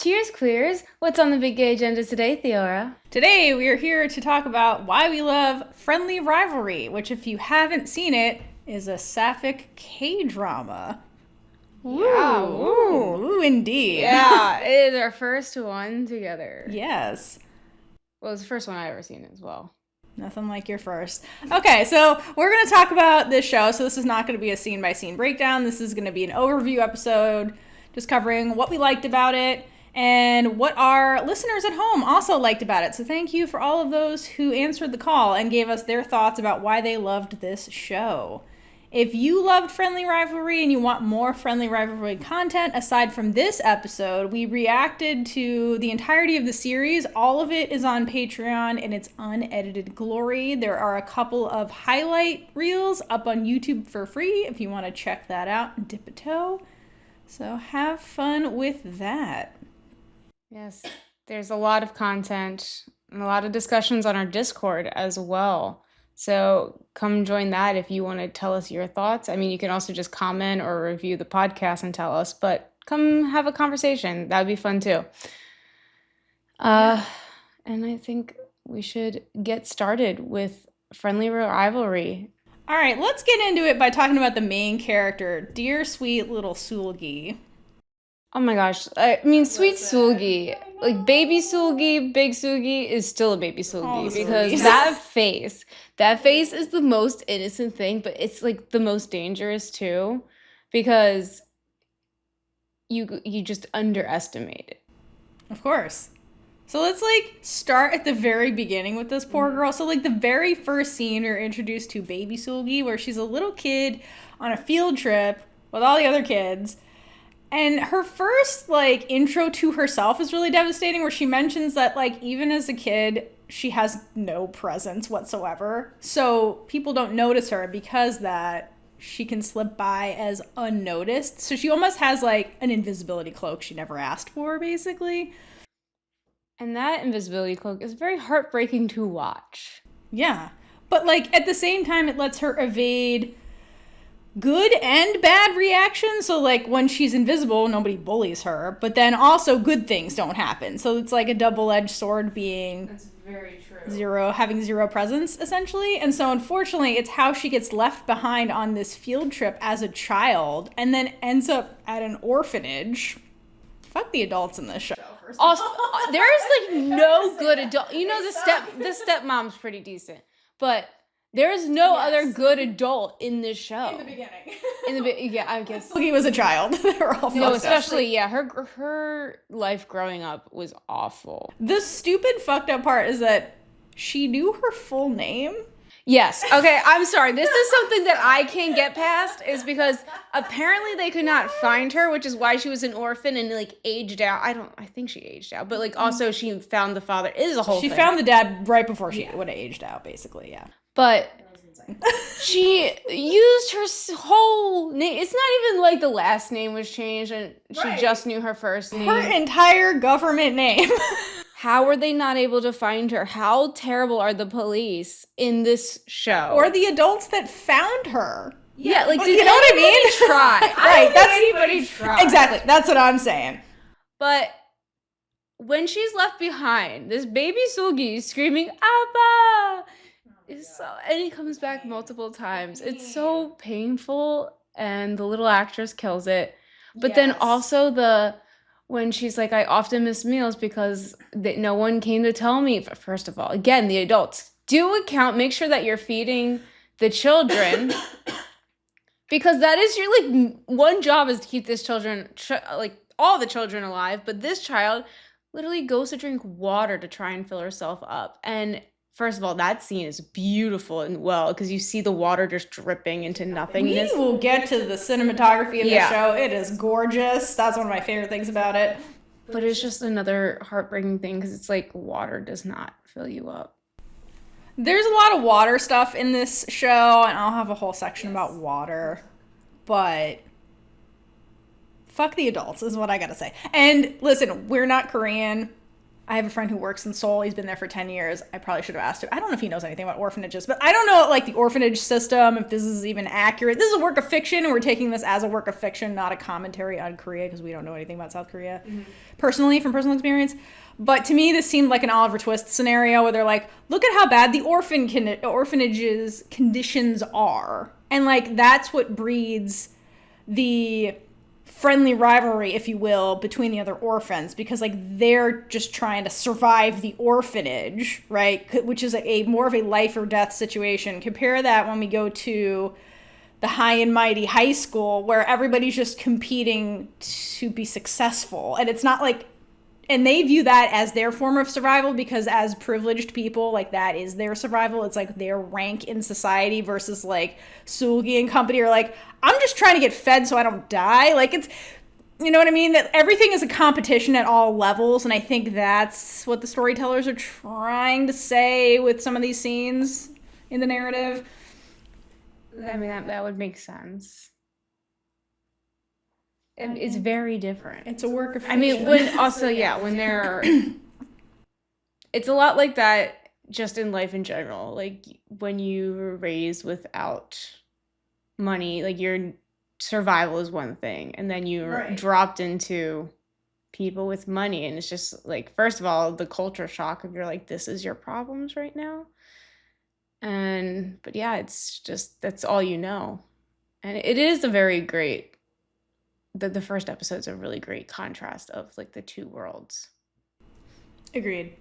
Cheers, queers! What's on the big gay agenda today, Theora? Today we are here to talk about why we love Friendly Rivalry, which if you haven't seen it, is a Sapphic K-drama. Yeah, Ooh, indeed. Yeah, it is our first one together. Yes. Well, it's the first one I've ever seen as well. Nothing like your first. Okay, so we're going to talk about this show. So this is not going to be a scene-by-scene breakdown. This is going to be an overview episode, just covering what we liked about it and what our listeners at home also liked about it. So thank you for all of those who answered the call and gave us their thoughts about why they loved this show. If you loved Friendly Rivalry and you want more Friendly Rivalry content aside from this episode, we reacted to the entirety of the series. All of it is on Patreon in its unedited glory. There are a couple of highlight reels up on YouTube for free if you want to check that out and dip a toe. So have fun with that. Yes, there's a lot of content and a lot of discussions on our Discord as well. So come join that if you want to tell us your thoughts. I mean, you can also just comment or review the podcast and tell us, but come have a conversation. That would be fun too. And I think we should get started with Friendly Rivalry. All right, let's get into it by talking about the main character, dear sweet little Seul-gi. Oh my gosh. I mean, sweet Seul-gi. Like, baby Seul-gi, big Seul-gi is still a baby Seul-gi because that face is the most innocent thing, but it's like the most dangerous too because you just underestimate it. Of course. So let's start at the very beginning with this poor girl. So the very first scene, we're introduced to baby Seul-gi where she's a little kid on a field trip with all the other kids. And her first, intro to herself is really devastating, where she mentions that, even as a kid, she has no presence whatsoever. So people don't notice her because that she can slip by as unnoticed. So she almost has, an invisibility cloak she never asked for, basically. And that invisibility cloak is very heartbreaking to watch. Yeah. But, at the same time, it lets her evade good and bad reactions. So when she's invisible, nobody bullies her, but then also good things don't happen. So it's like a double-edged sword being That's very true. having zero presence essentially. And so unfortunately it's how she gets left behind on this field trip as a child and then ends up at an orphanage. Fuck the adults in this show. Also, there is no good adult. You know, the stepmom's pretty decent, but there's no other good adult in this show. In the beginning. Yeah, I guess. He was a child. They were all No, especially, her life growing up was awful. The stupid fucked up part is that she knew her full name. Yes. Okay, I'm sorry. This is something that I can't get past is because apparently they could not find her, which is why she was an orphan and aged out. I think she aged out, but also she found the father. It is a whole thing. She found the dad right before she would have aged out, basically, yeah. But she used her whole name. It's not even the last name was changed and she just knew her first name. Her entire government name. How were they not able to find her? How terrible are the police in this show? Or the adults that found her. Yeah, you know what I mean? Try. Right, anybody try. Exactly, that's what I'm saying. But when she's left behind, this baby Seul-gi is screaming, Abba! And he comes back multiple times. It's so painful, and the little actress kills it. But then also when she's like, I often miss meals because no one came to tell me. First of all, again, the adults, do account, make sure that you're feeding the children. Because that is your, one job is to keep this children, all the children alive. But this child literally goes to drink water to try and fill herself up. And first of all, that scene is beautiful and because you see the water just dripping into nothingness. We will get to the cinematography of the show. It is gorgeous. That's one of my favorite things about it. But it's just another heartbreaking thing because it's water does not fill you up. There's a lot of water stuff in this show, and I'll have a whole section about water. But fuck the adults is what I gotta say. And listen, we're not Korean. I have a friend who works in Seoul. He's been there for 10 years. I probably should have asked him. I don't know if he knows anything about orphanages, but I don't know, like, the orphanage system, if this is even accurate. This is a work of fiction, and we're taking this as a work of fiction, not a commentary on Korea, because we don't know anything about South Korea, personally, from personal experience. But to me, this seemed like an Oliver Twist scenario where they're like, look at how bad the orphanage's conditions are. And, like, that's what breeds the friendly rivalry, if you will, between the other orphans, because like they're just trying to survive the orphanage, right? Which is a more of a life or death situation. Compare that when we go to the high and mighty high school, where everybody's just competing to be successful, and it's not like, and they view that as their form of survival, because as privileged people, like, that is their survival. It's like their rank in society, versus like Seul-gi and company are like, I'm just trying to get fed so I don't die. Like, it's, you know what I mean? That everything is a competition at all levels. And I think that's what the storytellers are trying to say with some of these scenes in the narrative. I mean, that would make sense. It's very different. It's a work of fiction. I mean, when they're, it's a lot like that just in life in general. Like, when you were raised without money, like, your survival is one thing, and then you're dropped into people with money, and it's just like, first of all, the culture shock of, you're like, this is your problems right now. But yeah, it's just, that's all you know. And it is a very great, the first episode's a really great contrast of like the two worlds. Agreed.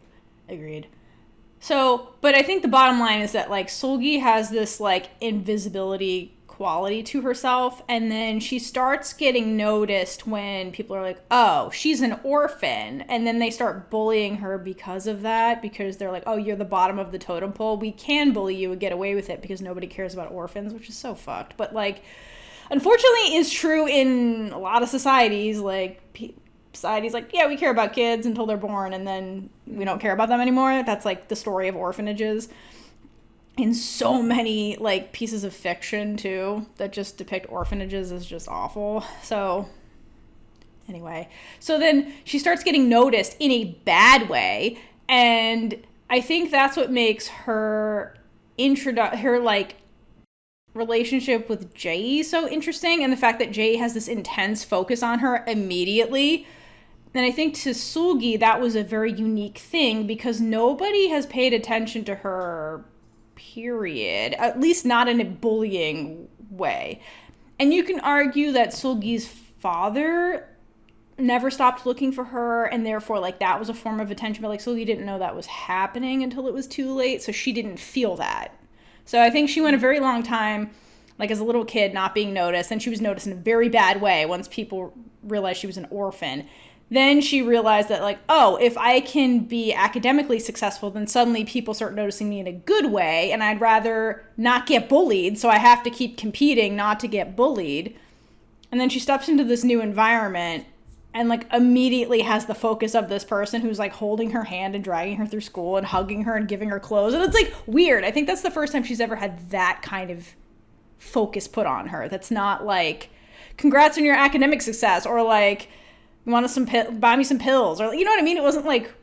So, but I think the bottom line is that like Seul-gi has this like invisibility quality to herself, and then she starts getting noticed when people are like, oh, she's an orphan, and then they start bullying her because of that, because they're like, oh, you're the bottom of the totem pole, we can bully you and get away with it because nobody cares about orphans, which is so fucked. But like, unfortunately, is true in a lot of societies. Like, societies like, yeah, we care about kids until they're born, and then we don't care about them anymore. That's like the story of orphanages in so many like pieces of fiction too, that just depict orphanages as just awful. So anyway, so then she starts getting noticed in a bad way, and I think that's what makes her like relationship with Jae-i so interesting, and the fact that Jae-i has this intense focus on her immediately. And I think to Seul-gi, that was a very unique thing, because nobody has paid attention to her, period. At least not in a bullying way. And you can argue that Seul-gi's father never stopped looking for her, and therefore like that was a form of attention, but like Seul-gi didn't know that was happening until it was too late, so she didn't feel that. So I think she went a very long time, like as a little kid, not being noticed, and she was noticed in a very bad way once people realized she was an orphan. Then she realized that like, oh, if I can be academically successful, then suddenly people start noticing me in a good way, and I'd rather not get bullied, so I have to keep competing not to get bullied. And then she steps into this new environment and like immediately has the focus of this person who's like holding her hand and dragging her through school and hugging her and giving her clothes. And it's like weird. I think that's the first time she's ever had that kind of focus put on her. That's not like, congrats on your academic success, or like, you want to buy me some pills, or you know what I mean? It wasn't like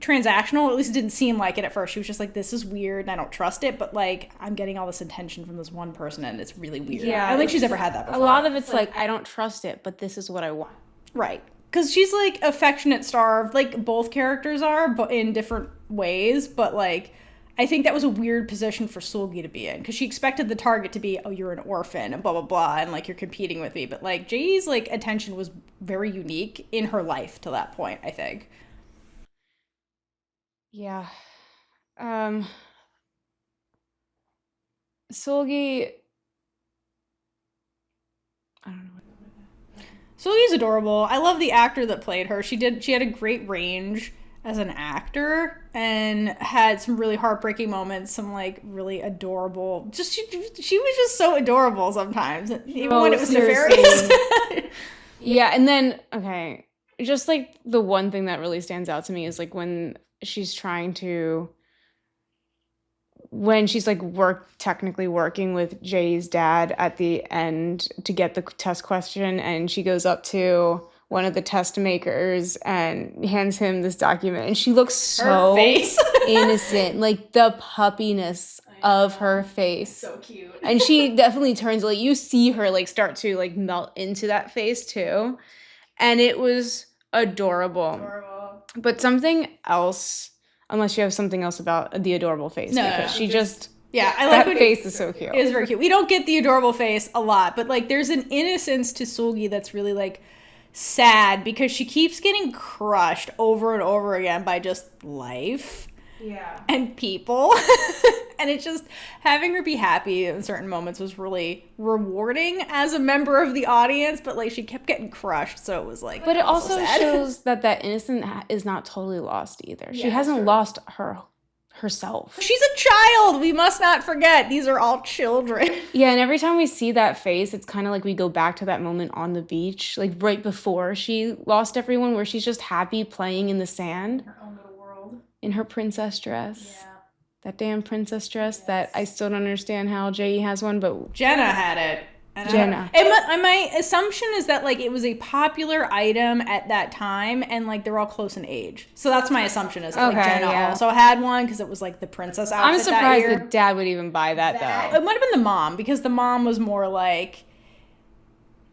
transactional. At least it didn't seem like it at first. She was just like, this is weird and I don't trust it, but like, I'm getting all this attention from this one person and it's really weird. Yeah, I don't think she's ever had that before. A lot of it's like, I don't trust it, but this is what I want. Right. Because she's like affectionate starved, like both characters are, but in different ways. But like, I think that was a weird position for Seul-gi to be in, because she expected the target to be, oh, you're an orphan and blah, blah, blah, and like you're competing with me. But like Jae's like attention was very unique in her life to that point, I think. Yeah. Seul-gi, I don't know. Seul-gi's adorable. I love the actor that played her. She had a great range as an actor and had some really heartbreaking moments, some like really adorable, just she was just so adorable sometimes, even when it was nefarious. Yeah, and then okay, just like the one thing that really stands out to me is like when she's like technically working with Jay's dad at the end to get the test question, and she goes up to one of the test makers and hands him this document, and she looks so innocent, like the puppiness of her face. So cute. And she definitely turns, like, you see her like start to like melt into that face too, and it was adorable. But something else, unless you have something else about the adorable face, because she just I like that face is so cute. It is very cute. We don't get the adorable face a lot, but like there's an innocence to Seul-gi that's really like sad, because she keeps getting crushed over and over again by just life and people. And it's just, having her be happy in certain moments was really rewarding as a member of the audience, but like she kept getting crushed, so it was like, but it also shows that innocence is not totally lost either. She hasn't lost herself. She's a child. We must not forget, these are all children. Yeah, and every time we see that face, it's kind of like we go back to that moment on the beach, like right before she lost everyone, where she's just happy playing in the sand. Her own little world. In her princess dress. Yeah. That damn princess dress that I still don't understand how Jae-i has one, but Jenna had it. Jenna. And my assumption is that like it was a popular item at that time, and like they're all close in age. So that's my assumption, is that like Jenna also had one because it was like the princess outfit. I'm surprised the dad would even buy that though. It might have been the mom, because the mom was more like,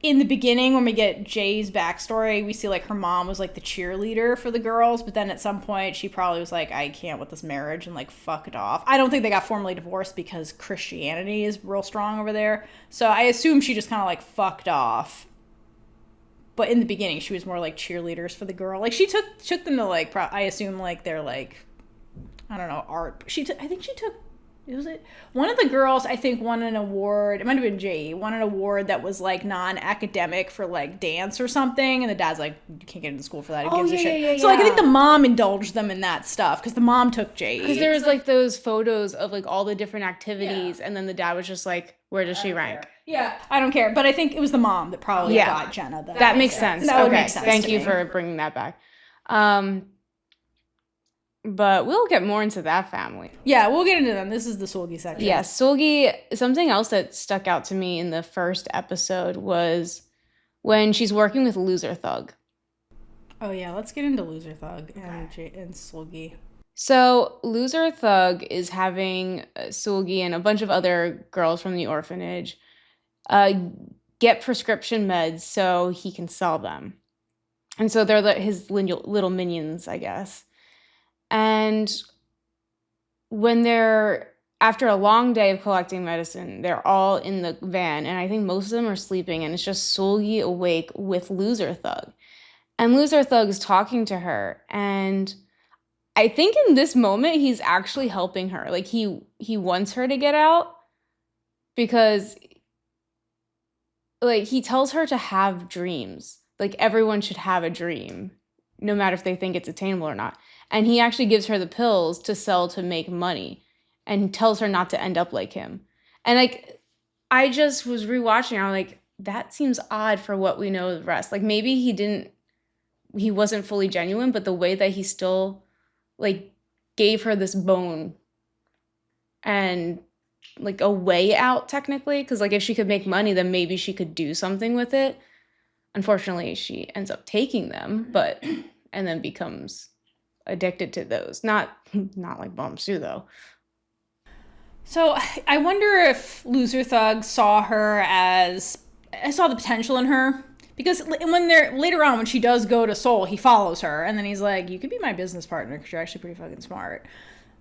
in the beginning when we get Jay's backstory, we see like her mom was like the cheerleader for the girls, but then at some point she probably was like, I can't with this marriage, and like fucked off. I don't think they got formally divorced because Christianity is real strong over there. So I assume she just kind of like fucked off. But in the beginning she was more like cheerleaders for the girl. Like she took them to like, I assume like they're like, I don't know, art. I think she took, was it one of the girls, I think, won an award, it might have been Jae, won an award that was like non-academic for like dance or something, and the dad's like, you can't get into school for that, who gives a shit. So like I think the mom indulged them in that stuff, because the mom took Jae, because there was like those photos of like all the different activities, and then the dad was just like, where does she rank? I don't care, but I think it was the mom that probably got Jenna. That makes sense. That would make sense. Thank you for bringing that back. But we'll get more into that family. Yeah, we'll get into them. This is the Seul-gi section. Yeah, Seul-gi, something else that stuck out to me in the first episode was when she's working with Loser Thug. Oh yeah, let's get into Loser Thug and Seul-gi. So Loser Thug is having Seul-gi and a bunch of other girls from the orphanage get prescription meds so he can sell them. And so they're his little minions, I guess. And when after a long day of collecting medicine, they're all in the van, and I think most of them are sleeping, and it's just Seul-gi awake with Loser Thug. And Loser Thug is talking to her, and I think in this moment, he's actually helping her. Like, he wants her to get out, because, like, he tells her to have dreams. Like, everyone should have a dream, no matter if they think it's attainable or not. And he actually gives her the pills to sell to make money, and tells her not to end up like him. And like, I just was rewatching, I'm like, that seems odd for what we know of the rest. Like, maybe he wasn't fully genuine, but the way that he still like gave her this bone and like a way out, technically, because like if she could make money, then maybe she could do something with it. Unfortunately, she ends up taking them, and then becomes addicted to those. Not like Bum-soo though. So I wonder if Loser Thug saw the potential in her, because when later on when she does go to Seoul, he follows her, and then he's like, you could be my business partner because you're actually pretty fucking smart.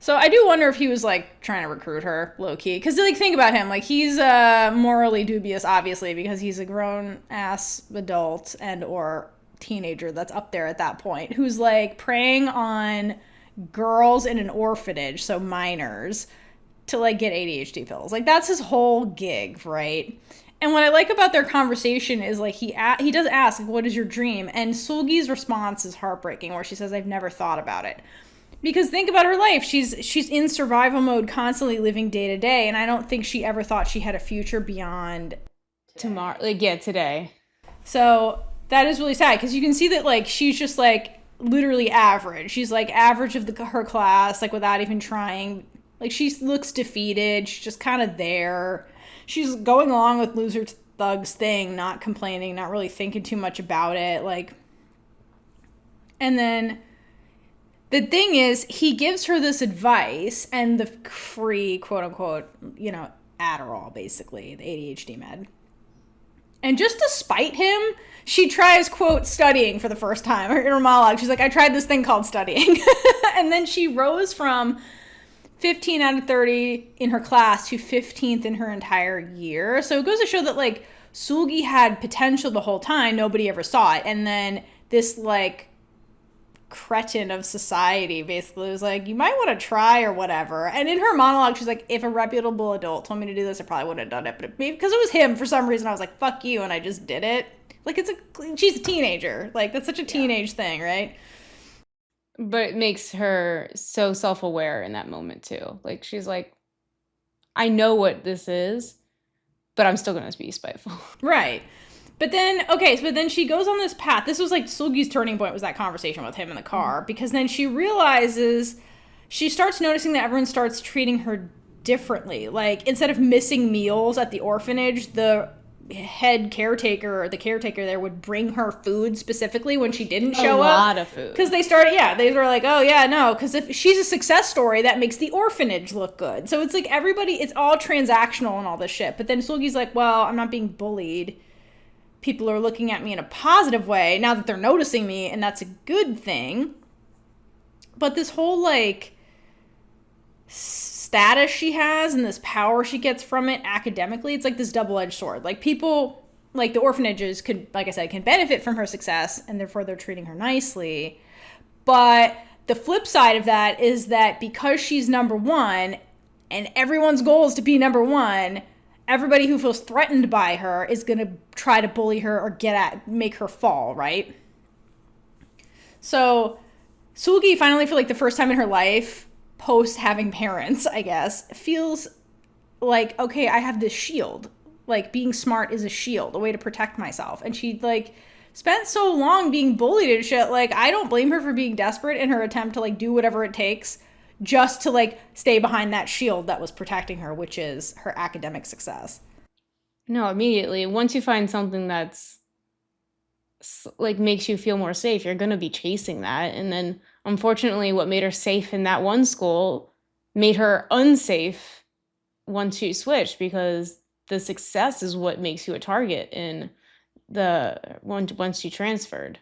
So I do wonder if he was like trying to recruit her low key, because like think about him, like he's morally dubious, obviously, because he's a grown ass adult and or teenager that's up there at that point, who's like preying on girls in an orphanage, so minors, to like get ADHD pills. Like that's his whole gig, right? And what I like about their conversation is like he does ask, like, what is your dream? And Seul-gi's response is heartbreaking, where she says, I've never thought about it. Because think about her life. She's in survival mode, constantly living day to day, and I don't think she ever thought she had a future beyond tomorrow. Like, yeah, today. So that is really sad, because you can see that like she's just like literally average. She's like average of her class, like without even trying. Like she looks defeated. She's just kind of there. She's going along with Loser Thug's thing, not complaining, not really thinking too much about it. Like And then the thing is, he gives her this advice and the free, quote unquote, Adderall, basically, the ADHD med. And just to spite him, she tries, quote, studying for the first time. In her monologue, she's like, I tried this thing called studying. And then she rose from 15 out of 30 in her class to 15th in her entire year. So it goes to show that, like, Seul-gi had potential the whole time. Nobody ever saw it. And then this, like, cretin of society basically was like, you might want to try or whatever. And in her monologue, she's like, if a reputable adult told me to do this, I probably wouldn't have done it. But maybe because it was him, for some reason, I was like, fuck you, and I just did it. Like, she's a teenager. Like, that's such a teenage thing, right? But it makes her so self-aware in that moment too. Like, she's like, I know what this is, but I'm still gonna be spiteful. Right. But then she goes on this path. This was like Seul-gi's turning point, was that conversation with him in the car, because then she realizes, she starts noticing that everyone starts treating her differently. Like, instead of missing meals at the orphanage, the head caretaker or the caretaker there would bring her food specifically when she didn't show up. A lot of food. Because they were like, oh yeah, no, because if she's a success story, that makes the orphanage look good. So it's like it's all transactional and all this shit. But then Seul-gi's like, well, I'm not being bullied. People are looking at me in a positive way now that they're noticing me, and that's a good thing. But this whole, like, status she has and this power she gets from it academically, it's like this double-edged sword. Like, people, like the orphanages could, like I said, can benefit from her success, and therefore they're treating her nicely. But the flip side of that is that because she's number one, and everyone's goal is to be number one, everybody who feels threatened by her is going to try to bully her or make her fall, right? So Seul-gi finally, for like the first time in her life, post having parents, I guess, feels like, okay, I have this shield. Like, being smart is a shield, a way to protect myself. And she, like, spent so long being bullied and shit. Like, I don't blame her for being desperate in her attempt to, like, do whatever it takes just to, like, stay behind that shield that was protecting her, which is her academic success. No, immediately. Once you find something that's, like, makes you feel more safe, you're going to be chasing that. And then, unfortunately, what made her safe in that one school made her unsafe once she switched, because the success is what makes you a target in the once she transferred.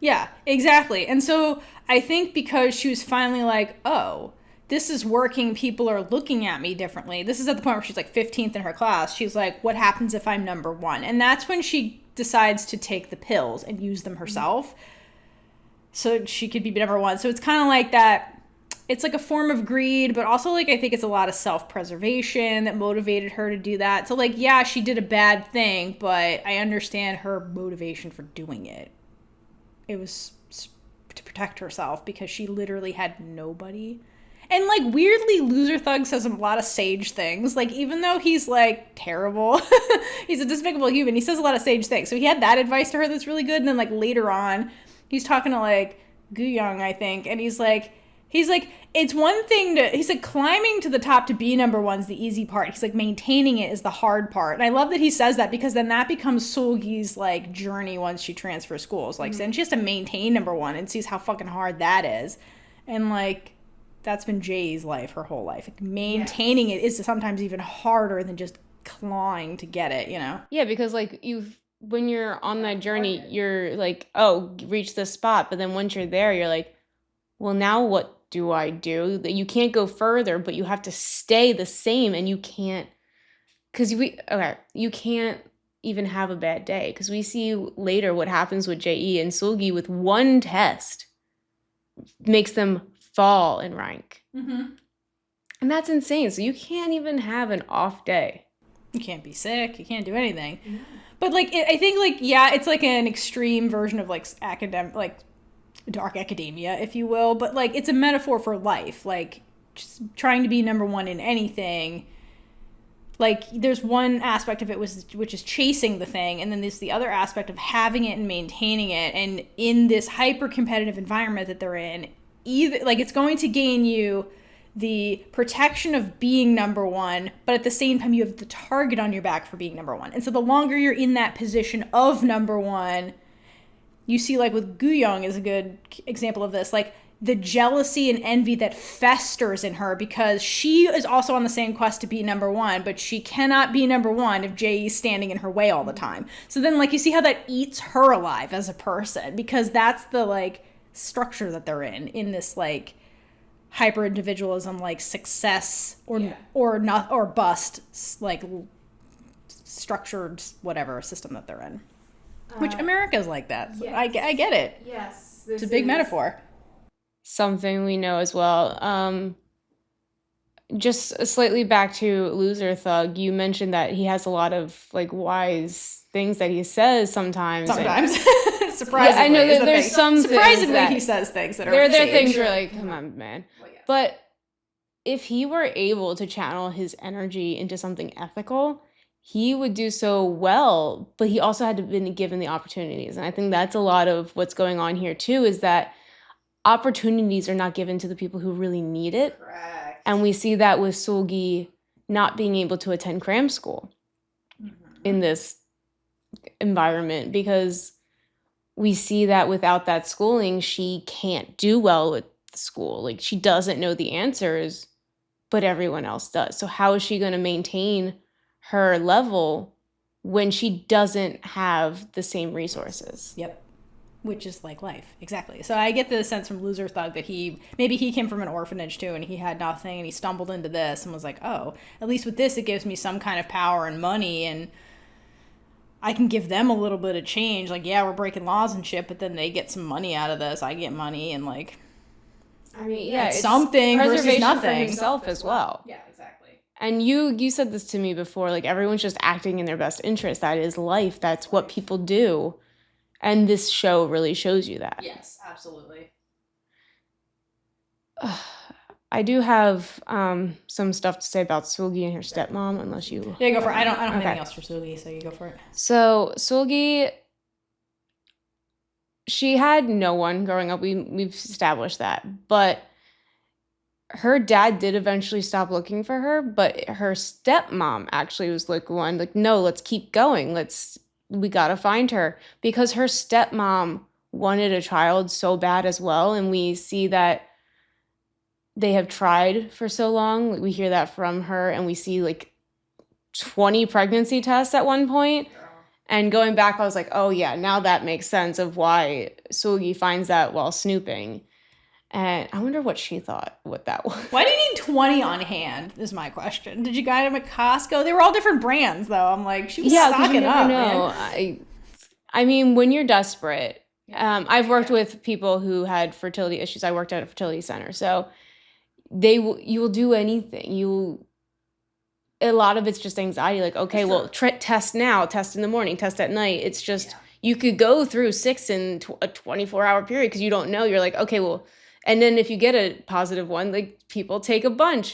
Yeah, exactly. And so I think because she was finally like, oh, this is working, people are looking at me differently. This is at the point where she's like 15th in her class. She's like, what happens if I'm number one? And that's when she decides to take the pills and use them herself so she could be number one. So it's kind of like that. It's like a form of greed, but also, like, I think it's a lot of self-preservation that motivated her to do that. So, like, yeah, she did a bad thing, but I understand her motivation for doing it. It was to protect herself because she literally had nobody. And, like, weirdly, Loser Thug says a lot of sage things. Like, even though he's, like, terrible, he's a despicable human, he says a lot of sage things. So he had that advice to her that's really good. And then, like, later on, he's talking to, like, Gyung, I think. And he's like, it's one thing he's like, climbing to the top to be number one's the easy part. He's like, maintaining it is the hard part. And I love that he says that, because then that becomes Seul-gi's, like, journey once she transfers schools. Like, then she has to maintain number one and sees how fucking hard that is. And, like, that's been Jae's life, her whole life. Like, maintaining it is sometimes even harder than just clawing to get it, you know? Yeah, because, like, when you're on that journey, you're like, oh, reach this spot. But then once you're there, you're like, well, now what do I do? That you can't go further, but you have to stay the same, and you can't, because you can't even have a bad day, because we see later what happens with Jae-i and Seul-gi with one test makes them fall in rank. Mm-hmm. And that's insane. So you can't even have an off day. You can't be sick. You can't do anything. Mm-hmm. But, like, I think, like, yeah, it's like an extreme version of, like, academic, like, dark academia, if you will, but, like, it's a metaphor for life. Like, just trying to be number one in anything. Like, there's one aspect of it which is chasing the thing, and then there's the other aspect of having it and maintaining it. And in this hyper competitive environment that they're in, either, like, it's going to gain you the protection of being number one, but at the same time you have the target on your back for being number one. And so the longer you're in that position of number one, you see like with Gyung is a good example of this, like the jealousy and envy that festers in her because she is also on the same quest to be number one, but she cannot be number one if Jae-i's standing in her way all the time. So then like you see how that eats her alive as a person because that's the like structure that they're in this like hyper individualism, like success or not or bust, like structured whatever system that they're in. Which America's like that. So I get it. Yes. It's a big metaphor. Something we know as well. Just slightly back to Loser Thug, you mentioned that he has a lot of like wise things that he says sometimes. Sometimes. Surprisingly. I know that there's some surprisingly that he says things that are there are sage. things where like, come on, man. Well, yes. But if he were able to channel his energy into something ethical, he would do so well, but he also had to been given the opportunities. And I think that's a lot of what's going on here too, is that opportunities are not given to the people who really need it. Correct. And we see that with Seul-gi not being able to attend cram school in this environment, because we see that without that schooling, she can't do well with school. Like, she doesn't know the answers, but everyone else does. So how is she going to maintain her level when she doesn't have the same resources? Yep. Which is like life. Exactly. So I get the sense from Loser Thug that maybe he came from an orphanage too and he had nothing and he stumbled into this and was like, oh, at least with this it gives me some kind of power and money and I can give them a little bit of change. Like, yeah, we're breaking laws and shit, but then they get some money out of this. I get money and like, I mean, yeah, it's something versus nothing. For himself as well. Yeah, exactly. And you said this to me before, like everyone's just acting in their best interest. That is life. That's what people do. And this show really shows you that. Yes, absolutely. I do have some stuff to say about Seul-gi and her stepmom, unless you... Yeah, go for it. I don't have anything else for Seul-gi, so you go for it. So Seul-gi, she had no one growing up. We've established that. But her dad did eventually stop looking for her, but her stepmom actually was like one, like, no, let's keep going. We gotta find her, because her stepmom wanted a child so bad as well. And we see that they have tried for so long. We hear that from her, and we see like 20 pregnancy tests at one point. And going back, I was like, oh yeah, now that makes sense of why Seul-gi finds that while snooping. And I wonder what she thought what that was. Why do you need 20 on hand is my question. Did you guys them at Costco? They were all different brands, though. I'm like, she was stocking up, man. I mean, when you're desperate, I've worked with people who had fertility issues. I worked at a fertility center. So you will do anything. A lot of it's just anxiety. Like, okay, well, test now, test in the morning, test at night. It's just, you could go through 6 in a 24-hour period because you don't know. You're like, okay, well, and then if you get a positive one, like, people take a bunch.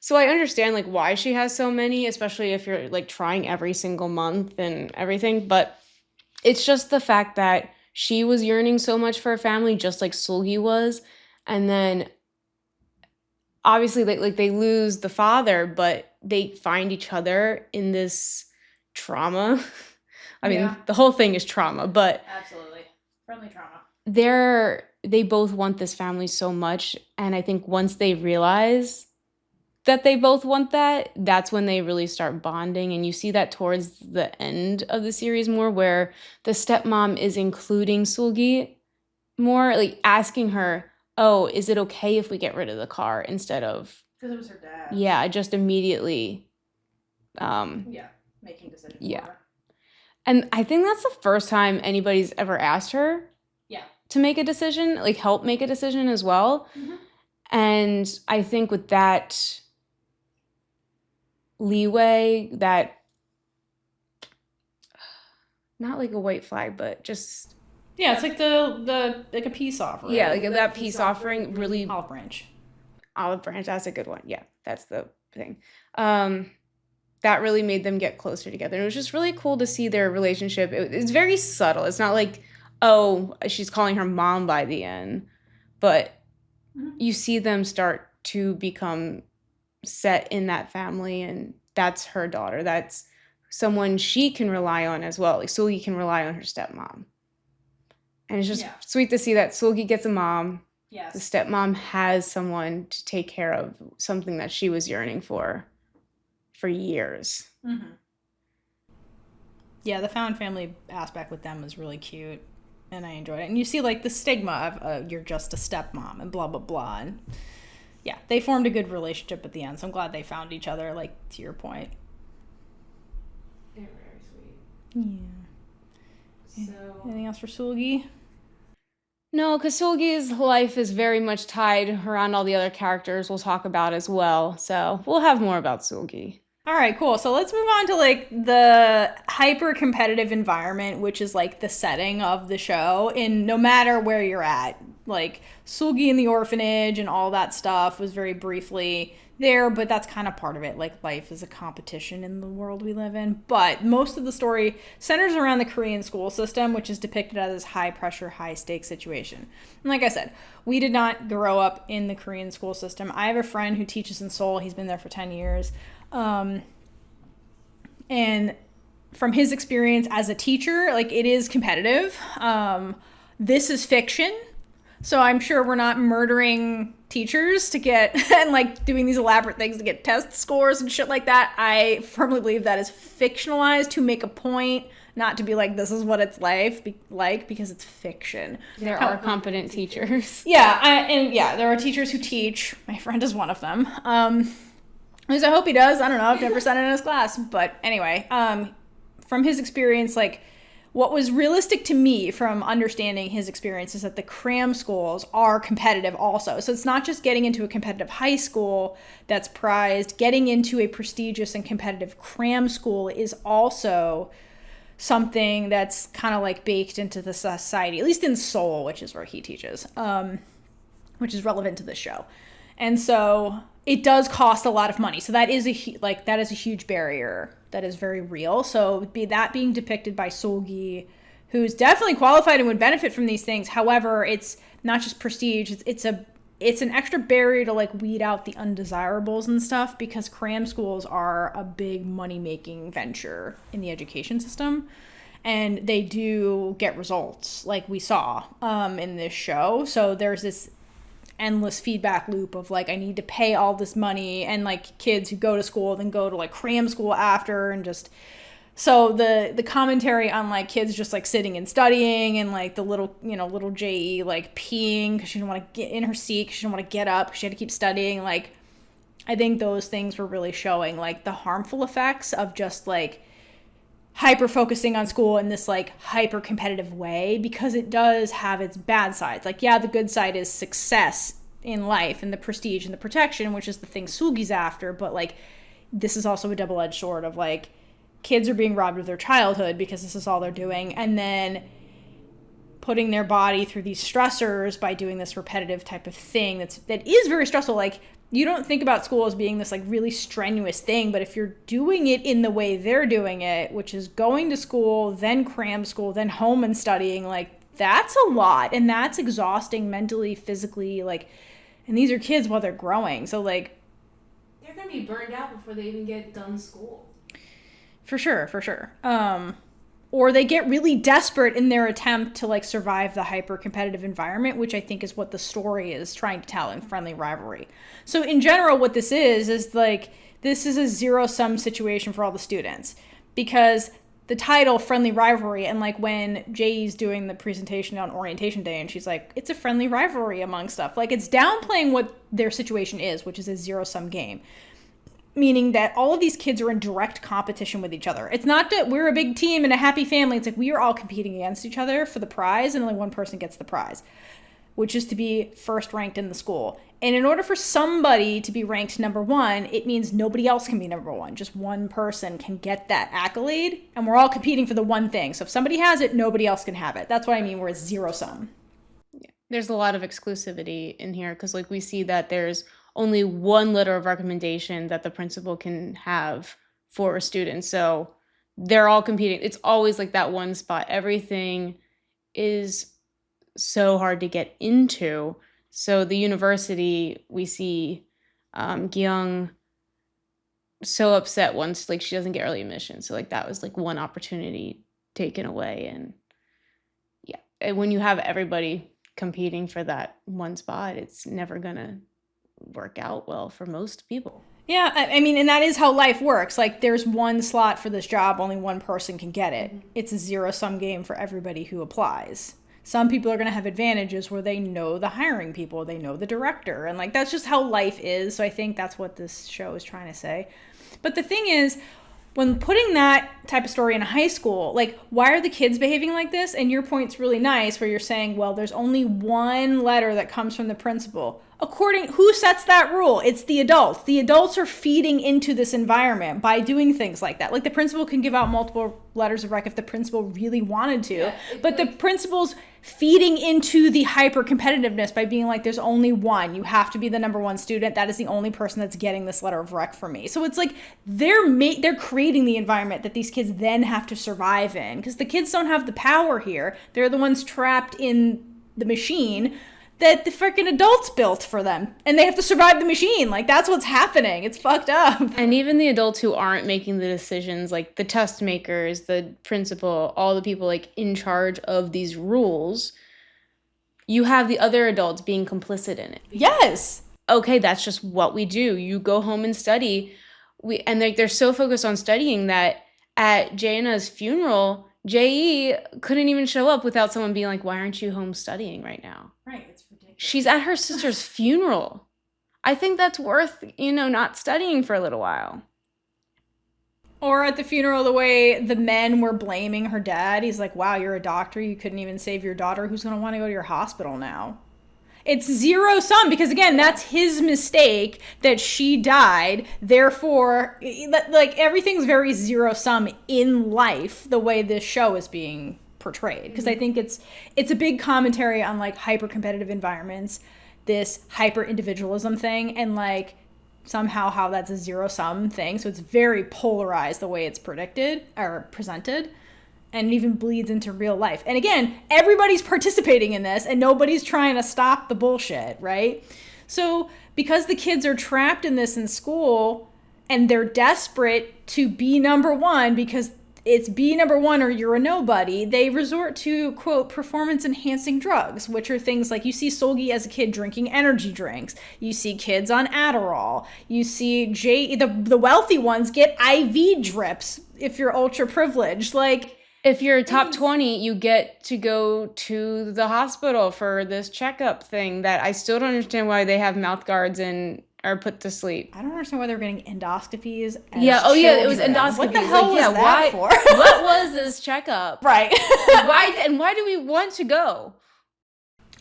So I understand like why she has so many, especially if you're like trying every single month and everything. But it's just the fact that she was yearning so much for a family, just like Seul-gi was. And then obviously they lose the father, but they find each other in this trauma. I mean, the whole thing is trauma, but absolutely friendly trauma. They both want this family so much, and I think once they realize that they both want that, that's when they really start bonding. And you see that towards the end of the series more, where the stepmom is including Seul-gi more, like asking her, oh, is it okay if we get rid of the car, instead of, because it was her dad. Yeah, just immediately making decisions for her. And I think that's the first time anybody's ever asked her to make a decision, like help make a decision as well. Mm-hmm. And I think with that leeway, that not like a white flag, but just it's like the like a peace offering. Yeah, like that peace offering really olive branch. That's a good one. Yeah, that's the thing. That really made them get closer together. And it was just really cool to see their relationship. It's very subtle. It's not like, oh, she's calling her mom by the end, but you see them start to become set in that family, and that's her daughter. That's someone she can rely on as well. Like Seul-gi can rely on her stepmom. And it's just sweet to see that Seul-gi gets a mom. Yes. The stepmom has someone to take care of something that she was yearning for years. Mm-hmm. Yeah, the found family aspect with them was really cute, and I enjoyed it. And you see, like, the stigma of you're just a stepmom and blah, blah, blah. And yeah, they formed a good relationship at the end, so I'm glad they found each other, like, to your point. They're very sweet. Yeah. So, anything else for Seul-gi? No, because Seul-gi's life is very much tied around all the other characters we'll talk about as well. So we'll have more about Seul-gi. All right, cool. So let's move on to like the hyper competitive environment, which is like the setting of the show. In no matter where you're at, like Seul-gi in the orphanage and all that stuff was very briefly there, but that's kind of part of it. Like life is a competition in the world we live in. But most of the story centers around the Korean school system, which is depicted as this high pressure, high stakes situation. And like I said, we did not grow up in the Korean school system. I have a friend who teaches in Seoul. He's been there for 10 years. And from his experience as a teacher, like it is competitive. This is fiction. So I'm sure we're not murdering teachers to get and like doing these elaborate things to get test scores and shit like that. I firmly believe that is fictionalized to make a point, not to be like, this is what it's like because it's fiction. There are competent teachers. Yeah, there are teachers who teach. My friend is one of them. At least I hope he does. I don't know. I've never sat in his class. But anyway, from his experience, like what was realistic to me from understanding his experience is that the cram schools are competitive also. So it's not just getting into a competitive high school that's prized. Getting into a prestigious and competitive cram school is also something that's kind of like baked into the society, at least in Seoul, which is where he teaches, which is relevant to the show. And so it does cost a lot of money. So that is a huge barrier that is very real. So being depicted by Seul-gi, who's definitely qualified and would benefit from these things. However, it's not just prestige. It's an extra barrier to like weed out the undesirables and stuff, because cram schools are a big money-making venture in the education system. And they do get results like we saw in this show. So there's this endless feedback loop of like, I need to pay all this money, and like kids who go to school then go to like cram school after, and just so the commentary on like kids just like sitting and studying, and like the little Jae-i like peeing because she didn't want to get in her seat because she didn't want to get up because she had to keep studying. Like I think those things were really showing like the harmful effects of just like hyper focusing on school in this like hyper competitive way, because it does have its bad sides. Like, yeah, the good side is success in life and the prestige and the protection, which is the thing Seul-gi's after. But like, this is also a double-edged sword of like, kids are being robbed of their childhood because this is all they're doing. And then putting their body through these stressors by doing this repetitive type of thing that is very stressful. Like, you don't think about school as being this like really strenuous thing, but if you're doing it in the way they're doing it, which is going to school, then cram school, then home and studying, like that's a lot, and that's exhausting mentally, physically, like, and these are kids while they're growing. So like they're going to be burned out before they even get done school. For sure. Or they get really desperate in their attempt to like survive the hyper competitive environment, which I think is what the story is trying to tell in Friendly Rivalry. So in general, what this is like, this is a zero-sum situation for all the students, because the title Friendly Rivalry, and like when Jae's doing the presentation on orientation day and she's like, it's a friendly rivalry among stuff, like it's downplaying what their situation is, which is a zero-sum game. Meaning that all of these kids are in direct competition with each other. It's not that we're a big team and a happy family. It's like we are all competing against each other for the prize, and only one person gets the prize, which is to be first ranked in the school. And in order for somebody to be ranked number one, it means nobody else can be number one. Just one person can get that accolade, and we're all competing for the one thing. So if somebody has it, nobody else can have it. That's what I mean, where it's zero sum. Yeah. There's a lot of exclusivity in here, because like we see that there's only one letter of recommendation that the principal can have for a student. So they're all competing. It's always like that one spot. Everything is so hard to get into. So the university, we see Gyung so upset once like she doesn't get early admission. So like that was like one opportunity taken away. And yeah, when you have everybody competing for that one spot, it's never gonna work out well for most people. Yeah, I mean, and that is how life works. Like, there's one slot for this job, only one person can get it. It's a zero-sum game for everybody who applies. Some people are going to have advantages where they know the hiring people, they know the director, and like that's just how life is. So I think that's what this show is trying to say. But the thing is, when putting that type of story in high school, like, why are the kids behaving like this? And your point's really nice where you're saying, well, there's only one letter that comes from the principal. Who sets that rule? It's the adults. The adults are feeding into this environment by doing things like that. Like, the principal can give out multiple letters of rec if the principal really wanted to, but the principal's feeding into the hyper competitiveness by being like, there's only one. You have to be the number one student. That is the only person that's getting this letter of rec for me. So it's like they're creating the environment that these kids then have to survive in, because the kids don't have the power here. They're the ones trapped in the machine that the freaking adults built for them, and they have to survive the machine. Like, that's what's happening. It's fucked up. And even the adults who aren't making the decisions, like the test makers, the principal, all the people like in charge of these rules, you have the other adults being complicit in it. Yes. Okay, that's just what we do. You go home and study. And they're so focused on studying that at Jaena's funeral, Jae-i couldn't even show up without someone being like, why aren't you home studying right now? Right, it's ridiculous. She's at her sister's funeral. I think that's worth, not studying for a little while. Or at the funeral, the way the men were blaming her dad. He's like, wow, you're a doctor. You couldn't even save your daughter. Who's going to want to go to your hospital now? It's zero sum, because again, that's his mistake that she died. Therefore, like, everything's very zero sum in life, the way this show is being portrayed. Because I think it's a big commentary on like hyper competitive environments, this hyper individualism thing, and like somehow how that's a zero sum thing. So it's very polarized the way it's predicted or presented. And it even bleeds into real life. And again, everybody's participating in this and nobody's trying to stop the bullshit, right? So because the kids are trapped in this in school and they're desperate to be number one, because it's be number one or you're a nobody, they resort to, quote, performance enhancing drugs, which are things like, you see Seul-gi as a kid drinking energy drinks. You see kids on Adderall. You see the wealthy ones get IV drips if you're ultra privileged. Like, if you're top 20, you get to go to the hospital for this checkup thing that I still don't understand why they have mouth guards and are put to sleep. I don't understand why they're getting endoscopies. Yeah, it was endoscopies. What the hell was that for? What was this checkup? Right. Why do we want to go?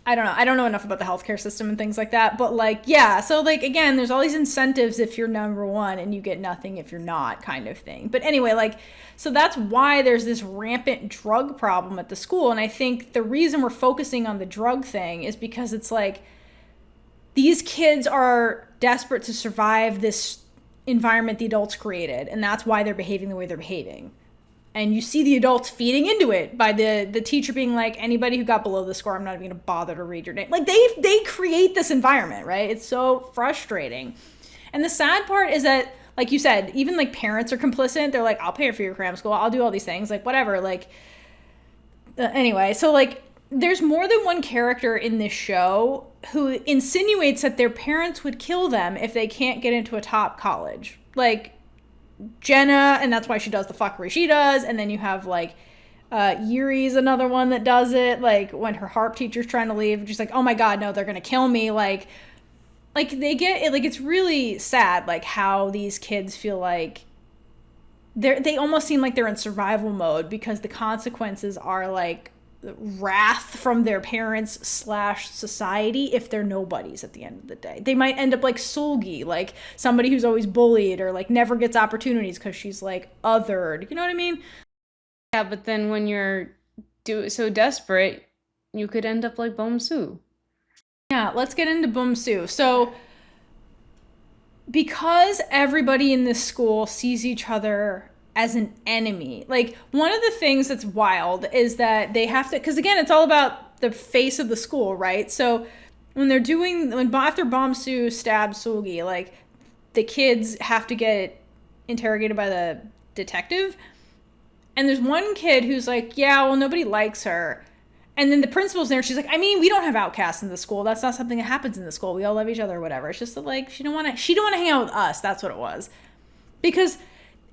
I don't know. I don't know enough about the healthcare system and things like that. But like, yeah. So like, again, there's all these incentives if you're number one and you get nothing if you're not, kind of thing. But anyway, like, so that's why there's this rampant drug problem at the school. And I think the reason we're focusing on the drug thing is because it's like, these kids are desperate to survive this environment the adults created. And that's why they're behaving the way they're behaving. And you see the adults feeding into it by the teacher being like, anybody who got below the score, I'm not even going to bother to read your name. Like, they create this environment, right? It's so frustrating. And the sad part is that, like you said, even like parents are complicit. They're like, I'll pay for your cram school. I'll do all these things. Like, whatever. Like, anyway, so like, there's more than one character in this show who insinuates that their parents would kill them if they can't get into a top college. Like, Jenna, and that's why she does the fuckery she does. And then you have like Yer-i's another one that does it, like when her harp teacher's trying to leave, she's like, oh my god, no, they're gonna kill me. Like they get it. Like, it's really sad, like how these kids feel like they almost seem like they're in survival mode, because the consequences are like wrath from their parents / society if they're nobodies at the end of the day. They might end up like Seul-gi, like somebody who's always bullied or like never gets opportunities because she's like othered. You know what I mean? Yeah, but then when you're so desperate, you could end up like Bum-soo. Yeah, let's get into Bum-soo. So because everybody in this school sees each other as an enemy, like, one of the things that's wild is that they have to, because again, it's all about the face of the school, right? So after Bum-soo stabs Seul-gi, like, the kids have to get interrogated by the detective, and there's one kid who's like, yeah, well, nobody likes her. And then the principal's there, and she's like, I mean, we don't have outcasts in the school. That's not something that happens in the school. We all love each other or whatever. It's just that, like, she don't want to hang out with us. That's what it was. Because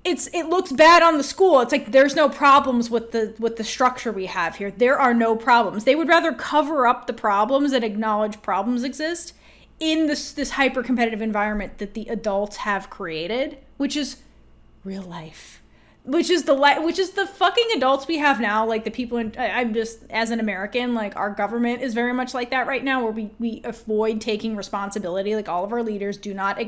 it looks bad on the school. It's like there's no problems with the structure we have here. There are no problems. They would rather cover up the problems and acknowledge problems exist in this hyper competitive environment that the adults have created, which is real life. Which is the fucking adults we have now, like the people I'm just, as an American, like our government is very much like that right now, where we avoid taking responsibility. Like all of our leaders do not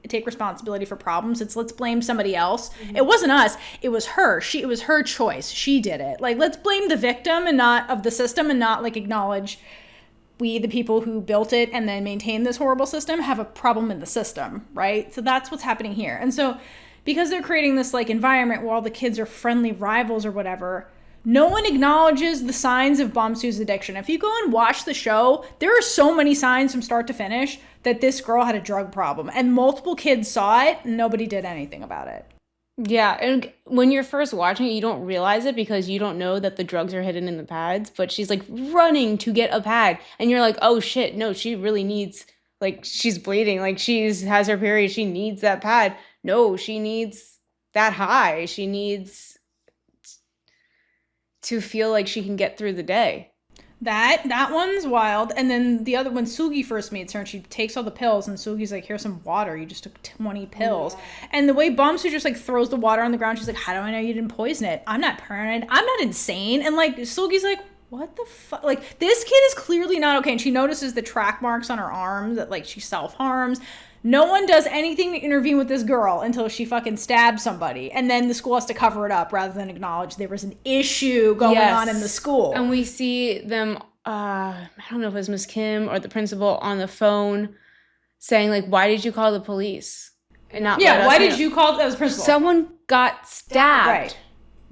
take responsibility for problems. It's let's blame somebody else. Mm-hmm. It wasn't us. It was her. It was her choice. She did it. Like let's blame the victim and not of the system, and not like acknowledge we, the people who built it and then maintain this horrible system, have a problem in the system, right? So that's what's happening here. And so because they're creating this like environment where all the kids are friendly rivals or whatever, no one acknowledges the signs of Bum-soo's addiction. If you go and watch the show, there are so many signs from start to finish that this girl had a drug problem, and multiple kids saw it and nobody did anything about it. Yeah, and when you're first watching it, you don't realize it because you don't know that the drugs are hidden in the pads, but she's like running to get a pad, and you're like, oh shit, no, she really needs, like, she's bleeding, like has her period, she needs that pad. No, she needs that high. She needs to feel like she can get through the day. That one's wild. And then the other, when Seul-gi first meets her and she takes all the pills, and Seul-gi's like, here's some water. You just took 20 pills. Oh, yeah. And the way Bum-soo just like throws the water on the ground, she's like, how do I know you didn't poison it? I'm not paranoid. I'm not insane. And like Seul-gi's like, what the fuck? Like, this kid is clearly not okay. And she notices the track marks on her arm that like she self-harms. No one does anything to intervene with this girl until she fucking stabs somebody. And then the school has to cover it up rather than acknowledge there was an issue going on in the school. And we see them, I don't know if it was Miss Kim or the principal on the phone saying, like, why did you call the police? And not why did you call the principal? Someone got stabbed. Right.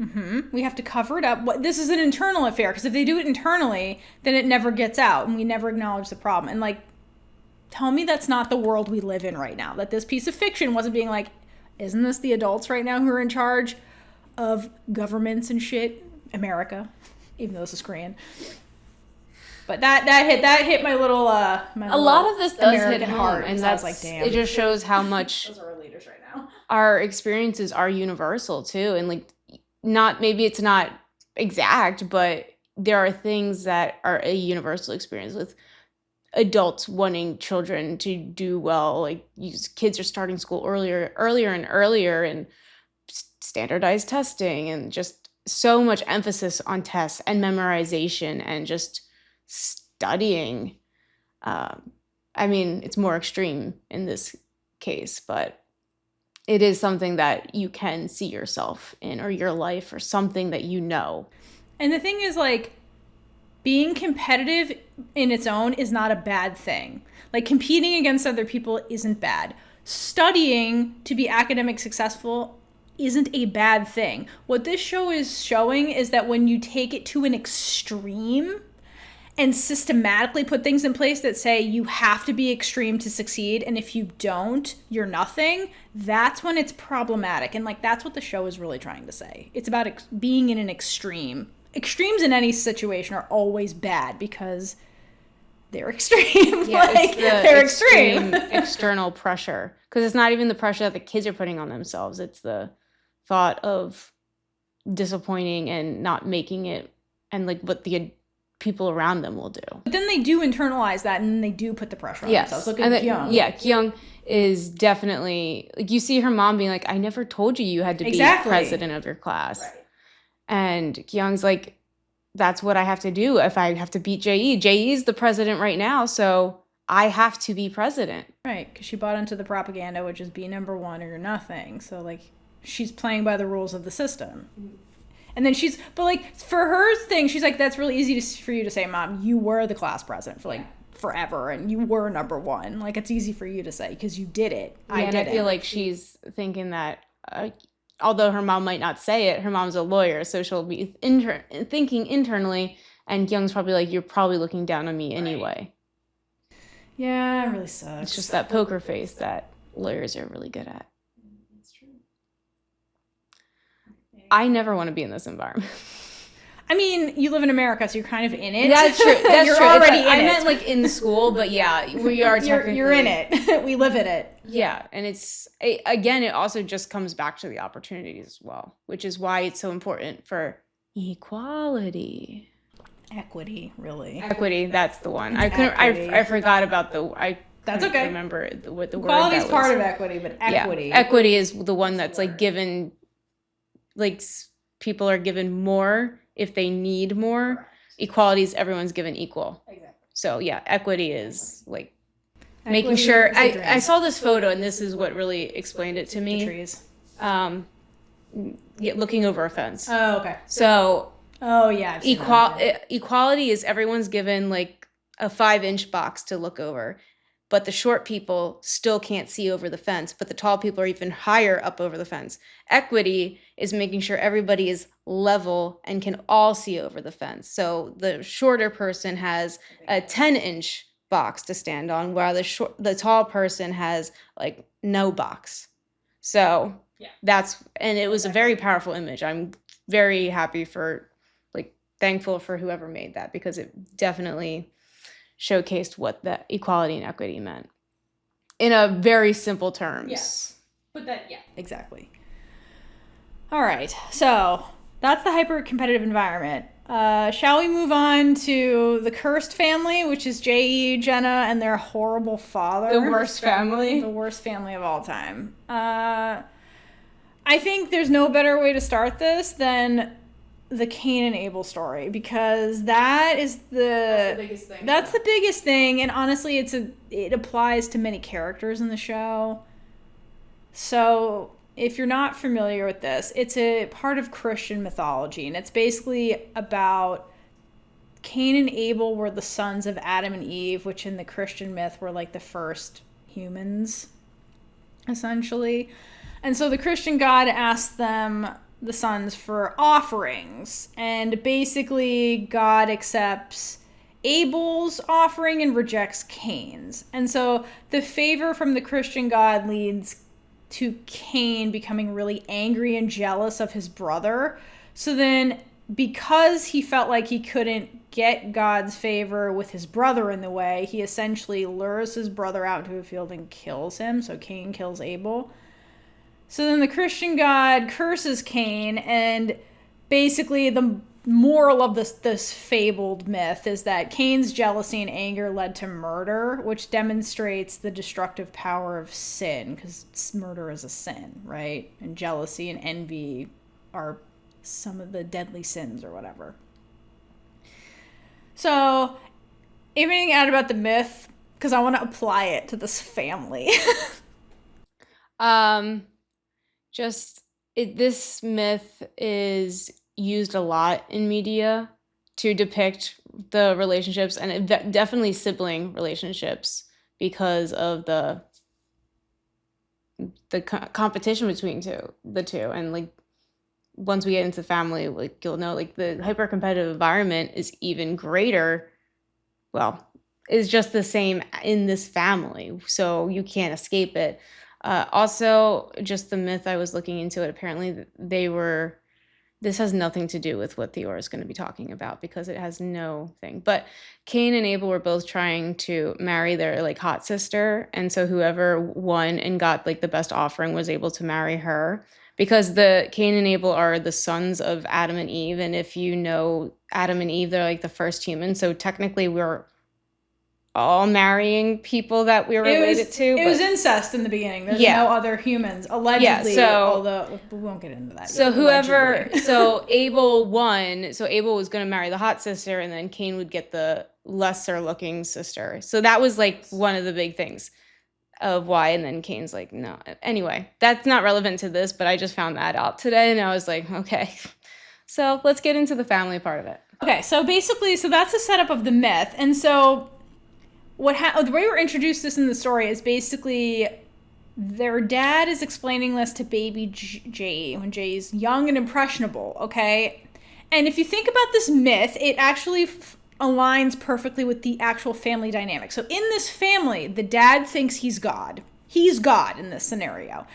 Mm-hmm. We have to cover it up. This is an internal affair, because if they do it internally, then it never gets out, and we never acknowledge the problem. And, like, tell me that's not the world we live in right now. That this piece of fiction wasn't being like, isn't this the adults right now who are in charge of governments and shit? America, even though this is Korean. But that hit my little a lot of this does American hit heart, home, and that's like, damn. It just shows how much those are our leaders right now. Our experiences are universal too, and like, maybe it's not exact, but there are things that are a universal experience with adults wanting children to do well. Like, kids are starting school earlier and earlier, and standardized testing, and just so much emphasis on tests and memorization and just studying. I mean, it's more extreme in this case, but it is something that you can see yourself in, or your life, or something that you know. And the thing is, like, being competitive in its own is not a bad thing. Like, competing against other people isn't bad. Studying to be academic successful isn't a bad thing. What this show is showing is that when you take it to an extreme and systematically put things in place that say you have to be extreme to succeed, and if you don't, you're nothing, that's when it's problematic. And like, that's what the show is really trying to say. It's about being in an extreme. Extremes in any situation are always bad because they're extreme. Yeah, like, they're extreme external pressure, because it's not even the pressure that the kids are putting on themselves. It's the thought of disappointing and not making it, and like what the people around them will do. But then they do internalize that, and they do put the pressure on themselves. Look at Gyung. Yeah, Gyung is definitely, like, you see her mom being like, I never told you had to be president of your class. Right. And Gyung's like, that's what I have to do if I have to beat Jae-i. Jae-i is the president right now, so I have to be president. Right, because she bought into the propaganda, which is be number one or you're nothing. So, like, she's playing by the rules of the system. And then but like, for her thing, she's like, that's really easy for you to say, Mom, you were the class president for like forever, and you were number one. Like, it's easy for you to say because you did it. I feel like she's thinking that, although her mom might not say it, her mom's a lawyer, so she'll be thinking internally, and Gyung's probably like, you're probably looking down on me anyway. Yeah, it really sucks. It's just that poker face that lawyers are really good at. That's true. I never want to be in this environment. I mean, you live in America, so you're kind of in it. That's true. That's you're true. already in I it. meant like in school, but yeah, we are technically. You're in it. We live in it. Yeah, and again, it also just comes back to the opportunities as well, which is why it's so important for equality. Equity, really. Equity, that's the one. I forgot about That's okay. Remember what the word Equality is that part was. of equity, but equity. Yeah. Equity is the one that's like given, like people are given more if they need more. Correct. Equality is everyone's given equal. Exactly. So yeah, equity is like Equity making sure. is the dream. I saw this photo and this is what really explained it to me. The trees. Looking over a fence. Oh, okay. So. Oh yeah. Equality is everyone's given like a 5-inch box to look over, but the short people still can't see over the fence, but the tall people are even higher up over the fence. Equity is making sure everybody is level and can all see over the fence. So the shorter person has a 10-inch box to stand on, while the tall person has like no box. So and it was a very powerful image. I'm very thankful for whoever made that, because it definitely showcased what the equality and equity meant in a very simple terms. Yes. But exactly. All right. So that's the hyper-competitive environment. Shall we move on to the cursed family, which is Jae-i, Jenna, and their horrible father? The worst family. The worst family of all time. I think there's no better way to start this than the Cain and Abel story, because that's the biggest thing. That's the biggest thing, and honestly, it applies to many characters in the show. So if you're not familiar with this, it's a part of Christian mythology, and it's basically about Cain and Abel were the sons of Adam and Eve, which in the Christian myth were like the first humans, essentially. And so the Christian God asked them, the sons, for offerings, and basically God accepts Abel's offering and rejects Cain's. And so the favor from the Christian God leads to Cain becoming really angry and jealous of his brother. So then, because he felt like he couldn't get God's favor with his brother in the way, he essentially lures his brother out into a field and kills him. So Cain kills Abel. So then the Christian God curses Cain, and basically the moral of this fabled myth is that Cain's jealousy and anger led to murder, which demonstrates the destructive power of sin, because murder is a sin, right? And jealousy and envy are some of the deadly sins or whatever. So, anything to add about the myth? Because I want to apply it to this family. This myth is used a lot in media to depict the relationships, and definitely sibling relationships, because of the competition between the two. And like once we get into family, like you'll know, like the hyper competitive environment is even greater. Well, is just the same in this family, so you can't escape it. Also, just the myth, I was looking into it. Apparently, this has nothing to do with what Theor is going to be talking about, because it has no thing. But Cain and Abel were both trying to marry their like hot sister, and so whoever won and got like the best offering was able to marry her, because the Cain and Abel are the sons of Adam and Eve, and if you know Adam and Eve, they're like the first humans. So technically, we're all marrying people that we were related to. It was incest in the beginning. There's no other humans, allegedly, although we won't get into that. So Abel won, so Abel was going to marry the hot sister, and then Cain would get the lesser looking sister. So that was like one of the big things of why, and then Cain's like, no. Anyway, that's not relevant to this, but I just found that out today, and I was like, okay. So let's get into the family part of it. Okay, so basically, that's the setup of the myth, and so the way we're introduced this in the story is basically their dad is explaining this to baby Jae when Jae's young and impressionable, okay? And if you think about this myth, it actually aligns perfectly with the actual family dynamic. So in this family, the dad thinks he's God. He's God in this scenario.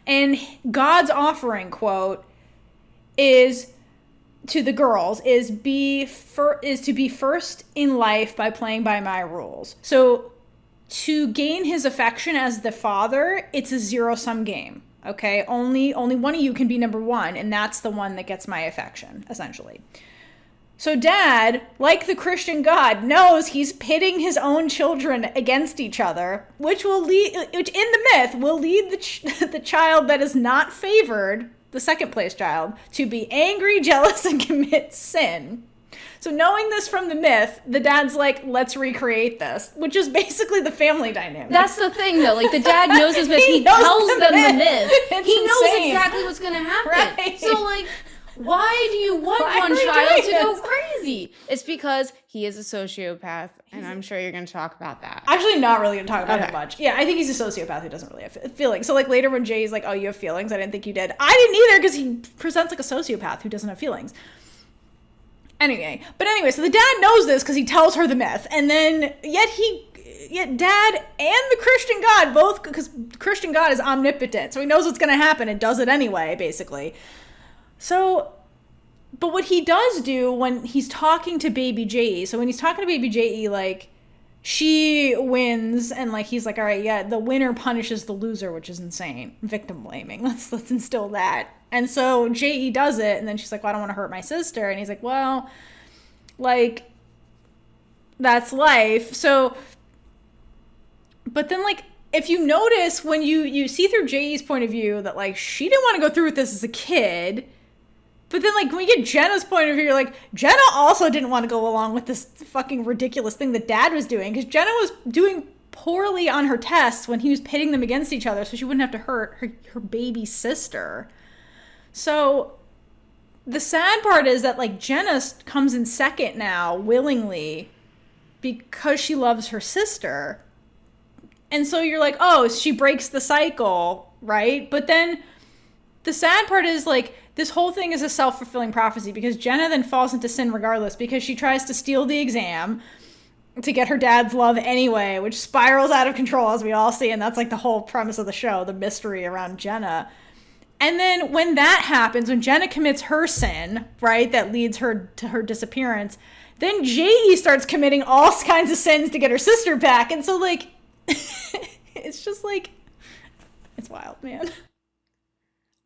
And God's offering, quote, is to the girls is to be first in life by playing by my rules. So to gain his affection as the father, it's a zero-sum game. Okay, only one of you can be number one, and that's the one that gets my affection, essentially. So dad, like the Christian God, knows he's pitting his own children against each other, which in the myth will lead the child that is not favored, the second place child, to be angry, jealous, and commit sin. So knowing this from the myth, the dad's like, let's recreate this, which is basically the family dynamic. That's the thing, though. Like, the dad knows his myth. He tells them the myth. He knows exactly what's going to happen. Right. So, like, why do you want one child to go crazy? It's because he is a sociopath, and I'm sure you're going to talk about that. Actually, not really going to talk about it much. Yeah, I think he's a sociopath who doesn't really have feelings. So, like, later when Jay's like, oh, you have feelings? I didn't think you did. I didn't either, because he presents like a sociopath who doesn't have feelings. Anyway, so the dad knows this because he tells her the myth, and then yet dad and the Christian God both, because Christian God is omnipotent, so he knows what's going to happen and does it anyway, basically. So, but what he does do when he's talking to baby Jae-i, so when he's talking to baby Jae-i, like, she wins, and like he's like, all right, yeah, the winner punishes the loser, which is insane. Victim blaming. Let's instill that. And so Jae-i does it, and then she's like, well, I don't want to hurt my sister. And he's like, well, like, that's life. So, but then, like, if you notice when you see through Jae-i's point of view that, like, she didn't want to go through with this as a kid, but then, like, when we get Jenna's point of view, you're like, Jenna also didn't want to go along with this fucking ridiculous thing that dad was doing, because Jenna was doing poorly on her tests when he was pitting them against each other so she wouldn't have to hurt her baby sister. So the sad part is that, like, Jenna comes in second now willingly because she loves her sister. And so you're like, oh, she breaks the cycle, right? But then the sad part is, like, this whole thing is a self-fulfilling prophecy, because Jenna then falls into sin regardless, because she tries to steal the exam to get her dad's love anyway, which spirals out of control, as we all see. And that's, like, the whole premise of the show, the mystery around Jenna. And then when that happens, when Jenna commits her sin, right, that leads her to her disappearance, then Jae-i starts committing all kinds of sins to get her sister back. And so, like, it's just, like, it's wild, man.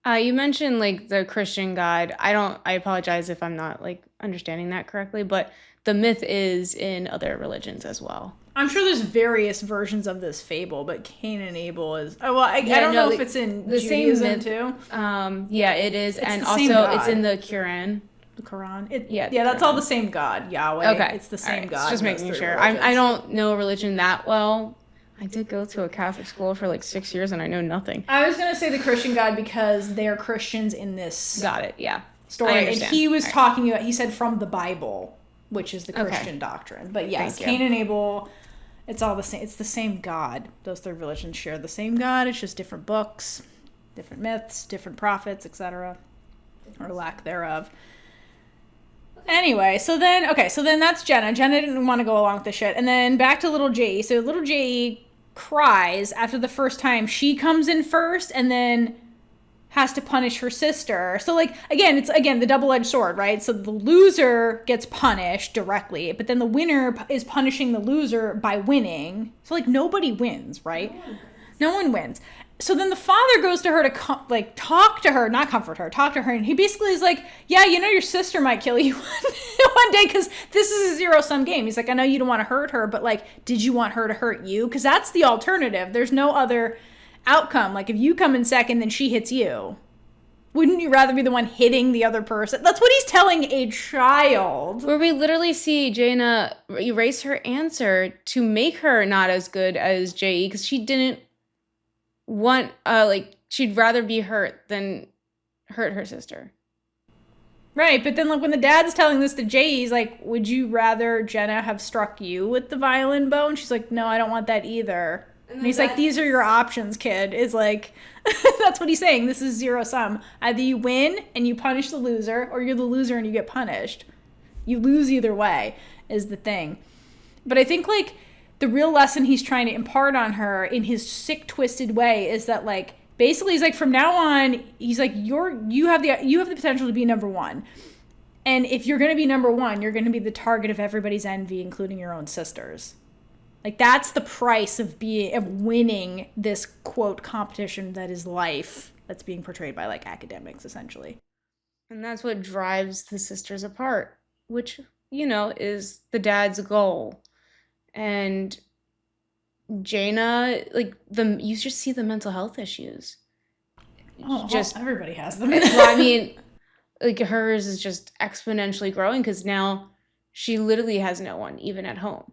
You mentioned, like, the Christian God. I apologize if I'm not, like, understanding that correctly, but the myth is in other religions as well. I'm sure there's various versions of this fable, but Cain and Abel is... Oh, well, I don't know if it's in the Judaism, too. Yeah, it is. And also, it's in the Quran. The Quran? Yeah, that's all the same God, Yahweh. Okay. It's the same God. Just making sure. I don't know religion that well. I did go to a Catholic school for like 6 years, and I know nothing. I was going to say the Christian God because they're Christians in this... Got it, yeah. ...story. And he was talking about... He said from the Bible, which is the Christian doctrine. But yes, Cain and Abel... It's all the same. It's the same God. Those three religions share the same God. It's just different books, different myths, different prophets, etc., or lack thereof. Anyway, so then that's Jenna. Jenna didn't want to go along with the shit. And then back to little Jae. So little Jae cries after the first time. She comes in first and then has to punish her sister. So, like, it's the double-edged sword, right? So the loser gets punished directly, but then the winner is punishing the loser by winning. So, like, nobody wins, right? No one wins. So then the father goes to her to, talk to her, not comfort her, talk to her, and he basically is like, yeah, you know your sister might kill you one day because this is a zero-sum game. He's like, I know you don't want to hurt her, but, like, did you want her to hurt you? Because that's the alternative. There's no other outcome. Like, if you come in second, then she hits you. Wouldn't you rather be the one hitting the other person? That's what he's telling a child. Where we literally see Jaina erase her answer to make her not as good as Jae-i, because she didn't want, she'd rather be hurt than hurt her sister. Right, but then, like, when the dad's telling this to Jae-i, he's like, would you rather Jenna have struck you with the violin bow? And she's like, no, I don't want that either. And he's like, these are your options, kid. Is like, that's what he's saying. This is zero sum. Either you win and you punish the loser, or you're the loser and you get punished. You lose either way, is the thing. But I think, like, the real lesson he's trying to impart on her in his sick, twisted way is that, like, basically he's like, from now on, he's like, you have the potential to be number one. And if you're going to be number one, you're going to be the target of everybody's envy, including your own sisters. Like, that's the price of winning this, quote, competition that is life that's being portrayed by, like, academics, essentially. And that's what drives the sisters apart, which, is the dad's goal. And Jaina, like, you just see the mental health issues. Just everybody has them. Well, I mean, like, hers is just exponentially growing because now she literally has no one, even at home.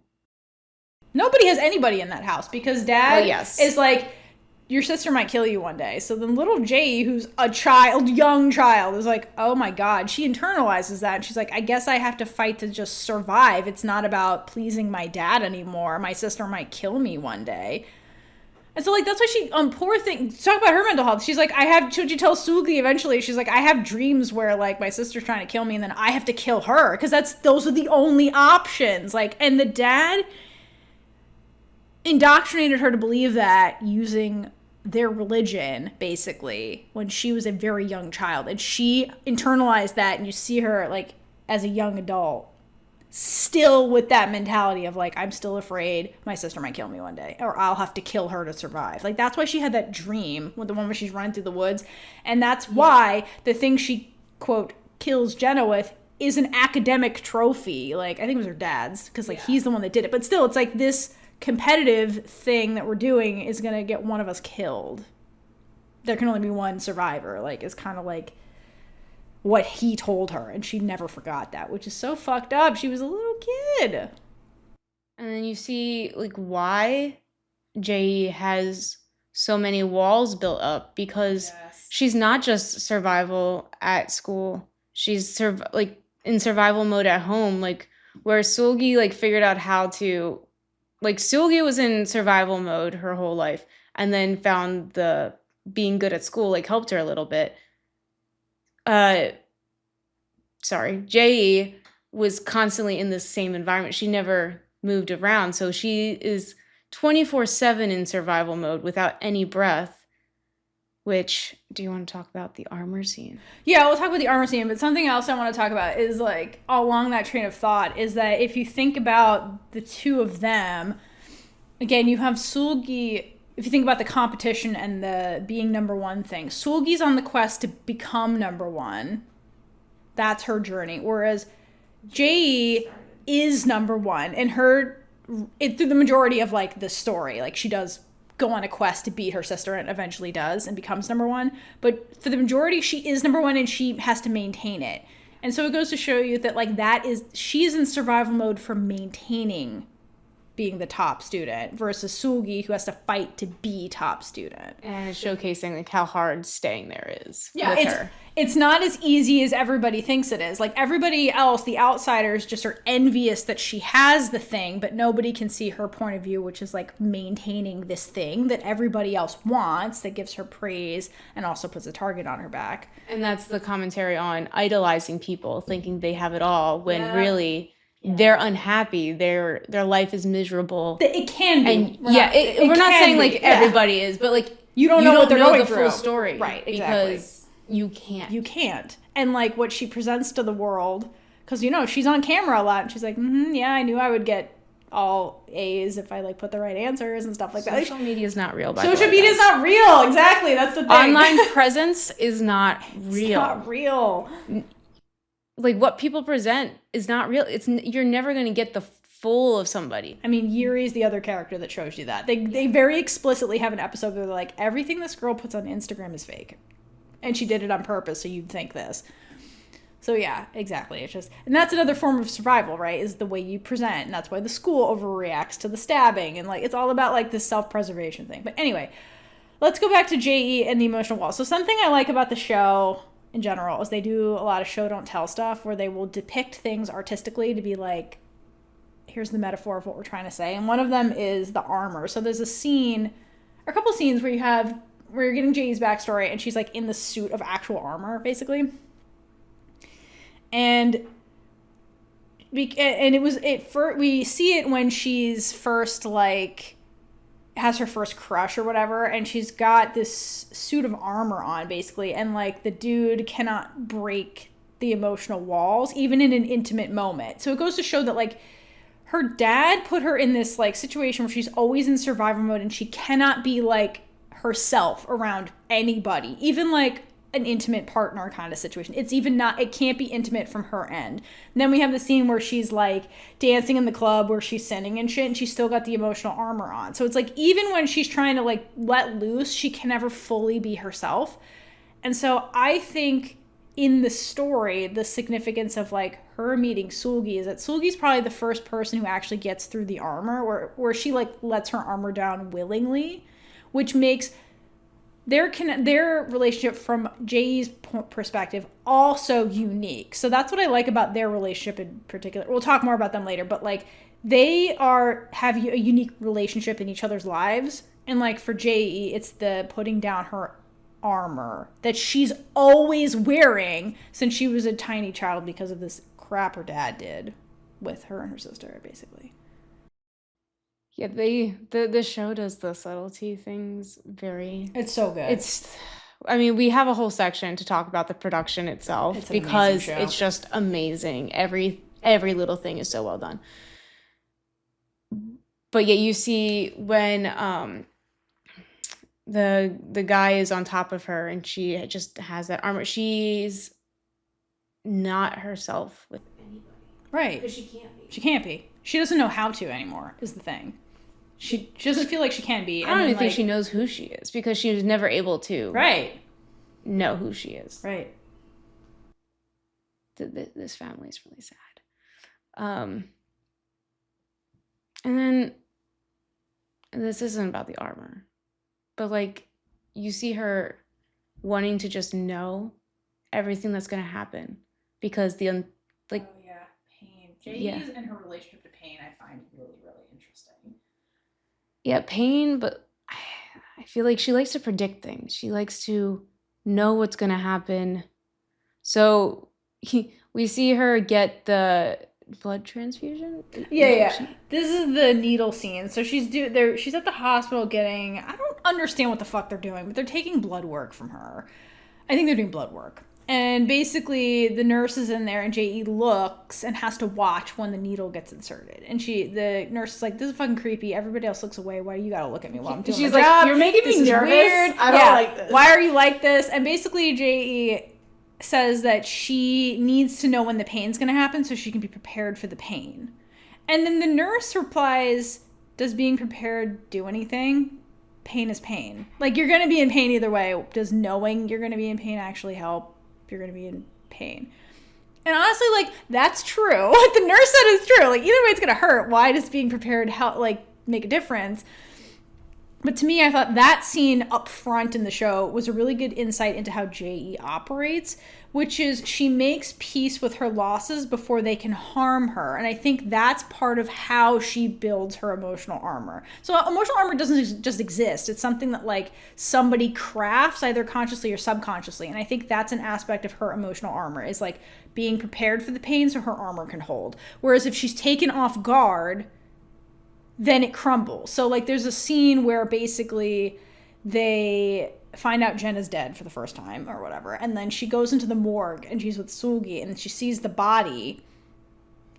Nobody has anybody in that house because dad is like, your sister might kill you one day. So then little Jae-i, who's a young child, is like, oh my God. She internalizes that. And she's like, I guess I have to fight to just survive. It's not about pleasing my dad anymore. My sister might kill me one day. And so, like, that's why she, poor thing, talk about her mental health. She's like, should you tell Seul-gi eventually? She's like, I have dreams where, like, my sister's trying to kill me and then I have to kill her. Because those are the only options. Like, and the dad indoctrinated her to believe that using their religion, basically, when she was a very young child. And she internalized that, and you see her, like, as a young adult, still with that mentality of, like, I'm still afraid my sister might kill me one day, or I'll have to kill her to survive. Like, that's why she had that dream with the one where she's running through the woods. And that's why the thing she, quote, kills Jenna with is an academic trophy. Like, I think it was her dad's, because, like, he's the one that did it. But still, it's like this competitive thing that we're doing is going to get one of us killed. There can only be one survivor. Like, it's kind of like what he told her, and she never forgot that, which is so fucked up. She was a little kid. And then you see, like, why Jae has so many walls built up, because she's not just survival at school. She's in survival mode at home, like, where Seul-gi, like, figured out how to, like, Seul-gi was in survival mode her whole life, and then found the being good at school, like, helped her a little bit. Jae was constantly in the same environment. She never moved around, so she is 24/7 in survival mode without any breath. Which, do you want to talk about the armor scene? Yeah, we'll talk about the armor scene, but something else I want to talk about is, like, along that train of thought, is that if you think about the two of them, again, you have Seul-gi. If you think about the competition and the being number one thing, Seul-gi's on the quest to become number one. That's her journey. Whereas Jae is number one, and through the majority of, like, the story, like, she does go on a quest to beat her sister and eventually does and becomes number one. But for the majority, she is number one and she has to maintain it. And so it goes to show you that, like, she's in survival mode for maintaining being the top student versus Seul-gi, who has to fight to be top student. And showcasing, like, how hard staying there is with her. It's not as easy as everybody thinks it is. Like, everybody else, the outsiders, just are envious that she has the thing, but nobody can see her point of view, which is, like, maintaining this thing that everybody else wants, that gives her praise and also puts a target on her back. And that's the commentary on idolizing people, thinking they have it all, when really they're unhappy. Their life is miserable. It can be. And we're not saying, like, everybody is, but, like, you don't know what they're going the through. Full story. Right, exactly. Because you can't. And, like, what she presents to the world, because, she's on camera a lot, and she's like, yeah, I knew I would get all A's if I, like, put the right answers and stuff like that. Social media is not real, by the way. Social media is not real. Exactly. That's the thing. Online presence is not real. It's not real. Like, what people present is not real. You're never going to get the full of somebody. I mean, Yer-i is the other character that shows you that. They very explicitly have an episode where they're like, everything this girl puts on Instagram is fake. And she did it on purpose, so you'd think this. So yeah, exactly. It's just, and that's another form of survival, right? Is the way you present. And that's why the school overreacts to the stabbing. And, like, it's all about, like, this self-preservation thing. But anyway, let's go back to Jae-i and the emotional wall. So something I like about the show in general is they do a lot of show don't tell stuff where they will depict things artistically to be like, here's the metaphor of what we're trying to say. And one of them is the armor. So there's a couple scenes where you're getting Jae's backstory, and she's, like, in the suit of actual armor, basically. And we see it when she's first, like, has her first crush or whatever, and she's got this suit of armor on, basically, and, like, the dude cannot break the emotional walls, even in an intimate moment. So it goes to show that like her dad put her in this like situation where she's always in survival mode and she cannot be like herself around anybody, even like an intimate partner kind of situation. It's even not, it can't be intimate from her end. And then we have the scene where she's like dancing in the club where she's singing and shit, and she's still got the emotional armor on. So it's like even when she's trying to like let loose, she can never fully be herself. And so I think in the story, the significance of like her meeting Seul-gi is that Seul-gi's probably the first person who actually gets through the armor, where she like lets her armor down willingly, which makes their relationship from Jae-i's perspective also unique. So that's what I like about their relationship in particular. We'll talk more about them later, but like they have a unique relationship in each other's lives. And like for Jae-i, it's the putting down her armor that she's always wearing since she was a tiny child because of this crap her dad did with her and her sister, basically. Yeah, the show does the subtlety things very. It's so good. I mean, we have a whole section to talk about the production itself because it's just amazing. Every little thing is so well done. But yet you see when the guy is on top of her and she just has that armor. She's not herself with anybody. Right. Because she can't be. She can't be. She doesn't know how to anymore, is the thing. She doesn't feel like she can be. I don't even think she knows who she is because she was never able to know who she is. Right. This family is really sad. And then this isn't about the armor, but like you see her wanting to just know everything that's going to happen because pain. Jae-i's and her relationship to pain I find really, really interesting. Yeah, pain, but I feel like she likes to predict things. She likes to know what's going to happen. So we see her get the blood transfusion. Yeah. This is the needle scene. So she's at the hospital getting, I don't understand what the fuck they're doing, but they're taking blood work from her. I think they're doing blood work. And basically the nurse is in there and Jae-i looks and has to watch when the needle gets inserted. And the nurse is like, this is fucking creepy. Everybody else looks away. Why do you gotta look at me while I'm doing my job? She's like, you're making me nervous. Weird. I don't like this. Why are you like this? And basically Jae-i says that she needs to know when the pain's gonna happen so she can be prepared for the pain. And then the nurse replies, does being prepared do anything? Pain is pain. Like, you're gonna be in pain either way. Does knowing you're gonna be in pain actually help? You're going to be in pain. And honestly, like, that's true. What the nurse said is true. Like, either way it's going to hurt. Why does being prepared help, like, make a difference? But to me, I thought that scene up front in the show was a really good insight into how Jae-i operates, which is she makes peace with her losses before they can harm her. And I think that's part of how she builds her emotional armor. So emotional armor doesn't just exist. It's something that like somebody crafts either consciously or subconsciously. And I think that's an aspect of her emotional armor is like being prepared for the pain so her armor can hold. Whereas if she's taken off guard, then it crumbles. So like there's a scene where basically they find out Jen is dead for the first time or whatever, and then she goes into the morgue and she's with Seul-gi and she sees the body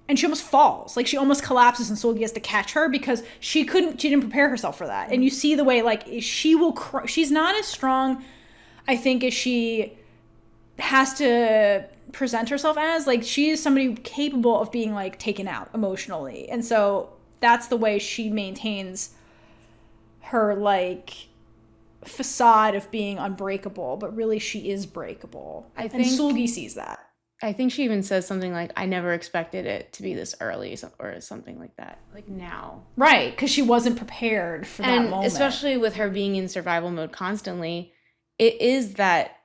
and she almost falls. Like she almost collapses and Seul-gi has to catch her because she didn't prepare herself for that. And you see the way like she's not as strong, I think, as she has to present herself as. Like she is somebody capable of being like taken out emotionally. And so that's the way she maintains her like facade of being unbreakable, but really she is breakable. And Seul-gi sees that. I think she even says something like, I never expected it to be this early, or something like that. Like now. Right, because she wasn't prepared for that moment. Especially with her being in survival mode constantly, it is that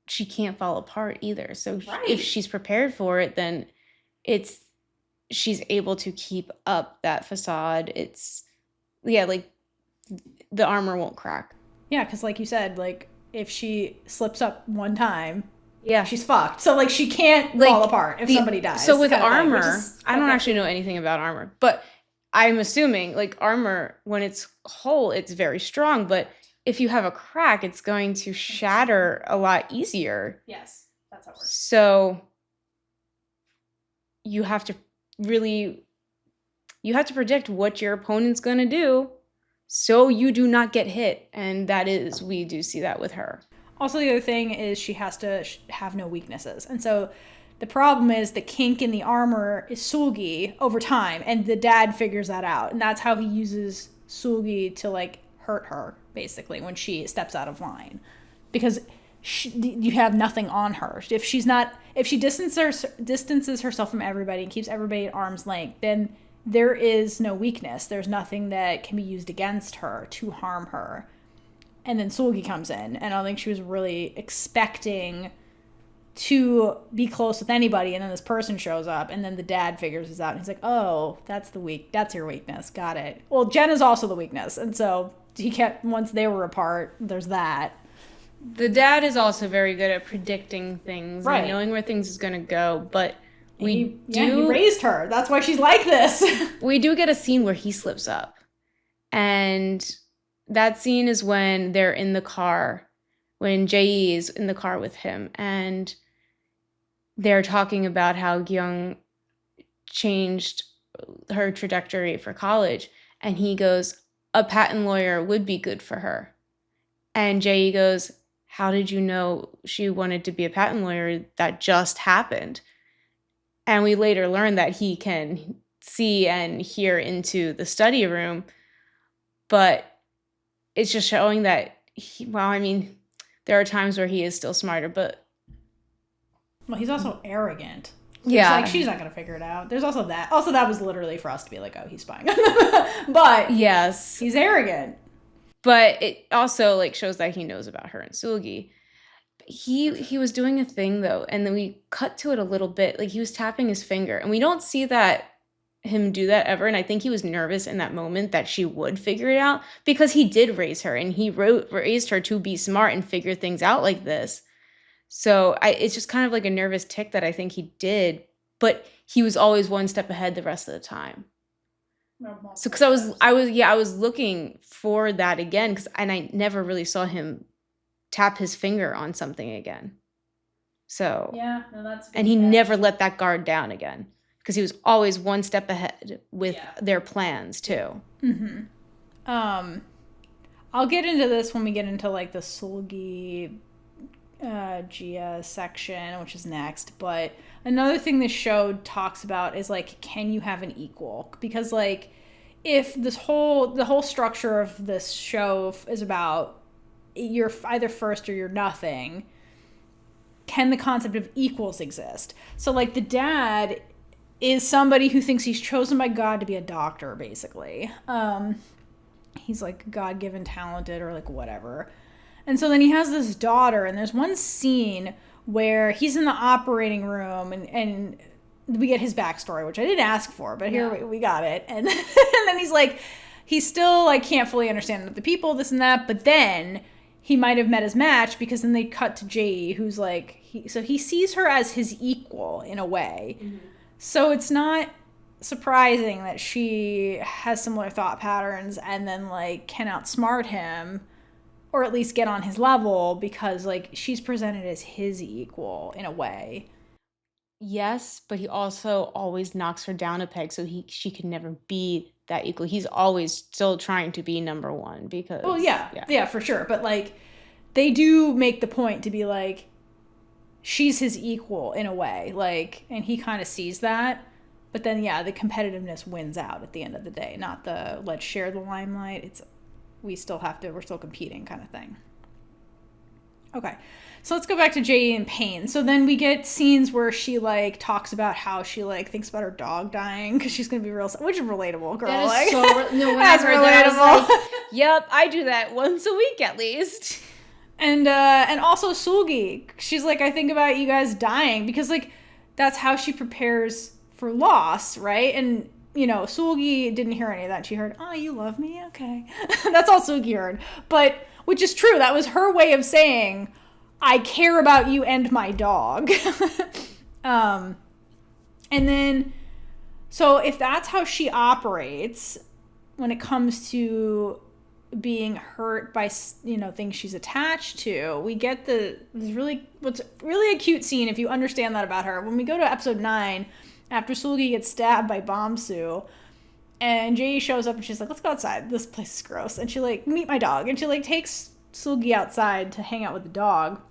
she can't fall apart either. So if she's prepared for it, then she's able to keep up that facade. Like the armor won't crack. Yeah, because like you said, like if she slips up one time, she's fucked. So like she can't fall apart if somebody dies. So with armor, I don't actually know anything about armor, but I'm assuming like armor, when it's whole, it's very strong. But if you have a crack, it's going to shatter a lot easier. Yes, how it works. So you have to predict what your opponent's going to do so you do not get hit. And we do see that with her. Also, the other thing is she has to have no weaknesses. And so the problem is the kink in the armor is Seul-gi over time, and the dad figures that out. And that's how he uses Seul-gi to, like, hurt her, basically, when she steps out of line. Because you have nothing on her. If she distances herself from everybody and keeps everybody at arm's length, then there is no weakness. There's nothing that can be used against her to harm her. And then Seul-gi comes in, and I don't think she was really expecting to be close with anybody, and then this person shows up, and then the dad figures this out, and he's like, oh, that's your weakness, got it. Well, Jen is also the weakness, and so once they were apart, there's that. The dad is also very good at predicting things, right, and knowing where things is going to go, but he raised her. That's why she's like this. We do get a scene where he slips up, and that scene is when they're in the car, when Jae-i is in the car with him, and they're talking about how Gyung changed her trajectory for college, and he goes, a patent lawyer would be good for her. And Jae-i goes, how did you know she wanted to be a patent lawyer? That just happened. And we later learn that he can see and hear into the study room, but it's just showing that there are times where he is still smarter, but... Well, he's also arrogant. Yeah. It's like, she's not going to figure it out. There's also that. Also, that was literally for us to be like, oh, he's spying. But yes, he's arrogant. But it also, like, shows that he knows about her and Seul-gi. He was doing a thing, though, and then we cut to it a little bit. Like, he was tapping his finger, and we don't see him do that ever, and I think he was nervous in that moment that she would figure it out, because he did raise her, and he raised her to be smart and figure things out like this. So it's just kind of like a nervous tick that I think he did, but he was always one step ahead the rest of the time. So because I was looking for that again, and I never really saw him tap his finger on something again. So yeah, no, that's good. And he never let that guard down again, because he was always one step ahead with their plans too. Mm-hmm. I'll get into this when we get into like the Seul-gi Gia section, which is next. But another thing this show talks about is like, can you have an equal? Because like, if the whole structure of this show is about you're either first or you're nothing, can the concept of equals exist? So like, the dad is somebody who thinks he's chosen by God to be a doctor, basically. He's like God-given talented or like whatever. And so then he has this daughter, and there's one scene where he's in the operating room, and we get his backstory, which I didn't ask for, but here we got it. And then he's like, he still like can't fully understand the people, this and that, but then he might have met his match, because then they cut to Jae-i, who's like, he sees her as his equal in a way. Mm-hmm. So it's not surprising that she has similar thought patterns and then like can outsmart him, or at least get on his level, because like she's presented as his equal in a way. Yes, but he also always knocks her down a peg, so she can never be that equal. He's always still trying to be number one, because... Well, yeah, for sure. But like, they do make the point to be like, she's his equal in a way, like, and he kind of sees that. But then, the competitiveness wins out at the end of the day, not the let's share the limelight. It's we're still competing kind of thing. Okay, so let's go back to Jae-i and pain. So then we get scenes where she like talks about how she like thinks about her dog dying because she's gonna be real, which is relatable, girl. That is that's relatable. That, like, yep, I do that once a week at least. And also Seul-gi, she's like, I think about you guys dying, because like that's how she prepares for loss, right? And you know, Seul-gi didn't hear any of that. She heard, oh, you love me? Okay. That's all Seul-gi heard. But, which is true. That was her way of saying, I care about you and my dog. And then, so if that's how she operates when it comes to being hurt by, you know, things she's attached to. We get what's really a cute scene if you understand that about her. When we go to episode 9, after Seul-gi gets stabbed by Bum-soo, and Jae shows up and she's like, let's go outside. This place is gross. And she like, meet my dog. And she like takes Seul-gi outside to hang out with the dog.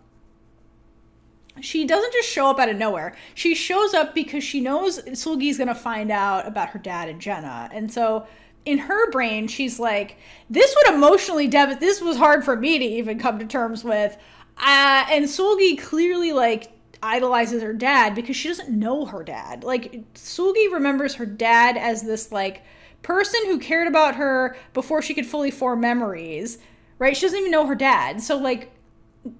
She doesn't just show up out of nowhere. She shows up because she knows Seul-gi's going to find out about her dad and Jenna. And so in her brain, she's like, this would emotionally devastate. This was hard for me to even come to terms with. And Seul-gi clearly like idolizes her dad because she doesn't know her dad. Like Seul-gi remembers her dad as this like person who cared about her before she could fully form memories, right? She doesn't even know her dad. So like,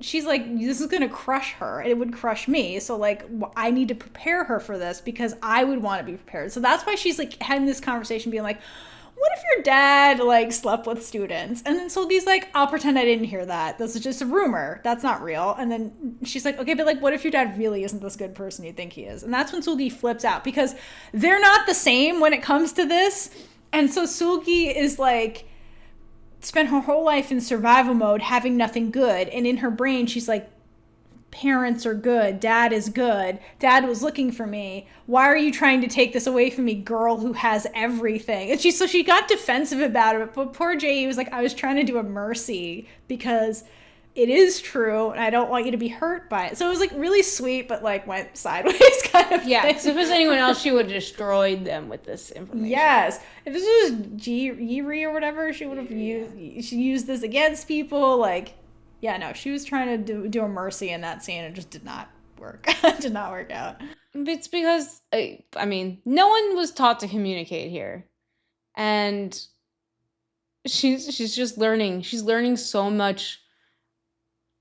she's like, this is going to crush her. It would crush me. So like, I need to prepare her for this because I would want to be prepared. So that's why she's like having this conversation being like, what if your dad like slept with students? And then Seul-gi's like, I'll pretend I didn't hear that. This is just a rumor. That's not real. And then she's like, okay, but like, what if your dad really isn't this good person you think he is? And that's when Seul-gi flips out because they're not the same when it comes to this. And so Seul-gi is like, spent her whole life in survival mode, having nothing good. And in her brain, she's like, parents are good. Dad is good. Dad was looking for me. Why are you trying to take this away from me, girl who has everything? And she got defensive about it. But poor Jae was like, I was trying to do a mercy because it is true and I don't want you to be hurt by it. So it was like really sweet, but like went sideways kind of Yeah, thing. because if it was anyone else, she would have destroyed them with this information. Yes. If this was Yer-i or whatever, she would have used this against people. Like, yeah, no, she was trying to do a mercy in that scene. It just did not work. It did not work out. It's because, I mean, no one was taught to communicate here. And she's just learning. She's learning so much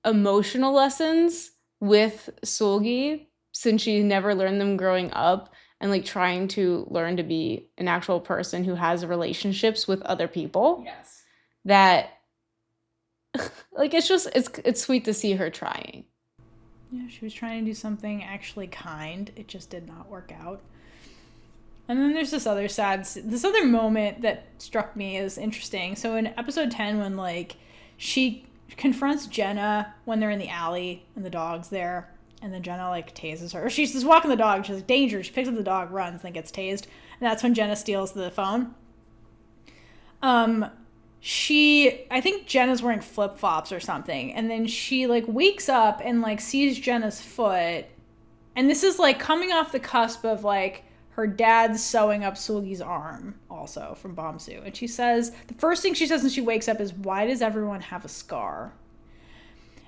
emotional lessons with Seul-gi since she never learned them growing up, and like trying to learn to be an actual person who has relationships with other people. Yes. That like it's sweet to see her trying. Yeah, she was trying to do something actually kind. It just did not work out. And then there's this other moment that struck me as interesting. So in episode 10, when like she confronts Jenna when they're in the alley and the dog's there, and then Jenna like tases her. She's just walking the dog. She's like, danger. She picks up the dog, runs, and then gets tased. And that's when Jenna steals the phone. I think Jenna's wearing flip-flops or something. And then she like wakes up and like sees Jenna's foot. And this is like coming off the cusp of like her dad sewing up Seul-gi's arm also from Bum-soo. And she says, the first thing she says when she wakes up is, why does everyone have a scar?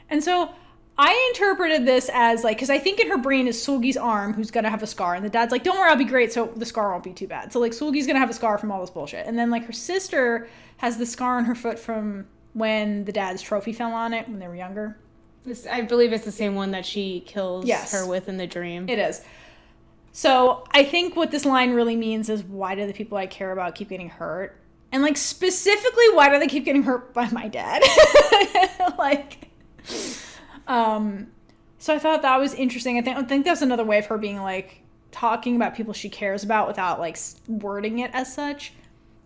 And so I interpreted this as like, because I think in her brain is Seul-gi's arm who's going to have a scar. And the dad's like, don't worry, I'll be great. So the scar won't be too bad. So like Seul-gi's going to have a scar from all this bullshit. And then like her sister has the scar on her foot from when the dad's trophy fell on it when they were younger. I believe it's the same one that she kills her with in the dream. It is. So I think what this line really means is, why do the people I care about keep getting hurt? And like specifically, why do they keep getting hurt by my dad? Like, so I thought that was interesting. I think that's another way of her being like talking about people she cares about without like wording it as such.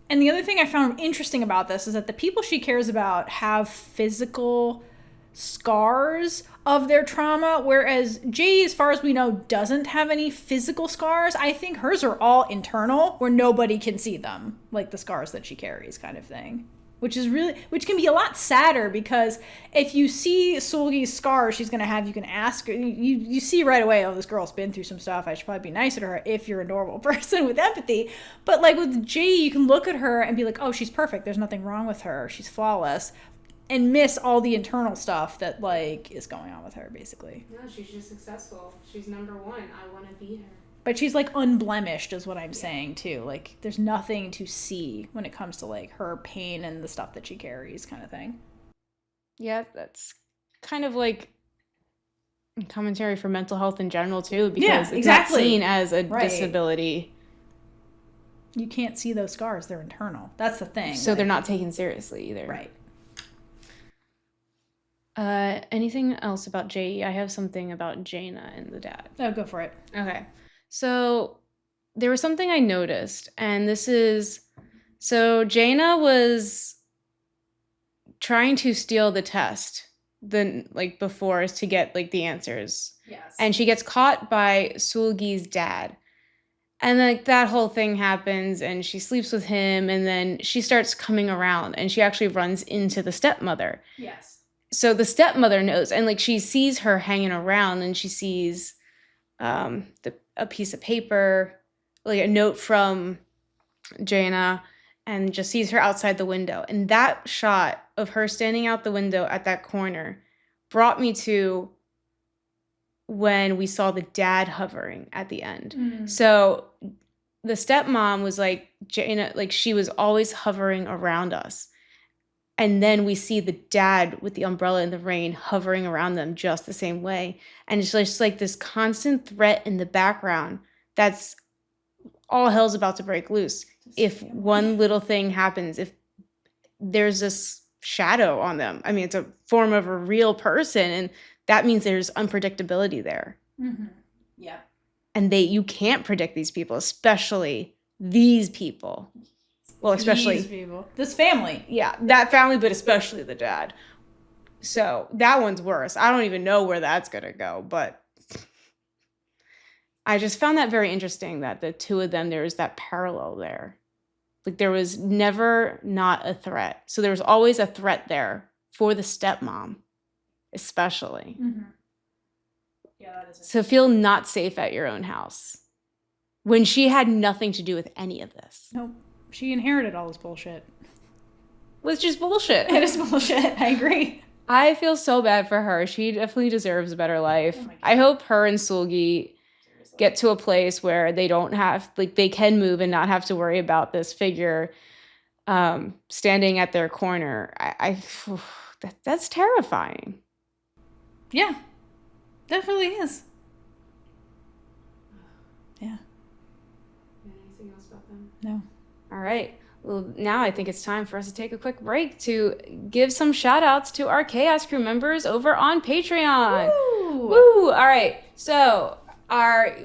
And the other thing I found interesting about this is that the people she cares about have physical scars of their trauma, whereas Jae, as far as we know, doesn't have any physical scars. I think hers are all internal, where nobody can see them, like the scars that she carries kind of thing. Which can be a lot sadder, because if you see Seul-gi's scars she's going to have, you can ask her, you see right away, oh, this girl's been through some stuff, I should probably be nicer to her if you're a normal person with empathy. But like with Jae, you can look at her and be like, oh, she's perfect, there's nothing wrong with her, she's flawless, and miss all the internal stuff that like is going on with her, basically. No, she's just successful. She's number one. I want to be her. But she's like unblemished is what I'm saying too. Like there's nothing to see when it comes to like her pain and the stuff that she carries kind of thing. Yeah, that's kind of like commentary for mental health in general too, because it's not seen as a disability. You can't see those scars, they're internal. That's the thing. So they're not taken seriously either. Right. Anything else about Jae? I have something about Jaina and the dad. Oh, go for it. Okay. So there was something I noticed, and this is, so Jaina was trying to steal the test before to get the answers. Yes. And she gets caught by Seul-gi's dad. And that whole thing happens, and she sleeps with him, and then she starts coming around, and she actually runs into the stepmother. Yes. So the stepmother knows, and she sees her hanging around, and she sees a piece of paper, a note from Jaina, and just sees her outside the window. And that shot of her standing out the window at that corner brought me to when we saw the dad hovering at the end. Mm. So the stepmom was Jaina, she was always hovering around us. And then we see the dad with the umbrella in the rain hovering around them just the same way. And it's just this constant threat in the background that's all hell's about to break loose. If one little thing happens, if there's this shadow on them, I mean, it's a form of a real person, and that means there's unpredictability there. Mm-hmm. Yeah. And you can't predict these people, especially these people. Well, especially these people. This family. Yeah, that family, but especially the dad. So that one's worse. I don't even know where that's going to go, but I just found that very interesting that the two of them, there is that parallel there. There was never not a threat. So there was always a threat there for the stepmom, especially. Mm-hmm. Yeah, that is. So feel not safe at your own house when she had nothing to do with any of this. Nope. She inherited all this bullshit. Which is bullshit. It is bullshit. I agree. I feel so bad for her. She definitely deserves a better life. Oh, I hope her and Seul-gi get to a place where they don't have, they can move and not have to worry about this figure standing at their corner. That's terrifying. Yeah, definitely is. Yeah. Anything else about them? No. All right. Well, now I think it's time for us to take a quick break to give some shout outs to our Chaos Crew members over on Patreon. Woo! Woo! All right. So our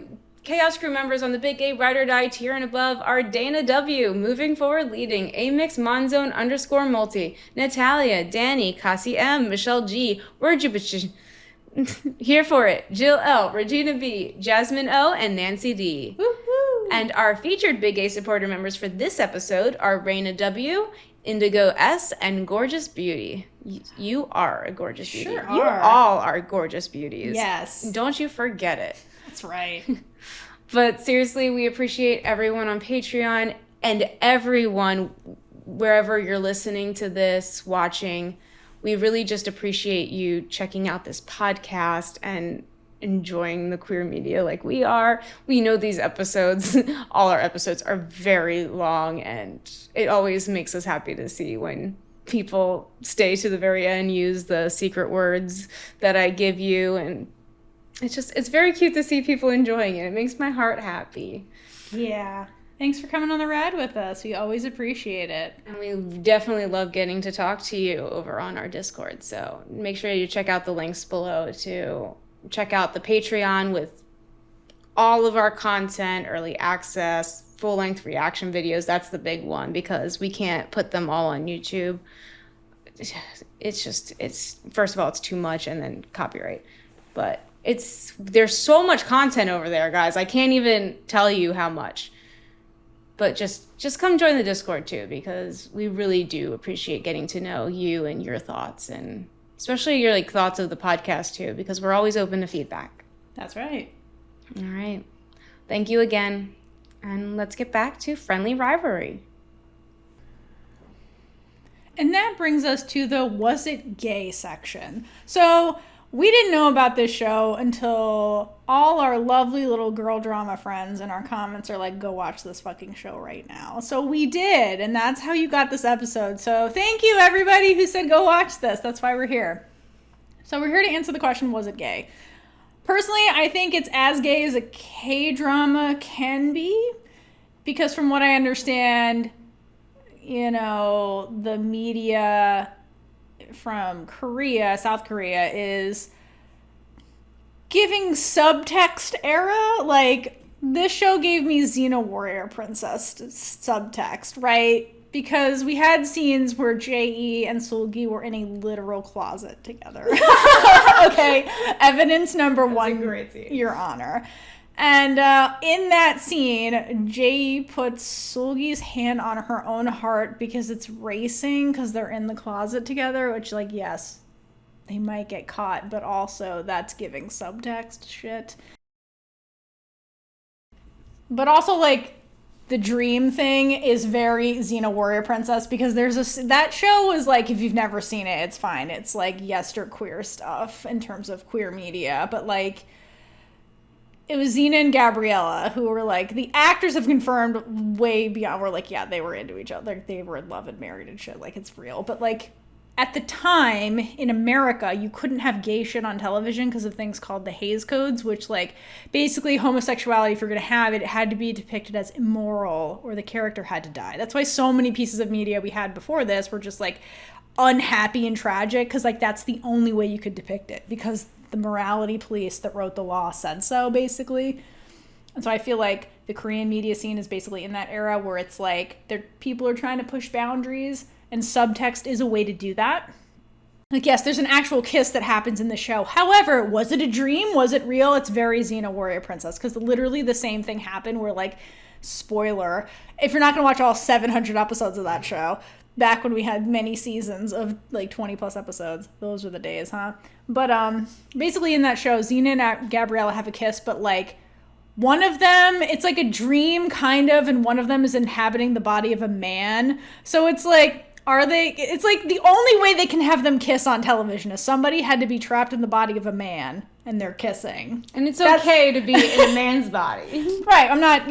Chaos Crew members on the Big A Ride or Die tier and above are Dana W, Moving Forward Leading, Amix Monzone _ Multi, Natalia, Danny, Cassie M, Michelle G, Wordjubich, Here for It, Jill L, Regina B, Jasmine O, and Nancy D. Woo-hoo. And our featured Big A supporter members for this episode are Raina W, Indigo S, and Gorgeous Beauty. You are a gorgeous beauty. Sure You are. all are gorgeous beauties. Yes. Don't you forget it. That's right. But seriously, we appreciate everyone on Patreon and everyone wherever you're listening to this, watching. We really just appreciate you checking out this podcast and enjoying the queer media like we are. We know these episodes, all our episodes are very long, and it always makes us happy to see when people stay to the very end, use the secret words that I give you, and it's very cute to see people enjoying it. It makes my heart happy. Yeah. Thanks for coming on the ride with us. We always appreciate it. And we definitely love getting to talk to you over on our Discord. So make sure you check out the links below to check out the Patreon with all of our content, early access, full-length reaction videos. That's the big one because we can't put them all on YouTube. It's first of all, it's too much, and then copyright. But there's so much content over there, guys. I can't even tell you how much. But just come join the Discord too, because we really do appreciate getting to know you and your thoughts, and especially your thoughts of the podcast too, because we're always open to feedback. That's right. All right. Thank you again. And let's get back to Friendly Rivalry. And that brings us to the Was It Gay section. So we didn't know about this show until all our lovely little girl drama friends in our comments are like, go watch this fucking show right now. So we did, and that's how you got this episode. So thank you, everybody who said go watch this. That's why we're here. So we're here to answer the question, was it gay? Personally, I think it's as gay as a K-drama can be, because from what I understand, the media from Korea, South Korea, is giving subtext era. Like, this show gave me Xena Warrior Princess subtext, right? because we had scenes where Jae-i and Seul-gi were in a literal closet together. Okay, evidence number one, great scene. Your Honor. And in that scene, Jae-i puts Seul-gi's hand on her own heart because it's racing because they're in the closet together, which, like, yes, they might get caught, but also that's giving subtext shit. But also, like, the dream thing is very Xena Warrior Princess, because that show is like, if you've never seen it, it's fine. It's like queer stuff in terms of queer media, but like, it was Xena and Gabriella who were like, the actors have confirmed way beyond, we're like, yeah, they were into each other. They were in love and married and shit. Like, it's real. But like, at the time in America, you couldn't have gay shit on television because of things called the Hays Codes, which, like, basically homosexuality, if you're going to have it, it had to be depicted as immoral or the character had to die. That's why so many pieces of media we had before this were just like unhappy and tragic, because like that's the only way you could depict it, because the morality police that wrote the law said so, basically. And so I feel like the Korean media scene is basically in that era where it's like people are trying to push boundaries, and subtext is a way to do that. Like, yes, there's an actual kiss that happens in the show. However, was it a dream? Was it real? It's very Xena Warrior Princess, because literally the same thing happened where, like, spoiler, if you're not going to watch all 700 episodes of that show, back when we had many seasons of, like, 20 plus episodes, those were the days, huh? But basically in that show, Xena and Gabriella have a kiss, but, like, one of them, it's like a dream, kind of, and one of them is inhabiting the body of a man. So it's like, it's like the only way they can have them kiss on television is somebody had to be trapped in the body of a man and they're kissing. And it's okay to be in a man's body. Right. I'm not,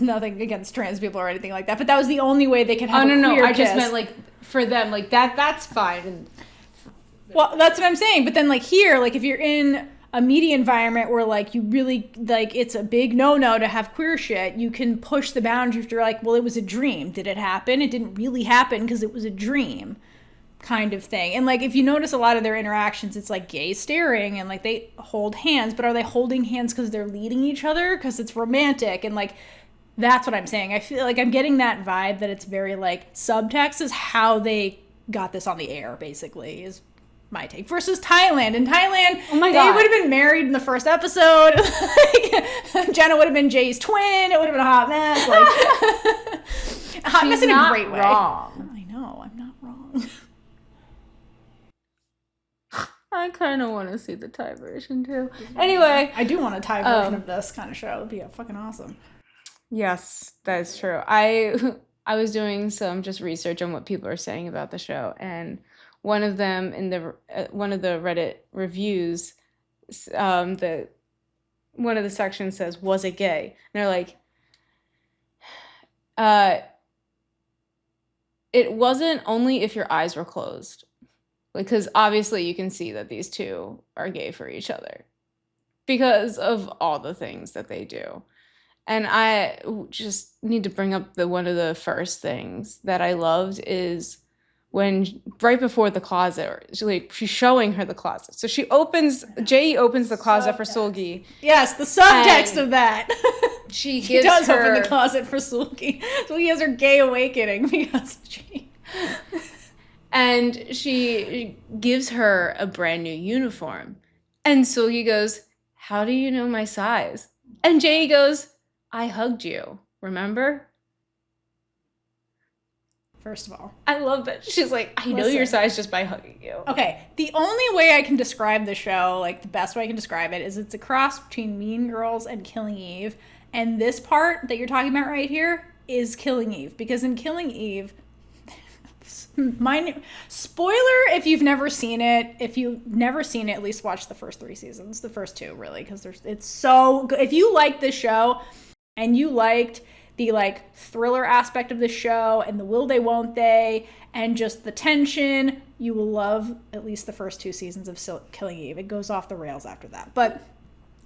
nothing against trans people or anything like that, but that was the only way they could have a queer I kiss. just meant, like, for them, like, that's fine. Well, that's what I'm saying. But then, like, here, like, if you're in a media environment where, like, you really, like, it's a big no-no to have queer shit, you can push the boundaries if you're like, well, it was a dream. Did it happen? It didn't really happen because it was a dream, kind of thing. And, like, if you notice a lot of their interactions, it's, like, gay staring and, like, they hold hands, but are they holding hands because they're leading each other? Because it's romantic. And, like, that's what I'm saying. I feel like I'm getting that vibe that it's very, like, subtext is how they got this on the air, basically, is my take. Versus Thailand. In Thailand, oh my they God, would have been married in the first episode. Like, Jenna would have been Jay's twin. It would have been a hot mess. Like, hot mess in a great way. Wrong. I know, I'm not wrong. I kind of want to see the Thai version too. Anyway, I do want a Thai version of this kind of show. It'd be fucking awesome. Yes, that is true. I was doing some just research on what people are saying about the show, and one of them in the one of the Reddit reviews, one of the sections says, "Was it gay?" And they're like, it wasn't, only if your eyes were closed, because obviously you can see that these two are gay for each other because of all the things that they do. And I just need to bring up one of the first things that I loved is when right before the closet, she's showing her the closet. So Jae-i opens the closet for Seul-gi. Yes, the subtext of that. She does open the closet for Seul-gi. Seul-gi has her gay awakening because of Jae. And she gives her a brand new uniform. And Seul-gi goes, "How do you know my size?" And Jae-i goes, "I hugged you, remember?" First of all, I love that. She's like, I know your size just by hugging you. Okay, the only way I can describe the show, like the best way I can describe it, is it's a cross between Mean Girls and Killing Eve. And this part that you're talking about right here is Killing Eve. Because in Killing Eve, spoiler if you've never seen it. If you've never seen it, at least watch the first 3 seasons. The first 2, really, because it's so good. If you like this show and you liked the, like, thriller aspect of the show and the will they won't they and just the tension, you will love at least the first 2 seasons of Killing Eve. It goes off the rails after that, but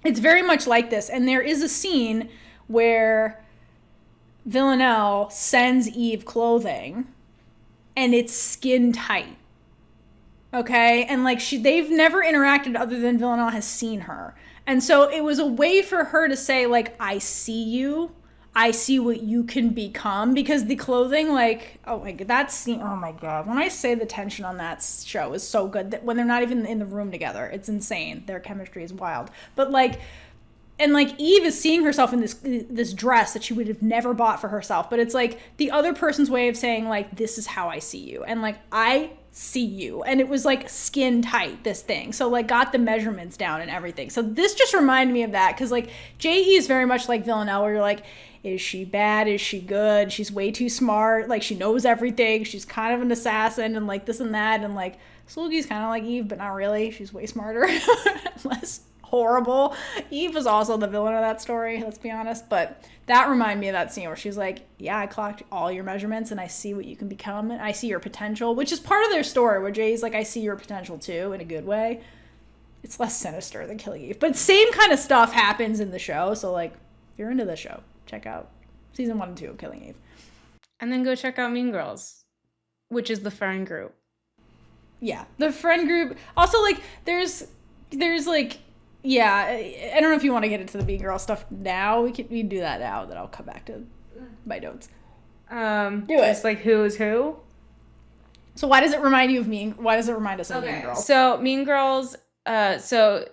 it's very much like this. And there is a scene where Villanelle sends Eve clothing and it's skin tight, okay? And, like, they've never interacted other than Villanelle has seen her. And so it was a way for her to say, like, I see you, I see what you can become, because the clothing, like, oh my god, that scene, oh my god, when I say the tension on that show is so good, that when they're not even in the room together, it's insane. Their chemistry is wild. But like, and like Eve is seeing herself in this dress that she would have never bought for herself, but it's like the other person's way of saying like, this is how I see you, and like I see you, and it was like skin tight, this thing, so like got the measurements down and everything. So this just reminded me of that, because like Jae-i is very much like Villanelle, where you're like, is she bad, is she good, she's way too smart, like she knows everything, she's kind of an assassin and like this and that, and like Seul-gi's kind of like Eve, but not really, she's way smarter, less horrible. Eve was also the villain of that story, let's be honest. But that reminded me of that scene where she's like, yeah, I clocked all your measurements and I see what you can become, and I see your potential, which is part of their story, where Jay's like, I see your potential too, in a good way. It's less sinister than Killing Eve, but same kind of stuff happens in the show. So like, if you're into the show, check out season 1 and 2 of Killing Eve, and then go check out Mean Girls, which is the friend group. Yeah, the friend group. Also, like, there's like, yeah, I don't know if you want to get into the Mean Girl stuff now. We can do that now. Then I'll come back to my notes. Do it. It's like who is who. So why does it remind you of Why does it remind us of Mean Girls? So Mean Girls. So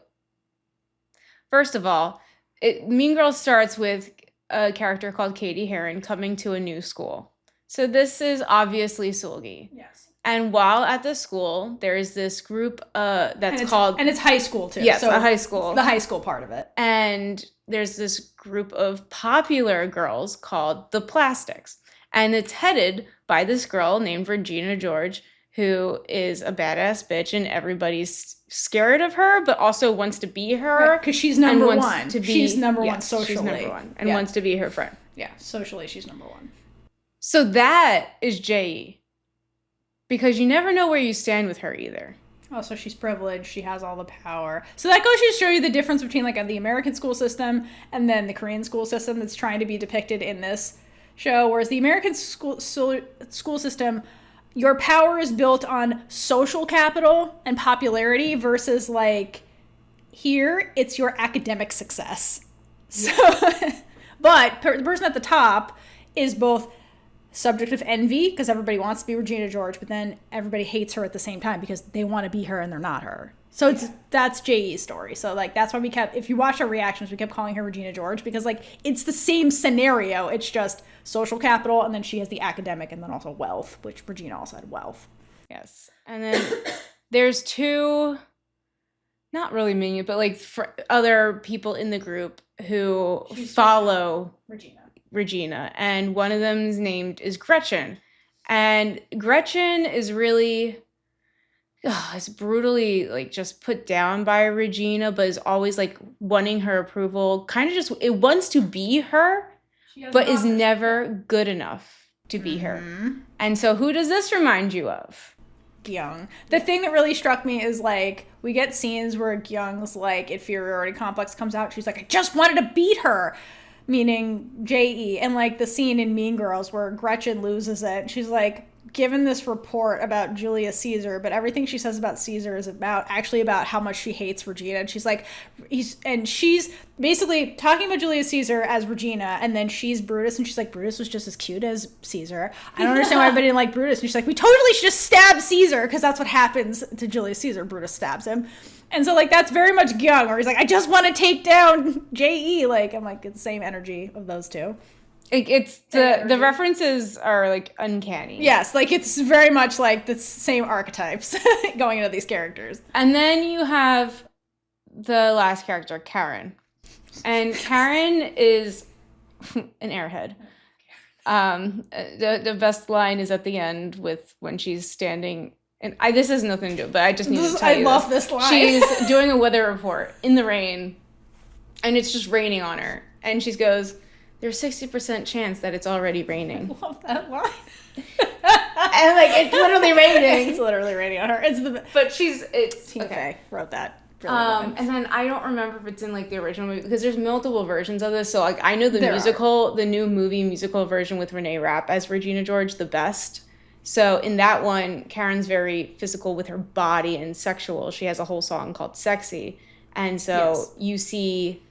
first of all, Mean Girls starts with a character called Katie Heron coming to a new school. So this is obviously Seul-gi. Yes. And while at the school, there is this group that's called... And it's high school, too. Yes, so a high school. The high school part of it. And there's this group of popular girls called the Plastics. And it's headed by this girl named Regina George, who is a badass bitch, and everybody's scared of her, but also wants to be her. Because she's number one. She's number one socially. She's number one, and wants to be her friend. Yeah, socially, she's number one. So that is Jae-i. Because you never know where you stand with her either. Oh, so she's privileged. She has all the power. So that goes to show you the difference between like the American school system and then the Korean school system that's trying to be depicted in this show. Whereas the American school system, your power is built on social capital and popularity, versus like here, it's your academic success. So, but the person at the top is both subject of envy, because everybody wants to be Regina George, but then everybody hates her at the same time because they want to be her and they're not her. So that's Jae-i's story. So like, that's why we kept, if you watch our reactions, we kept calling her Regina George, because like, it's the same scenario. It's just social capital, and then she has the academic, and then also wealth, which Regina also had wealth. Yes. And then there's two, not really minion, but like other people in the group who follow Regina, and one of them is Gretchen, and Gretchen is really is brutally like just put down by Regina, but is always like wanting her approval, kind of just it wants to be her, but is never good enough to be her. And so who does this remind you of? Gyung. The thing that really struck me is like, we get scenes where Gyung's like inferiority complex comes out. She's like, I just wanted to beat her, meaning Jae-i. And like the scene in Mean Girls where Gretchen loses it, she's like given this report about Julius Caesar, but everything she says about Caesar is actually about how much she hates Regina. And she's like, she's basically talking about Julius Caesar as Regina, and then she's Brutus, and she's like, Brutus was just as cute as Caesar. I don't understand why everybody didn't like Brutus. And she's like, we totally should just stab Caesar, because that's what happens to Julius Caesar. Brutus stabs him. And so like, that's very much Gyung, where he's like, I just want to take down Jae-i. Like, I'm like, it's the same energy of those two. It's the references are like uncanny. Yes, like it's very much like the same archetypes going into these characters. And then you have the last character, Karen. And Karen is an airhead. The best line is at the end with when she's standing, and this has nothing to do, but I just need to tell you. I love this line. She's doing a weather report in the rain, and it's just raining on her, and she goes, there's 60% chance that it's already raining. I love that line. And like, it's literally raining. It's literally raining on her. But it's Tina Fey wrote that. And then I don't remember if it's in like the original movie, because there's multiple versions of this. So like, I know the new movie musical version with Renee Rapp as Regina George the best. So in that one, Karen's very physical with her body and sexual. She has a whole song called Sexy. And so you see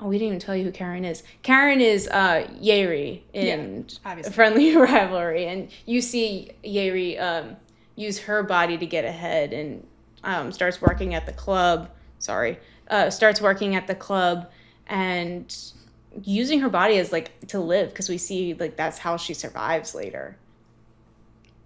Oh, we didn't even tell you who Karen is. Karen is Yer-i in obviously. Friendly Rivalry, and you see Yer-i use her body to get ahead and starts working at the club. Starts working at the club and using her body as like to live, because we see like that's how she survives later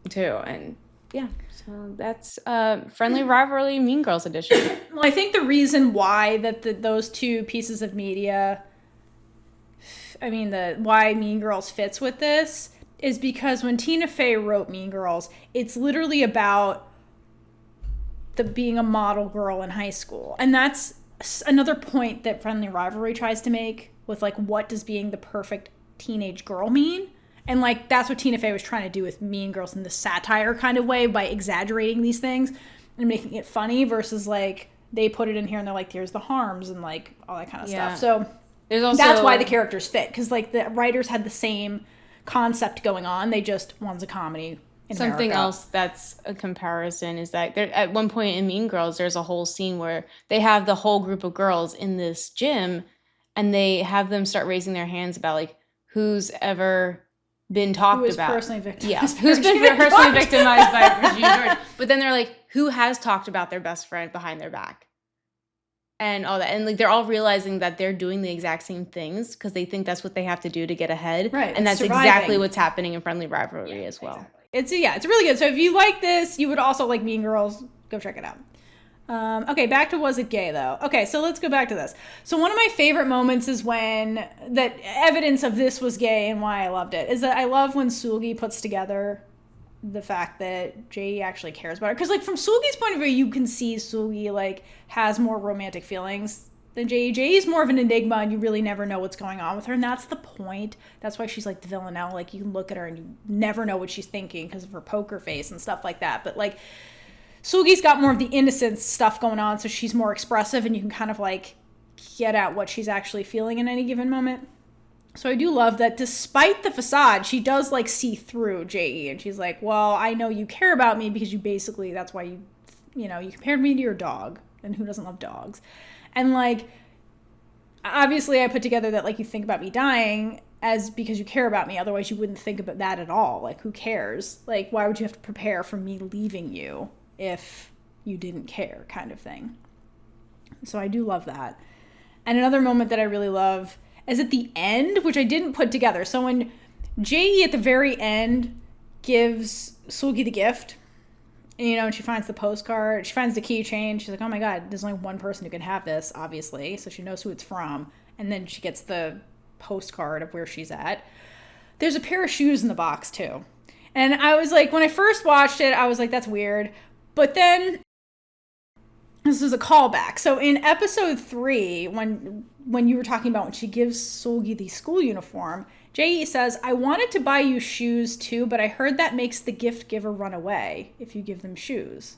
too. And yeah, so that's Friendly Rivalry Mean Girls edition. Well, I think the reason why those two pieces of media, why Mean Girls fits with this is because when Tina Fey wrote Mean Girls, it's literally about being a model girl in high school. And that's another point that Friendly Rivalry tries to make with like, what does being the perfect teenage girl mean? And like, that's what Tina Fey was trying to do with Mean Girls in the satire kind of way, by exaggerating these things and making it funny, versus like they put it in here and they're like, here's the harms and like all that kind of stuff. So that's why the characters fit, because like the writers had the same concept going on. They just, one's a comedy. Something else that's a comparison is that at one point in Mean Girls, there's a whole scene where they have the whole group of girls in this gym, and they have them start raising their hands about like who's ever been talked about. Personally victimized. Yeah, who's been personally victimized by Regina George. But then they're like, who has talked about their best friend behind their back? And all that. And like they're all realizing that they're doing the exact same things because they think that's what they have to do to get ahead. Right. And that's exactly what's happening in Friendly Rivalry as well. Exactly. It's really good. So if you like this, you would also like Mean Girls, go check it out. Okay, back to Was It Gay, though? Okay, so let's go back to this. So one of my favorite moments is when that evidence of this was gay and why I loved it is that I love when Seul-gi puts together the fact that Jae actually cares about her. Because like from Seul-gi's point of view, you can see Seul-gi like has more romantic feelings than Jae. Jae's more of an enigma and you really never know what's going on with her. And that's the point. That's why she's like the villanelle. Like you can look at her and you never know what she's thinking because of her poker face and stuff like that. But like Seul-gi's got more of the innocent stuff going on. So she's more expressive and you can kind of like get at what she's actually feeling in any given moment. So I do love that despite the facade, she does like see through Jae. And she's like, well, I know you care about me because you basically, that's why you compared me to your dog. And who doesn't love dogs? And like, obviously I put together that like you think about me dying as because you care about me. Otherwise you wouldn't think about that at all. Like who cares? Like why would you have to prepare for me leaving you if you didn't care, kind of thing. So I do love that. And another moment that I really love is at the end, which I didn't put together. So when Jae at the very end gives Seul-gi the gift, and she finds the postcard, she finds the keychain. She's like, oh my God, there's only one person who can have this, obviously. So she knows who it's from. And then she gets the postcard of where she's at. There's a pair of shoes in the box too. And I was like, when I first watched it, I was like, that's weird. But then this is a callback. So in episode 3, when you were talking about when she gives Seul-gi the school uniform, Jae says, I wanted to buy you shoes too, but I heard that makes the gift giver run away if you give them shoes.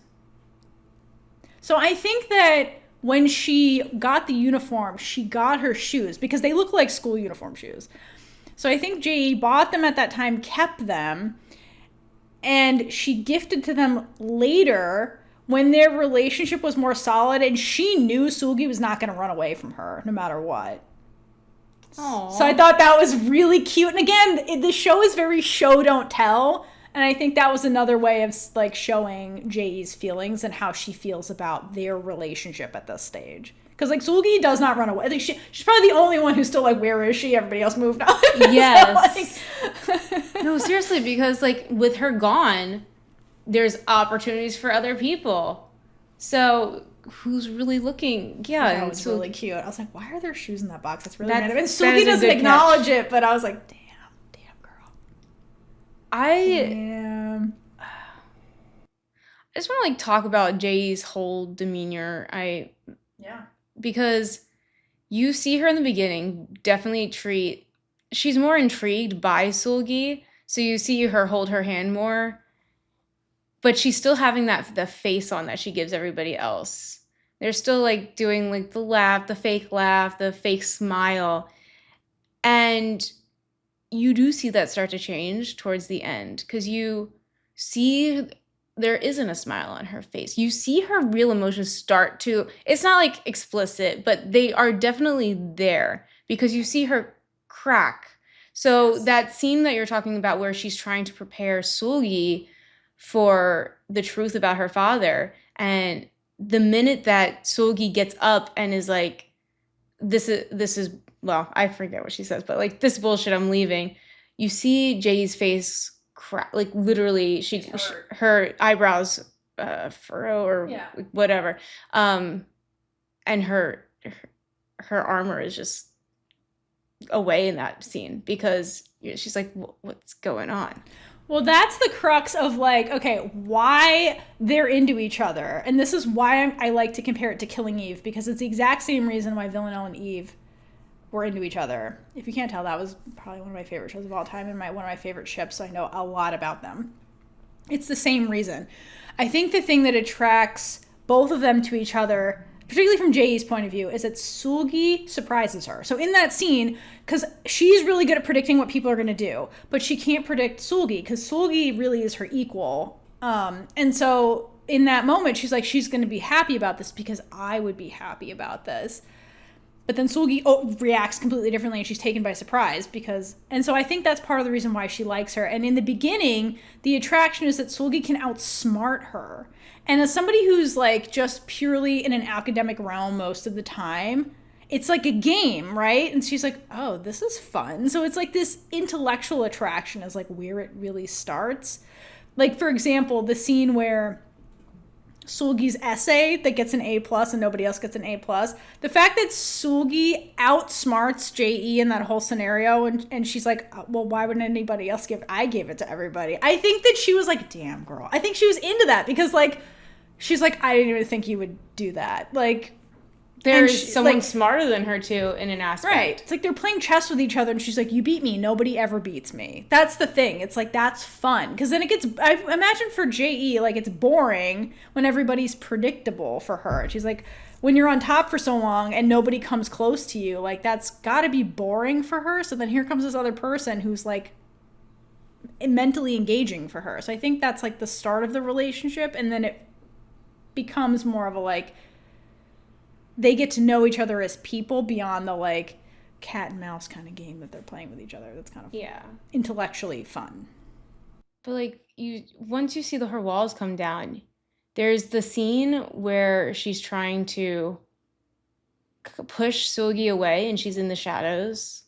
So I think that when she got the uniform, she got her shoes because they look like school uniform shoes. So I think Jae bought them at that time, kept them, and she gifted to them later when their relationship was more solid and she knew Seul-gi was not going to run away from her no matter what. Aww. So I thought that was really cute. And again, the show is very show don't tell. And I think that was another way of like showing Jae's feelings and how she feels about their relationship at this stage. Because like Seul-gi does not run away. Like, she's probably the only one who's still like, where is she? Everybody else moved on. Yes. So, like... No, seriously, because like with her gone, there's opportunities for other people. So who's really looking? Yeah, that was really cute. I was like, why are there shoes in that box? That's really random. And Seul-gi doesn't acknowledge it, but I was like, damn girl. I just want to like talk about Jae's whole demeanor. Because you see her in the beginning, definitely she's more intrigued by Seul-gi, so you see her hold her hand more. But she's still having the face on that she gives everybody else. They're still like doing like the fake smile. And you do see that start to change towards the end. Because you see there isn't a smile on her face. You see her real emotions start to, it's not like explicit, but they are definitely there because you see her crack. So that scene that you're talking about where she's trying to prepare Seul-gi for the truth about her father, and the minute that Seul-gi gets up and is like, this is well, I forget what she says, but like, this bullshit, I'm leaving. You see Jae's face crack, like literally, her eyebrows furrow or whatever, and her armor is just away in that scene because she's like, what's going on? Well, that's the crux of like, okay, why they're into each other. And this is why I like to compare it to Killing Eve, because it's the exact same reason why Villanelle and Eve were into each other. If you can't tell, that was probably one of my favorite shows of all time and one of my favorite ships, so I know a lot about them. It's the same reason. I think the thing that attracts both of them to each other, particularly from Jae's point of view, is that Seul-gi surprises her. So in that scene, because she's really good at predicting what people are going to do, but she can't predict Seul-gi because Seul-gi really is her equal. And so in that moment, she's like, she's going to be happy about this because I would be happy about this. But then Seul-gi reacts completely differently and she's taken by surprise and so I think that's part of the reason why she likes her. And in the beginning, the attraction is that Seul-gi can outsmart her. And as somebody who's like just purely in an academic realm most of the time, it's like a game, right? And she's like, oh, this is fun. So it's like this intellectual attraction is like where it really starts. Like, for example, the scene where Seul-gi's essay that gets an A+ and nobody else gets an A+. The fact that Seul-gi outsmarts Jae-i in that whole scenario, and she's like, well, why wouldn't anybody else I gave it to everybody. I think that she was like, damn, girl. I think she was into that because like, she's like, I didn't even think you would do that. Like, there's someone like, smarter than her too in an aspect. Right. It's like they're playing chess with each other and she's like, you beat me. Nobody ever beats me. That's the thing. It's like, that's fun. Because then it gets, I imagine for Jae-i, like it's boring when everybody's predictable for her. She's like, when you're on top for so long and nobody comes close to you, like that's gotta be boring for her. So then here comes this other person who's like mentally engaging for her. So I think that's like the start of the relationship. And then it becomes more of a like, they get to know each other as people beyond the like cat and mouse kind of game that they're playing with each other. That's kind of intellectually fun. But like once you see her walls come down, there's the scene where she's trying to push Seul-gi away and she's in the shadows.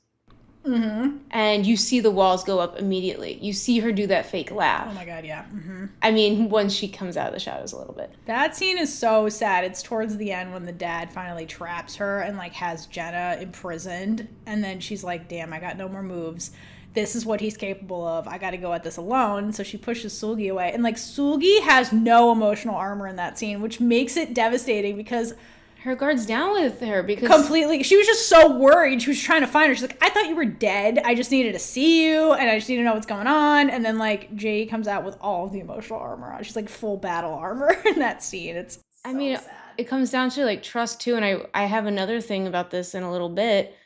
Mm-hmm. And you see the walls go up immediately. You see her do that fake laugh. Oh my god, yeah. Mm-hmm. I mean, once she comes out of the shadows a little bit. That scene is so sad. It's towards the end when the dad finally traps her and like has Jenna imprisoned. And then she's like, damn, I got no more moves. This is what he's capable of. I got to go at this alone. So she pushes Seul-gi away. And like Seul-gi has no emotional armor in that scene, which makes it devastating because her guard's down with her because completely. She was just so worried. She was trying to find her. She's like, I thought you were dead. I just needed to see you, and I just need to know what's going on. And then like Jae comes out with all of the emotional armor on. She's like full battle armor in that scene. It's I mean, sad. It comes down to like trust too. And I have another thing about this in a little bit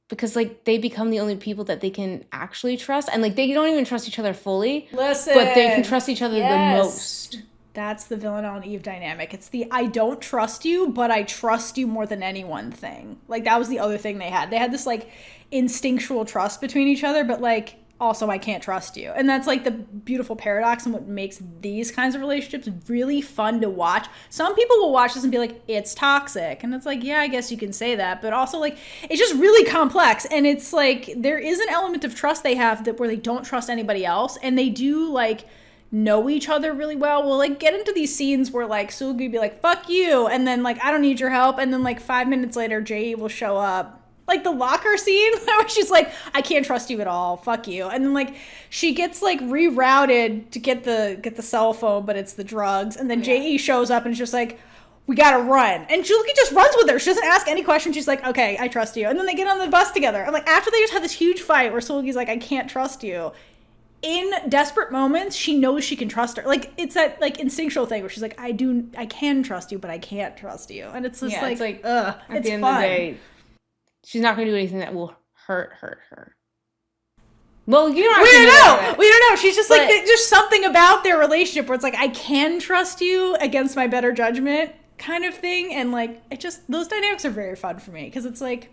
because like they become the only people that they can actually trust, and like they don't even trust each other fully. Listen, but they can trust each other the most. That's the Villanelle and Eve dynamic. It's the I don't trust you, but I trust you more than anyone thing. Like, that was the other thing they had. They had this, like, instinctual trust between each other, but, like, also I can't trust you. And that's, like, the beautiful paradox and what makes these kinds of relationships really fun to watch. Some people will watch this and be like, it's toxic. And it's like, yeah, I guess you can say that. But also, like, it's just really complex. And it's, like, there is an element of trust they have where they don't trust anybody else. And they do, like, know each other really well. We'll like get into these scenes where like Seul-gi be like, fuck you, and then like, I don't need your help, and then like 5 minutes later Jae will show up. Like the locker scene where she's like, I can't trust you at all, fuck you. And then like she gets like rerouted to get the cell phone, but it's the drugs. And then Jae shows up and it's just like, we gotta run. And Seul-gi just runs with her. She doesn't ask any questions. She's like, okay, I trust you. And then they get on the bus together. And like after they just have this huge fight where Seul-gi's like, I can't trust you, in desperate moments, she knows she can trust her. Like, it's that, like, instinctual thing where she's like, I can trust you, but I can't trust you. And it's just it's like, ugh, at the end of the day, she's not going to do anything that will hurt her. Well, you don't have We to don't know. know. We don't know. She's just like, But- there's something about their relationship where it's like, I can trust you against my better judgment kind of thing. And like, it just, those dynamics are very fun for me because it's like,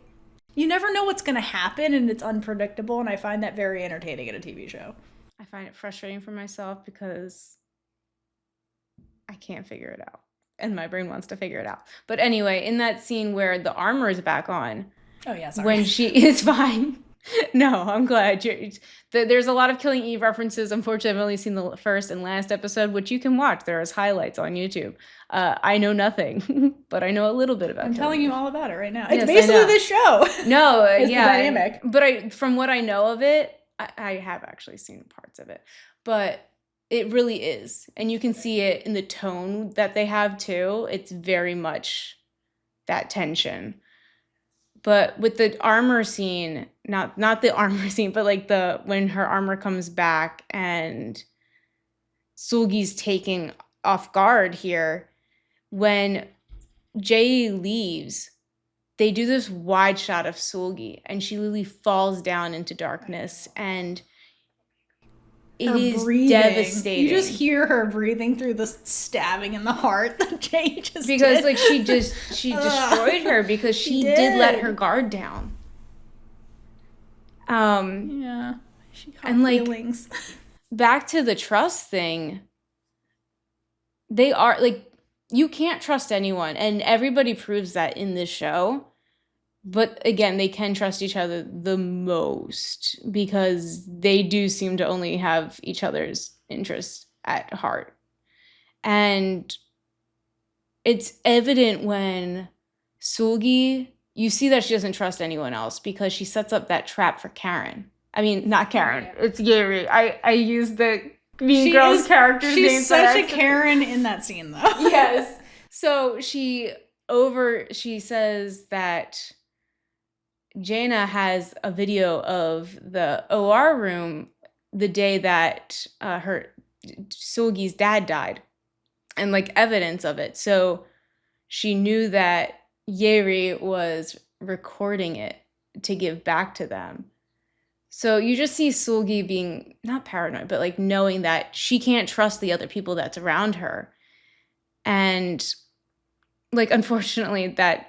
you never know what's going to happen and it's unpredictable. And I find that very entertaining in a TV show. I find it frustrating for myself because I can't figure it out. And my brain wants to figure it out. But anyway, in that scene where the armor is back on, Oh, yeah, sorry. when she is fine. No, I'm glad. There's a lot of Killing Eve references. Unfortunately, I've only seen the first and last episode, which you can watch. There is highlights on YouTube. I know nothing, but I know a little bit about. I'm telling you all about it right now. It's Yes, basically this show. No, It's the yeah, dynamic. but from what I know of it, I have actually seen parts of it, but it really is, and you can see it in the tone that they have too. It's very much that tension. But with the armor scene, not the armor scene, but like when her armor comes back and Seul-gi's taking off guard here, when Jae leaves, they do this wide shot of Seul-gi and she literally falls down into darkness and it is devastating. You just hear her breathing through the stabbing in the heart that Jay just because did. like she destroyed her because she did let her guard down. Yeah, she caught and like feelings. Back to the trust thing. They are like, you can't trust anyone, and everybody proves that in this show. But again, they can trust each other the most because they do seem to only have each other's interests at heart. And it's evident when Seul-gi, you see that she doesn't trust anyone else because she sets up that trap for Karen. I mean, not Karen, it's Yer-i. I use the Mean Girls character's name. She's such a Karen in that scene, though. Yes. So she says that Jaina has a video of the OR room the day that her Seul-gi's dad died and like evidence of it. So she knew that Yer-i was recording it to give back to them. So you just see Seul-gi being not paranoid, but like knowing that she can't trust the other people that's around her. And like, unfortunately, that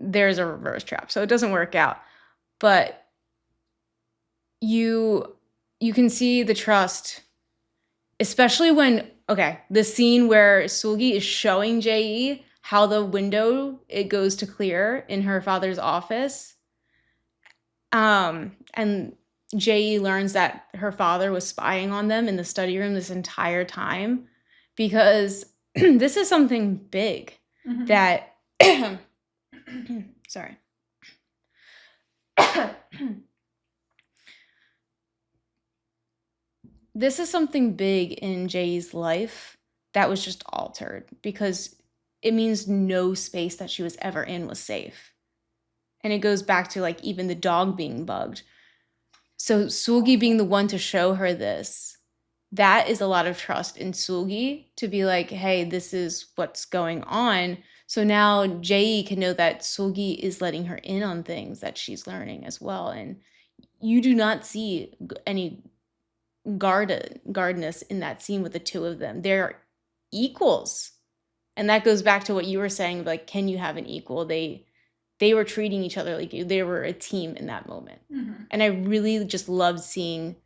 there's a reverse trap, so it doesn't work out. But you can see the trust, especially when, the scene where Seul-gi is showing Jae-i how the window, it goes to clear in her father's office. And Jae-i learns that her father was spying on them in the study room this entire time because this is something big that sorry. This is something big in Jae's life that was just altered because it means no space that she was ever in was safe. And it goes back to like even the dog being bugged. So Seul-gi being the one to show her this, that is a lot of trust in Seul-gi to be like, hey, this is what's going on. So now Jae can know that Seul-gi is letting her in on things that she's learning as well. And you do not see any guardness in that scene with the two of them. They're equals. And that goes back to what you were saying, like, can you have an equal? They were treating each other like they were a team in that moment. And I really just loved seeing,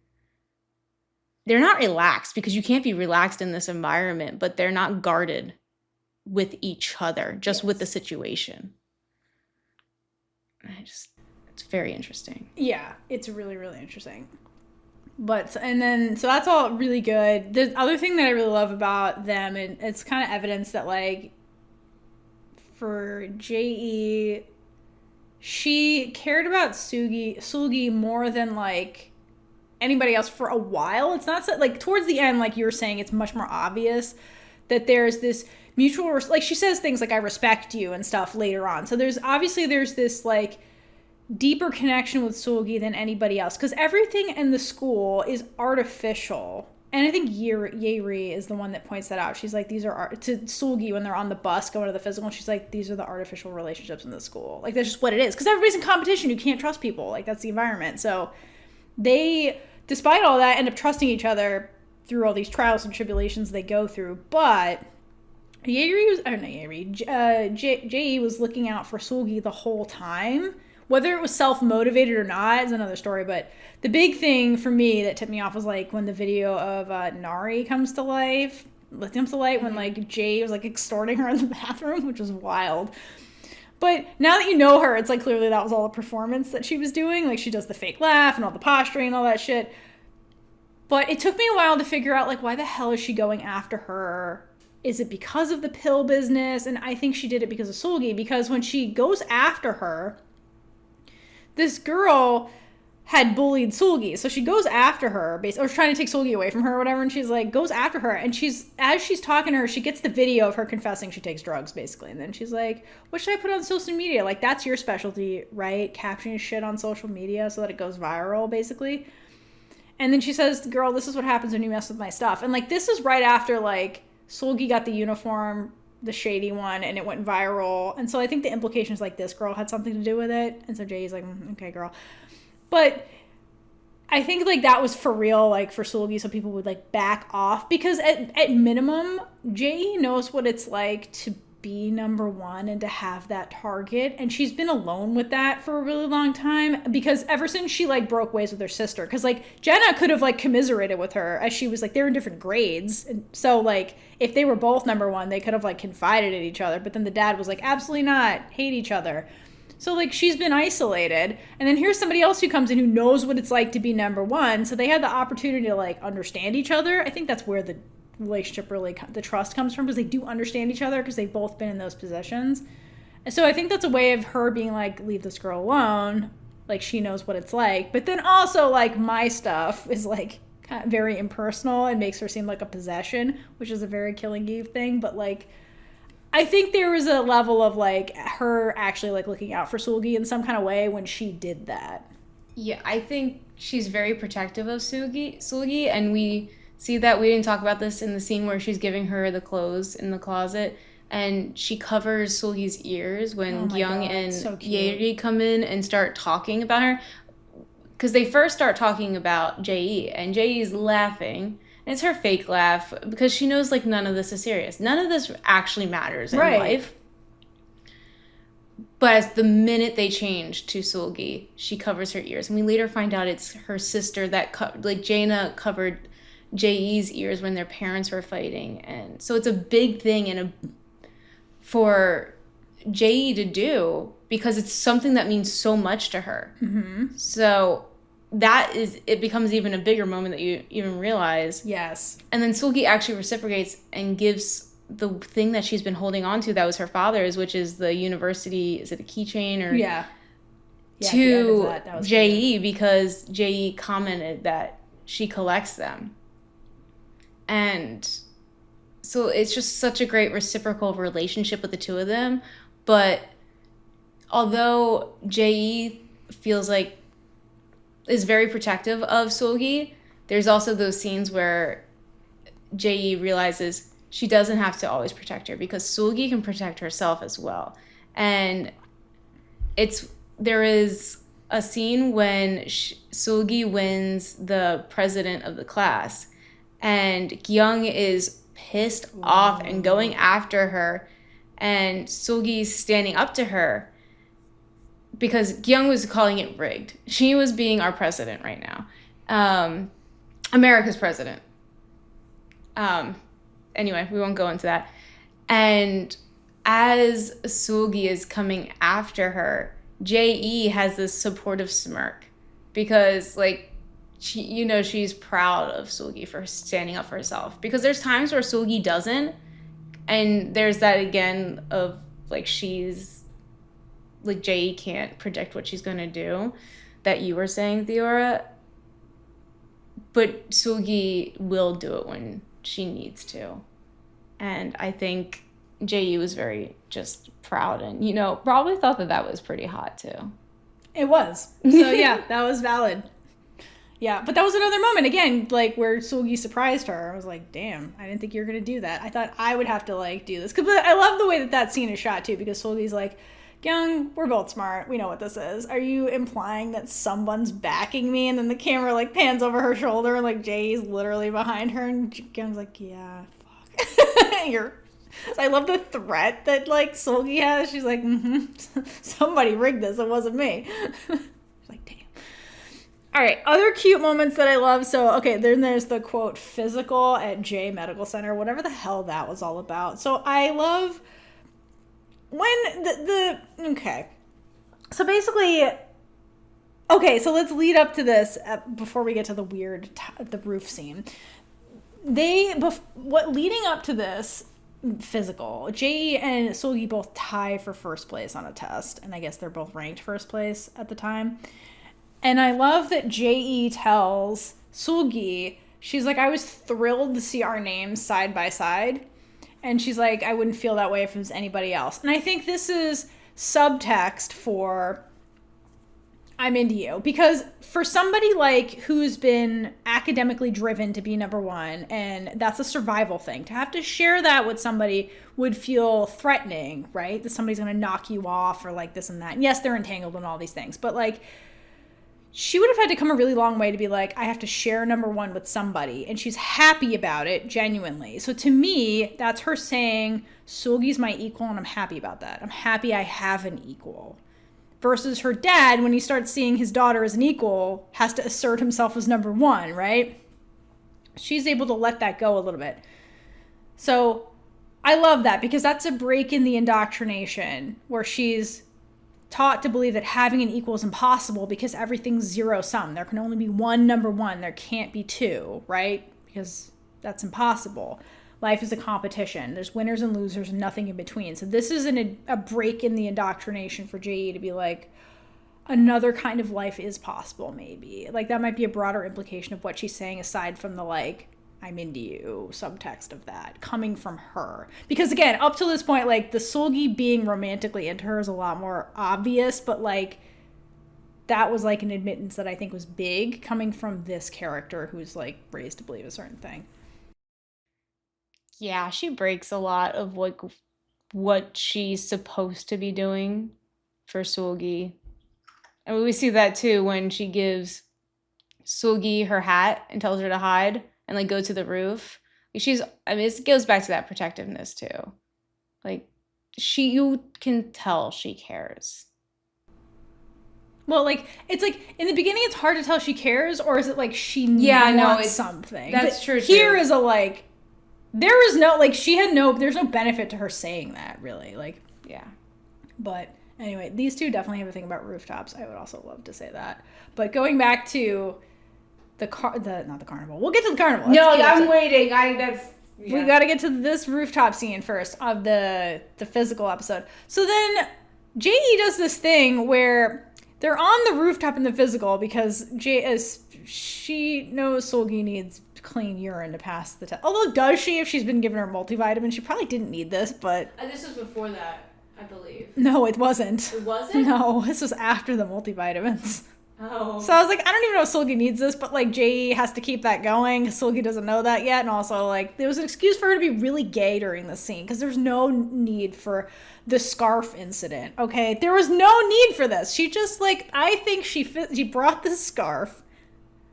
they're not relaxed because you can't be relaxed in this environment, but they're not guarded with each other, just with the situation. It's very interesting. Yeah, it's really, really interesting. So that's all really good. The other thing that I really love about them, and it's kind of evidence that like for Jae-i, she cared about Seul-gi more than like anybody else for a while. It's not so, like towards the end, like you were saying, it's much more obvious that there's this mutual, like she says things like I respect you and stuff later on. So there's this like deeper connection with Seul-gi than anybody else because everything in the school is artificial. And I think Yer-i is the one that points that out. She's like, these are to Seul-gi when they're on the bus going to the physical. And she's like, these are the artificial relationships in the school. Like, that's just what it is. Because everybody's in competition. You can't trust people. Like, that's the environment. So despite all that, end up trusting each other through all these trials and tribulations they go through. But Jae-i was looking out for Seul-gi the whole time. Whether it was self-motivated or not is another story, but the big thing for me that tipped me off was like when the video of Nari comes to light when like Jae was like extorting her in the bathroom, which was wild. But now that you know her, it's like clearly that was all a performance that she was doing. Like she does the fake laugh and all the posturing and all that shit. But it took me a while to figure out like why the hell is she going after her? Is it because of the pill business? And I think she did it because of Seul-gi, because when she goes after her, this girl had bullied Seul-gi. So she goes after her, or trying to take Seul-gi away from her or whatever, and she's like, goes after her. And as she's talking to her, she gets the video of her confessing she takes drugs, basically. And then she's like, what should I put on social media? Like, that's your specialty, right? Capturing shit on social media so that it goes viral, basically. And then she says, girl, this is what happens when you mess with my stuff. And like, this is right after like, Seul-gi got the uniform, the shady one, and it went viral. And so I think the implication is like this girl had something to do with it. And so Jae's like, okay, girl. But I think like that was for real, like for Seul-gi, so people would like back off. Because at minimum, Jae knows what it's like to be number one and to have that target. And she's been alone with that for a really long time, because ever since she like broke ways with her sister, because like Jenna could have like commiserated with her as she was like, they were in different grades. And so like if they were both number one, they could have like confided in each other. But then the dad was like, absolutely not, hate each other. So like she's been isolated. And then here's somebody else who comes in who knows what it's like to be number one. So they had the opportunity to like understand each other. I think that's where the relationship really, the trust comes from, because they do understand each other because they've both been in those positions. And so I think that's a way of her being like, leave this girl alone, like she knows what it's like. But then also like my stuff is like kind of very impersonal and makes her seem like a possession, which is a very Killing Eve thing. But like I think there was a level of like her actually like looking out for Seul-gi in some kind of way when she did that. Yeah, I think she's very protective of Seul-gi, and we see that. We didn't talk about this in the scene where she's giving her the clothes in the closet, and she covers Seul-gi's ears when Gyung and Yer-i come in and start talking about her. Because they first start talking about Jae-i, and Jae-i's laughing. And it's her fake laugh, because she knows like none of this is serious. None of this actually matters in life. But as the minute they change to Seul-gi, she covers her ears. And we later find out it's her sister that, like Jaina covered Jae-i's ears when their parents were fighting. And so it's a big thing for Jae-i to do, because it's something that means so much to her. Mm-hmm. So it becomes even a bigger moment that you even realize. Yes. And then Seul-gi actually reciprocates and gives the thing that she's been holding on to that was her father's, which is the university, is it a keychain or to Jae-i, because Jae-i commented that she collects them. And so it's just such a great reciprocal relationship with the two of them. But although Jae-i feels like is very protective of Seul-gi, there's also those scenes where Jae-i realizes she doesn't have to always protect her, because Seul-gi can protect herself as well. And there is a scene when Seul-gi wins the president of the class, and Gyung is pissed off and going after her, and Seul-gi's standing up to her because Gyung was calling it rigged. She was being our president right now. America's president. Anyway, we won't go into that. And as Seul-gi is coming after her, Jae-i has this supportive smirk, because like she's proud of Seul-gi for standing up for herself, because there's times where Seul-gi doesn't, and there's that again of like she's like Jae-i can't predict what she's gonna do, that you were saying, Theora, but Seul-gi will do it when she needs to. And I think Jae-i was very just proud and, probably thought that was pretty hot too. It was. So yeah, that was valid. Yeah, but that was another moment, again, like where Seul-gi surprised her. I was like, damn, I didn't think you were going to do that. I thought I would have to like do this. But I love the way that scene is shot too, because Seul-gi's like Gyung, we're both smart. We know what this is. Are you implying that someone's backing me and then the camera like pans over her shoulder and like Jae-i's literally behind her and Gyung's like, yeah, fuck. You're... So I love the threat that like Seul-gi has. She's like, somebody rigged this. It wasn't me. She's like, damn. All right, other cute moments that I love. So, okay, then there's the quote, physical at J Medical Center, whatever the hell that was all about. So I love when okay. So basically, okay, so let's lead up to this before we get to the weird, the roof scene. Leading up to this physical, Jae and Seul-gi both tie for first place on a test, and I guess they're both ranked first place at the time. And I love that Jae tells Seul-gi, she's like, I was thrilled to see our names side by side. And she's like, I wouldn't feel that way if it was anybody else. And I think this is subtext for I'm into you. Because for somebody like who's been academically driven to be number one, and that's a survival thing, to have to share that with somebody would feel threatening, right? That somebody's going to knock you off or like this and that. And yes, they're entangled in all these things. But like, she would have had to come a really long way to be like, I have to share number one with somebody. And she's happy about it, genuinely. So to me, that's her saying, Seul-gi's my equal, and I'm happy about that. I'm happy I have an equal. Versus her dad, when he starts seeing his daughter as an equal, has to assert himself as number one, right? She's able to let that go a little bit. So I love that, because that's a break in the indoctrination where she's taught to believe that having an equal is impossible because everything's zero sum. There can only be one number one. There can't be two, right? Because that's impossible. Life is a competition. There's winners and losers and nothing in between. So this is a break in the indoctrination for Jae to be like, another kind of life is possible, maybe. Like, that might be a broader implication of what she's saying, aside from the like, I'm into you subtext of that coming from her. Because again, up to this point, like, the Seul-gi being romantically into her is a lot more obvious, but like, that was like an admittance that I think was big coming from this character who's like raised to believe a certain thing. Yeah, she breaks a lot of like what she's supposed to be doing for Seul-gi. And we see that too when she gives Seul-gi her hat and tells her to hide and like go to the roof. It goes back to that protectiveness too. Like, you can tell she cares. Well, like, it's like in the beginning it's hard to tell she cares, or is it like she wants something. That's true too. Here is a like, there is no, like, there's no benefit to her saying that, really. Like, yeah. But anyway, these two definitely have a thing about rooftops. I would also love to say that. But going back to not the carnival. We'll get to the carnival. I'm waiting. We got to get to this rooftop scene first of the physical episode. So then Jae does this thing where they're on the rooftop in the physical because she knows Seul-gi needs clean urine to pass the test. Although, does she, if she's been given her multivitamin? She probably didn't need this, but... This was before that, I believe. No, it wasn't. It wasn't? No, this was after the multivitamins. Oh. So I was like, I don't even know if Seul-gi needs this, but like Jae has to keep that going. Seul-gi doesn't know that yet. And also, like, there was an excuse for her to be really gay during this scene because there's no need for the scarf incident, okay? There was no need for this. She just, like, I think she brought this scarf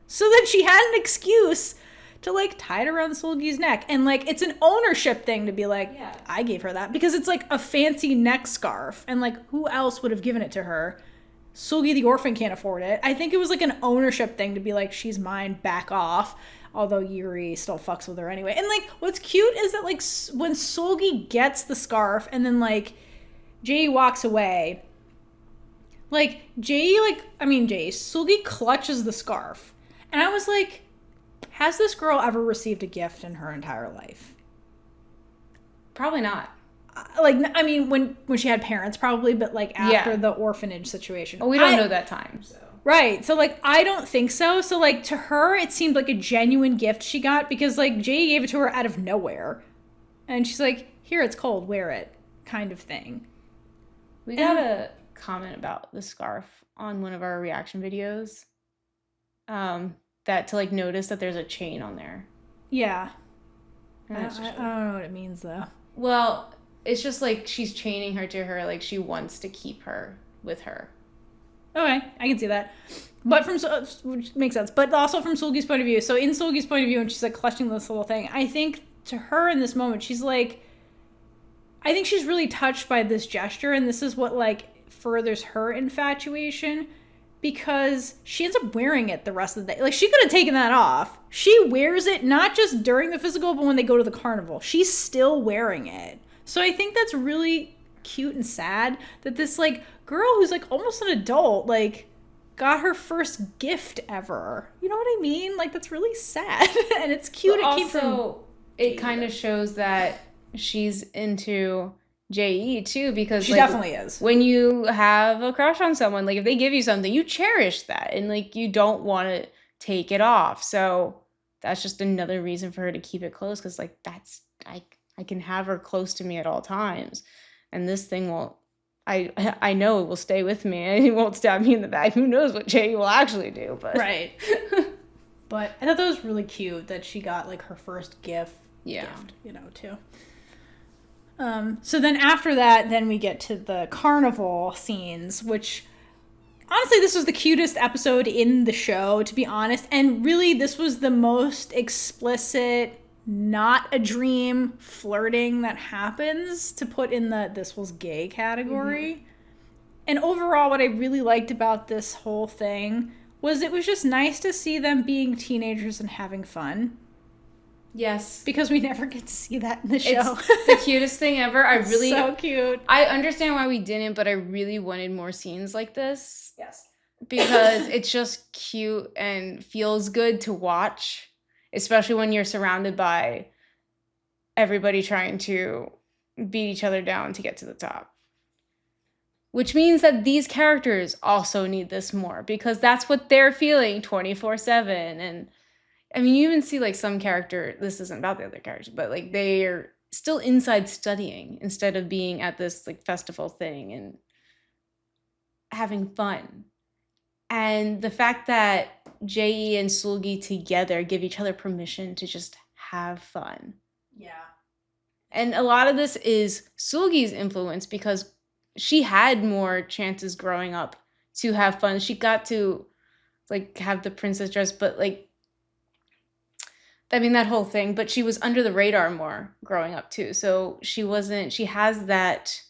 so that she had an excuse to like tie it around Seul-gi's neck. And like, it's an ownership thing to be like, yeah, I gave her that, because it's like a fancy neck scarf. And like, who else would have given it to her? Seul-gi the orphan can't afford it. I think it was like an ownership thing to be like, she's mine, back off. Although Yer-i still fucks with her anyway. And like, what's cute is that like, when Seul-gi gets the scarf and then like Jae walks away, like Seul-gi clutches the scarf. And I was like, has this girl ever received a gift in her entire life? Probably not. Like, I mean, when she had parents, probably, but like after the orphanage situation. Well, we don't know that time, so. Right. So like, I don't think so. So like, to her, it seemed like a genuine gift she got, because like Jae gave it to her out of nowhere. And she's like, here, it's cold, wear it, kind of thing. We got a comment about the scarf on one of our reaction videos. That to like notice that there's a chain on there. Yeah. I don't know what it means though. Well, it's just like she's chaining her to her, like she wants to keep her with her. Okay, I can see that. But which makes sense. But also from Seul-gi's point of view. So in Seul-gi's point of view, and she's like clutching this little thing, I think to her in this moment, she's like, I think she's really touched by this gesture, and this is what like furthers her infatuation, because she ends up wearing it the rest of the day. Like, she could have taken that off. She wears it not just during the physical, but when they go to the carnival. She's still wearing it. So I think that's really cute and sad that this like girl who's like almost an adult like got her first gift ever. You know what I mean? Like, that's really sad. And it's cute. But also, it kind of shows that she's into Jae-i too, because she like, definitely is. When you have a crush on someone, like if they give you something, you cherish that and like you don't want to take it off. So that's just another reason for her to keep it close, because like that's I can have her close to me at all times, and this thing will. I know it will stay with me. It won't stab me in the back. Who knows what Jae will actually do? But right. But I thought that was really cute that she got like her first gift. Yeah. You know, too. So then after that, then we get to the carnival scenes, which honestly, this was the cutest episode in the show, to be honest. And really, this was the most explicit, not a dream flirting that happens, to put in the this was gay category. Mm-hmm. And overall, what I really liked about this whole thing was it was just nice to see them being teenagers and having fun. Yes. Because we never get to see that in the show. It's the cutest thing ever. It's so cute. I understand why we didn't, but I really wanted more scenes like this. Yes. Because it's just cute and feels good to watch, especially when you're surrounded by everybody trying to beat each other down to get to the top. Which means that these characters also need this more, because that's what they're feeling 24/7. And I mean, you even see like some character, this isn't about the other characters, but like they are still inside studying instead of being at this like festival thing and having fun. And the fact that Jae-i and Seul-gi together give each other permission to just have fun. Yeah. And a lot of this is Seul-gi's influence, because she had more chances growing up to have fun. She got to like have the princess dress, but like, I mean, that whole thing, but she was under the radar more growing up too. So she has that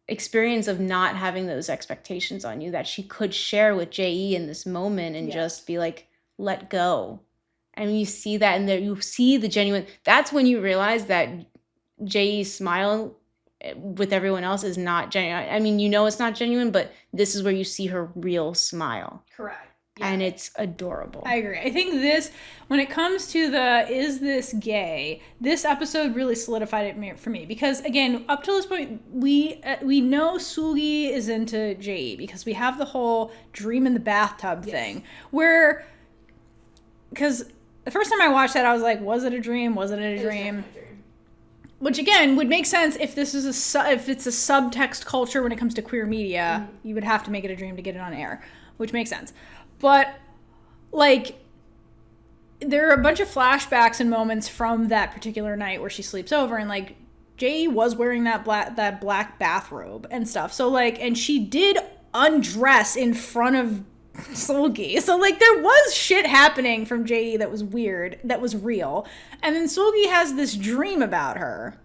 experience of not having those expectations on you that she could share with Jae-i in this moment and just be like, let go. And you see that in there, you see the genuine, that's when you realize that Jae-i's smile with everyone else is not genuine. I mean, you know it's not genuine, but this is where you see her real smile. Correct. Yeah. And it's adorable. I agree. I think this, when it comes to the is this gay, this episode really solidified it for me, because again, up till this point, we know Seul-gi is into Jae-i because we have the whole dream in the bathtub thing, where, because the first time I watched that, I was like, was it a dream? Wasn't it a dream? Which again would make sense if this is if it's a subtext culture when it comes to queer media, you would have to make it a dream to get it on air, which makes sense. But like, there are a bunch of flashbacks and moments from that particular night where she sleeps over, and like Jae-i was wearing that black bathrobe and stuff. So like, and she did undress in front of Seul-gi. So like, there was shit happening from Jae-i that was weird, that was real. And then Seul-gi has this dream about her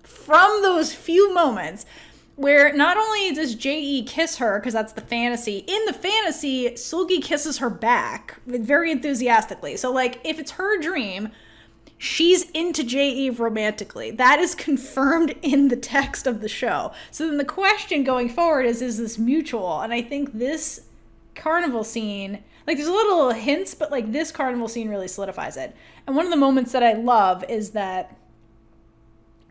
from those few moments where not only does Jae-i kiss her, because that's the fantasy, in the fantasy, Seul-gi kisses her back very enthusiastically. So like, if it's her dream, she's into Jae-i romantically. That is confirmed in the text of the show. So then the question going forward is this mutual? And I think this carnival scene, like there's little hints, but like this carnival scene really solidifies it. And one of the moments that I love is that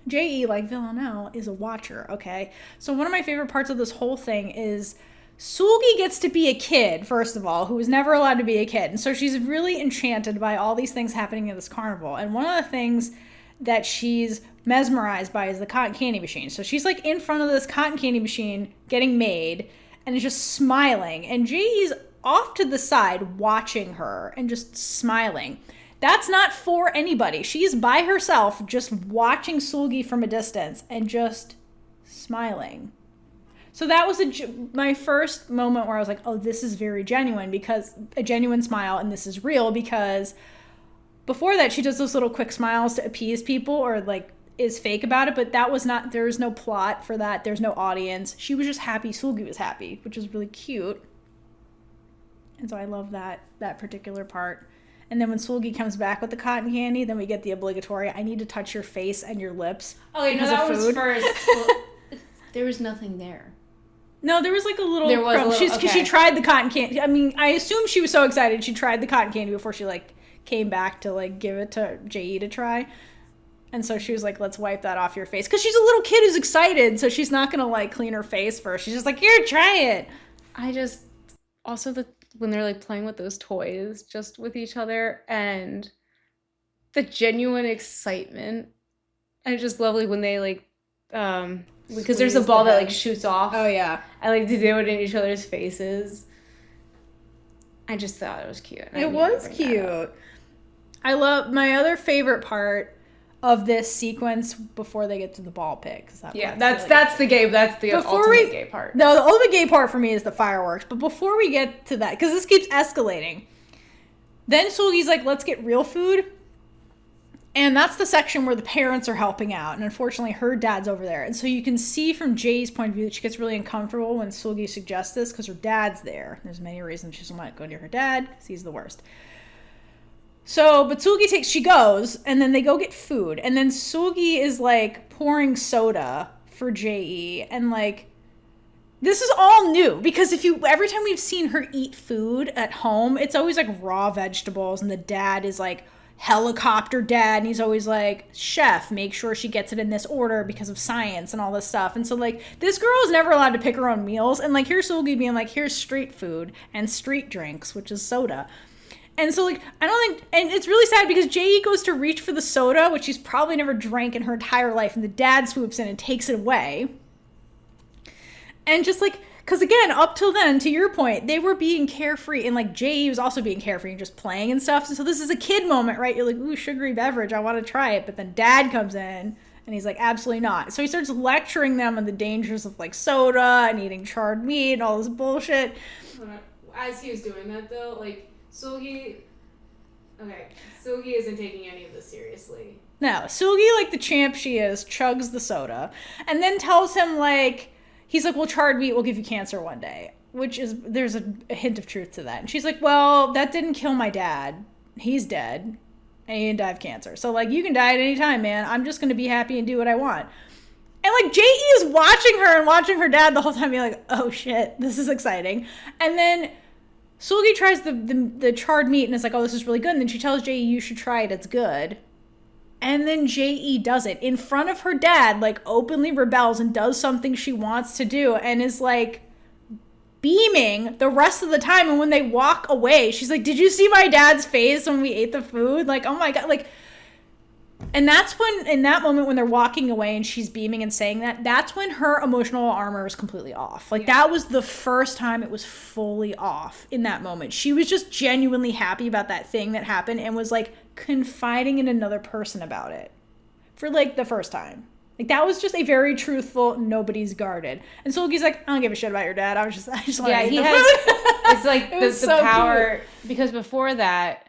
Jae-i, like Villanelle, is a watcher, okay? So one of my favorite parts of this whole thing is Seul-gi gets to be a kid, first of all, who was never allowed to be a kid. And so she's really enchanted by all these things happening at this carnival. And one of the things that she's mesmerized by is the cotton candy machine. So she's like in front of this cotton candy machine getting made and is just smiling. And Jae-i's off to the side watching her and just smiling. That's not for anybody. She's by herself, just watching Seul-gi from a distance and just smiling. So that was my first moment where I was like, oh, this is very genuine, because a genuine smile, and this is real, because before that she does those little quick smiles to appease people, or like is fake about it, but that was not, there's no plot for that, there's no audience. She was just happy Seul-gi was happy, which is really cute. And so I love that particular part. And then when Seul-gi comes back with the cotton candy, then we get the obligatory, I need to touch your face and your lips. Oh, you know, that was first. Well, there was nothing there. No, there was like a little There was crumb. a little, Because she tried the cotton candy. I mean, I assume she was so excited she tried the cotton candy before she like came back to like give it to Jae-i to try. And so she was like, let's wipe that off your face. Because she's a little kid who's excited, so she's not going to like clean her face first. She's just like, here, try it. I just, also when they're like playing with those toys just with each other, and the genuine excitement. And it's just lovely when they like, because there's a ball that like shoots off. Oh yeah. I like to do it in each other's faces. I just thought it was cute. It was cute. I love, my other favorite part of this sequence before they get to the ball pit. That's the gay, that's the ultimate gay part. No, the ultimate gay part for me is the fireworks. But before we get to that, because this keeps escalating, then Seul-gi's like, let's get real food. And that's the section where the parents are helping out. And unfortunately, her dad's over there. And so you can see from Jae's point of view that she gets really uncomfortable when Seul-gi suggests this, because her dad's there. There's many reasons she doesn't want to go near her dad, because he's the worst. So, but Seul-gi she goes, and then they go get food. And then Seul-gi is like pouring soda for Jae-i. And like, this is all new, because every time we've seen her eat food at home, it's always like raw vegetables, and the dad is like helicopter dad, and he's always like, chef, make sure she gets it in this order because of science and all this stuff. And so like, this girl is never allowed to pick her own meals, and like, here's Seul-gi being like, here's street food and street drinks, which is soda. And so like, I don't think, and it's really sad because Jae-i goes to reach for the soda, which she's probably never drank in her entire life, and the dad swoops in and takes it away. And just like, because again, up till then, to your point, they were being carefree, and like Jae-i was also being carefree and just playing and stuff. So this is a kid moment, right? You're like, ooh, sugary beverage, I want to try it. But then dad comes in and he's like, absolutely not. So he starts lecturing them on the dangers of like soda and eating charred meat and all this bullshit. As he was doing that though, like, Seul-gi isn't taking any of this seriously. No, Seul-gi, like the champ she is, chugs the soda and then tells him like, he's like, well, charred meat will give you cancer one day, which is, there's a hint of truth to that. And she's like, well, that didn't kill my dad. He's dead and he didn't die of cancer. So like, you can die at any time, man. I'm just going to be happy and do what I want. And like, Jae-i is watching her and watching her dad the whole time, being like, oh shit, this is exciting. And then Seul-gi tries the charred meat and is like, oh, this is really good. And then she tells Jae-i, you should try it, it's good. And then Jae-i does it in front of her dad, like openly rebels and does something she wants to do and is like beaming the rest of the time. And when they walk away, she's like, did you see my dad's face when we ate the food? Like, oh my God, like, and that's when, in that moment when they're walking away and she's beaming and saying that, that's when her emotional armor is completely off. Like, that was the first time it was fully off in that moment. She was just genuinely happy about that thing that happened and was like confiding in another person about it for like the first time. Like, that was just a very truthful, nobody's guarded. And Seul-gi's like, I don't give a shit about your dad. I just want to eat the food. It's like the so power, cute. Because before that,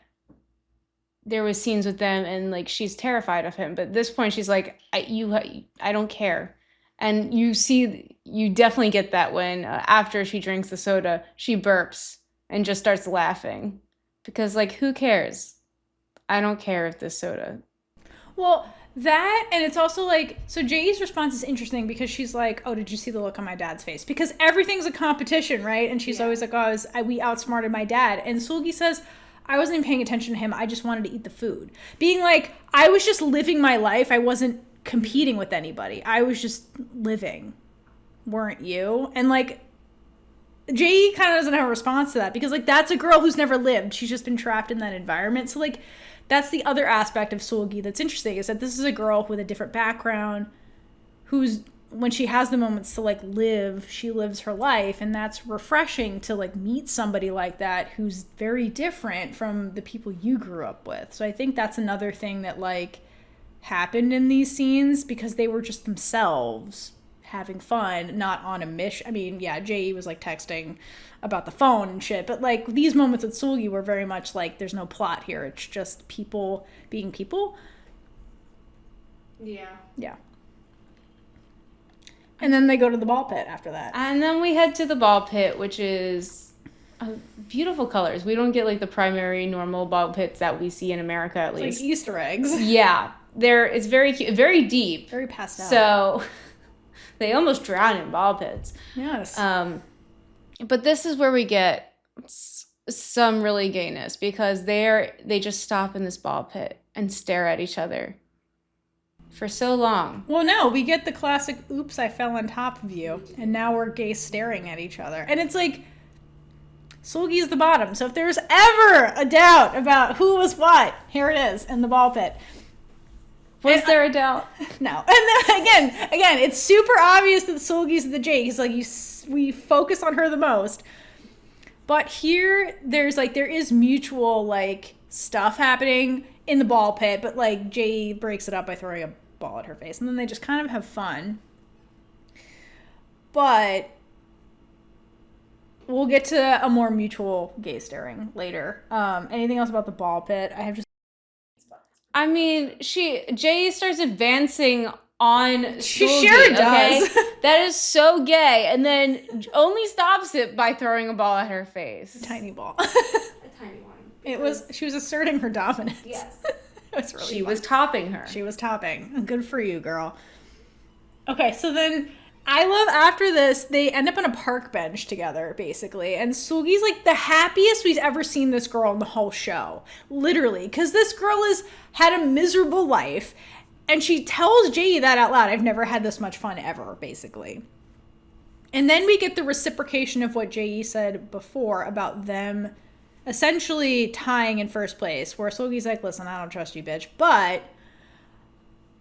there was scenes with them and like she's terrified of him, but at this point she's like, I don't care. And you definitely get that when after she drinks the soda, she burps and just starts laughing because like, who cares? I don't care if this soda. Well, that, and it's also like, so Jae's response is interesting because she's like, oh, did you see the look on my dad's face? Because everything's a competition, right? And she's always like, oh, we outsmarted my dad. And Seul-gi says, I wasn't even paying attention to him. I just wanted to eat the food. Being like, I was just living my life. I wasn't competing with anybody. I was just living. Weren't you? And like, Jae kind of doesn't have a response to that because like, that's a girl who's never lived. She's just been trapped in that environment. So like, that's the other aspect of Seul-gi that's interesting, is that this is a girl with a different background who's when she has the moments to like live, she lives her life, and that's refreshing to like meet somebody like that who's very different from the people you grew up with. So I think that's another thing that like happened in these scenes, because they were just themselves having fun, not on a mission. I mean, yeah, Jae-i was like texting about the phone and shit, but like these moments with Seul-gi were very much like there's no plot here, it's just people being people. Yeah. And then they go to the ball pit after that. And then we head to the ball pit, which is beautiful colors. We don't get like the primary normal ball pits that we see in America, at least. Like Easter eggs. Yeah. It's very cute, very deep. Very pastel. So they almost drown in ball pits. Yes. But this is where we get some really gayness, because they just stop in this ball pit and stare at each other for so long. Well, no, we get the classic, oops, I fell on top of you, and now we're gay staring at each other. And it's like, Seul-gi's the bottom. So if there's ever a doubt about who was what, here it is in the ball pit. Was there a doubt? No. And then again, it's super obvious that Seul-gi's the Jae. He's like, we focus on her the most. But here, there is mutual like stuff happening in the ball pit, but like Jae breaks it up by throwing a ball at her face, and then they just kind of have fun. But we'll get to a more mutual gay staring later. Anything else about the ball pit? I mean, Jae starts advancing on She Seul-gi, sure does. Okay? That is so gay, and then only stops it by throwing a ball at her face. Tiny ball. A tiny one. She was asserting her dominance. Yes. It was really She fun. was topping her. She was topping. Good for you, girl. Okay, so then I love after this, they end up on a park bench together, basically. And Seul-gi's like the happiest we've ever seen this girl in the whole show. Literally. Because this girl has had a miserable life. And she tells Jae that out loud. I've never had this much fun ever, basically. And then we get the reciprocation of what Jae said before about them essentially tying in first place, where Seul-gi's like, listen, I don't trust you, bitch. But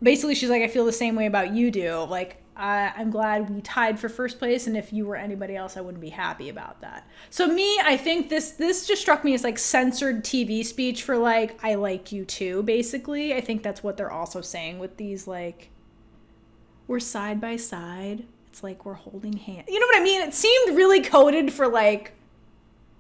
basically she's like, I feel the same way about you do. Like, I'm glad we tied for first place, and if you were anybody else, I wouldn't be happy about that. So me, I think this just struck me as like censored TV speech for like, I like you too, basically. I think that's what they're also saying with these, like, we're side by side. It's like we're holding hands. You know what I mean? It seemed really coded for like,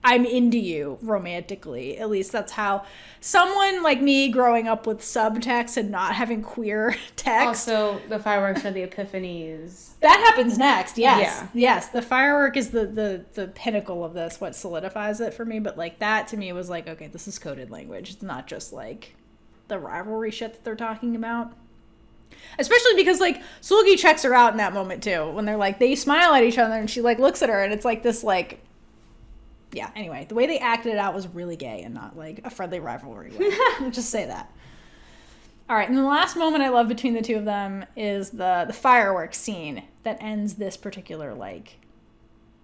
I'm into you romantically. At least that's how someone like me growing up with subtext and not having queer text. Also, the fireworks are the epiphanies. That happens next. Yes. Yeah. Yes. The firework is the pinnacle of this, what solidifies it for me. But like that to me was like, okay, this is coded language. It's not just like the rivalry shit that they're talking about. Especially because like Seul-gi checks her out in that moment too. When they're like, they smile at each other and she like looks at her and it's like this like, yeah, anyway, the way they acted it out was really gay and not like a friendly rivalry way. I'll just say that. All right, and the last moment I love between the two of them is the fireworks scene that ends this particular like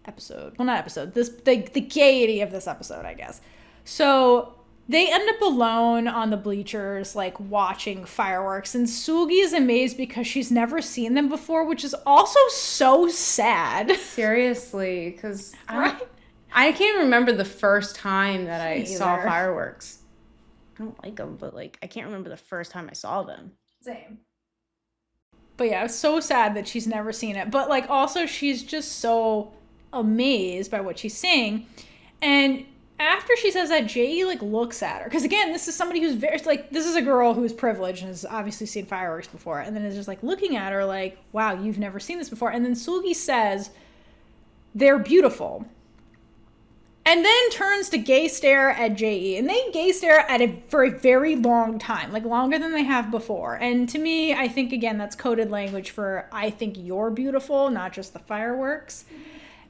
episode. Well, not episode. The gaiety of this episode, I guess. So they end up alone on the bleachers, like watching fireworks, and Seul-gi is amazed because she's never seen them before, which is also so sad. Seriously, because Right? I can't remember the first time that I Me saw either. fireworks. I don't like them, but like I can't remember the first time I saw them. Same. But yeah, it's so sad that she's never seen it. But like also she's just so amazed by what she's seeing. And after she says that, Jae like looks at her. Because again, this is somebody who's very like, this is a girl who's privileged and has obviously seen fireworks before. And then is just like looking at her like, wow, you've never seen this before. And then Seul-gi says, they're beautiful. And then turns to gay stare at Jae, and they gay stare at it for a very long time, like longer than they have before. And to me, I think again that's coded language for I think you're beautiful, not just the fireworks.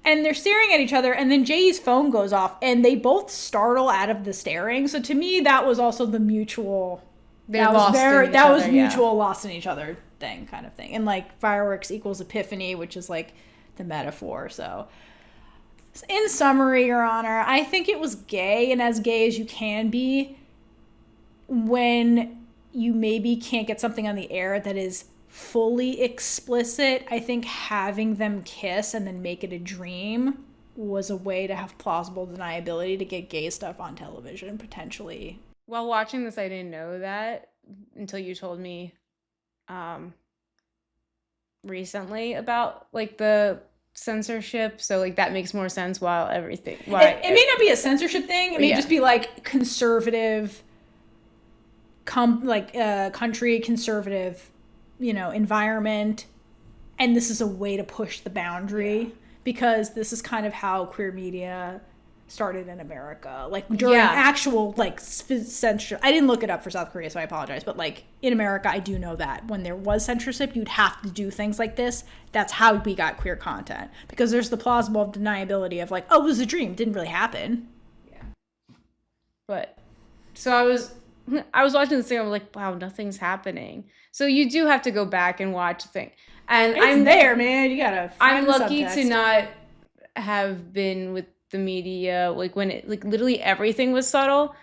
And they're staring at each other, and then Jae's phone goes off, and they both startle out of the staring. So to me, that was also the mutual. That was mutual lost in each other thing, kind of thing. And like fireworks equals epiphany, which is like the metaphor. So. In summary, Your Honor, I think it was gay, and as gay as you can be when you maybe can't get something on the air that is fully explicit. I think having them kiss and then make it a dream was a way to have plausible deniability to get gay stuff on television, potentially. While watching this, I didn't know that until you told me recently about like the censorship. So like that makes more sense while everything. Why It may not be a censorship thing. It may just be like conservative, country conservative, environment, and this is a way to push the boundary because this is kind of how queer media started in America, like during actual like censorship. I didn't look it up for South Korea, so I apologize, but like in America I do know that when there was censorship you'd have to do things like this. That's how we got queer content, because there's the plausible deniability of like, oh, it was a dream, it didn't really happen. But so I was watching this thing, I was like, wow, nothing's happening. So you do have to go back and watch the thing. And I'm there, man. You gotta find I'm lucky to not have been with the media like when it like literally everything was subtle,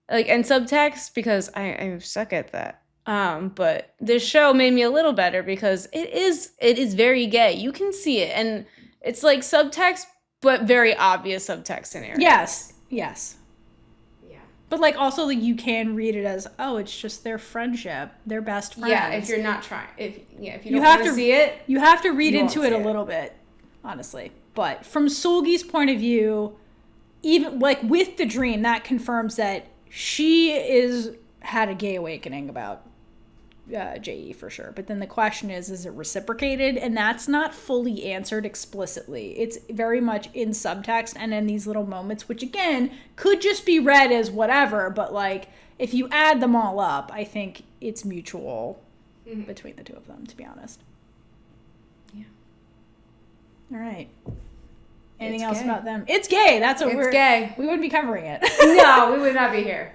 like, and subtext, because I suck at that. But this show made me a little better because it is very gay. You can see it, and it's like subtext, but very obvious subtext in areas. Yes. But like also like you can read it as, oh, it's just their friendship, their best friends. Yeah, if you're not trying, if you don't want to see it, you have to read into it a little bit, honestly. But from Seul-gi's point of view, even like with the dream, that confirms that she had a gay awakening about Jae-i for sure. But then the question is it reciprocated? And that's not fully answered explicitly. It's very much in subtext and in these little moments, which again could just be read as whatever, but like if you add them all up, I think it's mutual between the two of them, to be honest. Yeah. All right. Anything else about them? It's gay. That's what it's gay. We wouldn't be covering it. No, we would not be here.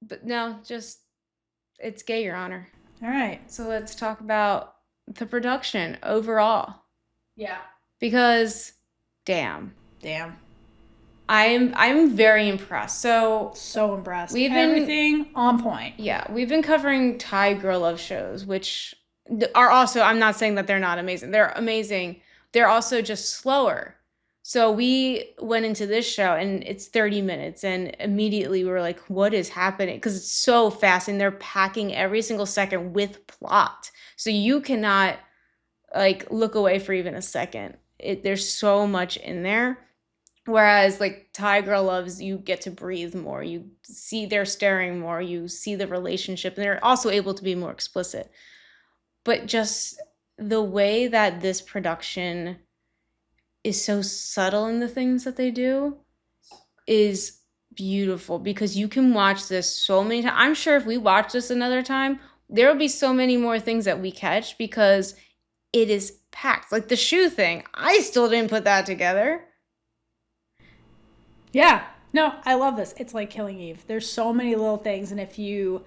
But no, just it's gay, Your Honor. All right. So let's talk about the production overall. Yeah. Because damn. I'm very impressed. So impressed. Everything on point. Yeah, we've been covering Thai girl love shows, which are also, I'm not saying that they're not amazing. They're amazing. They're also just slower. So we went into this show and it's 30 minutes and immediately we were like, what is happening? Because it's so fast and they're packing every single second with plot. So you cannot like look away for even a second. There's so much in there. Whereas like Thai girl loves, you get to breathe more. You see they're staring more. You see the relationship, and they're also able to be more explicit. But just the way that this production is so subtle in the things that they do is beautiful, because you can watch this so many times. I'm sure if we watch this another time, there will be so many more things that we catch because it is packed. Like the shoe thing, I still didn't put that together. Yeah. No, I love this. It's like Killing Eve. There's so many little things, and if you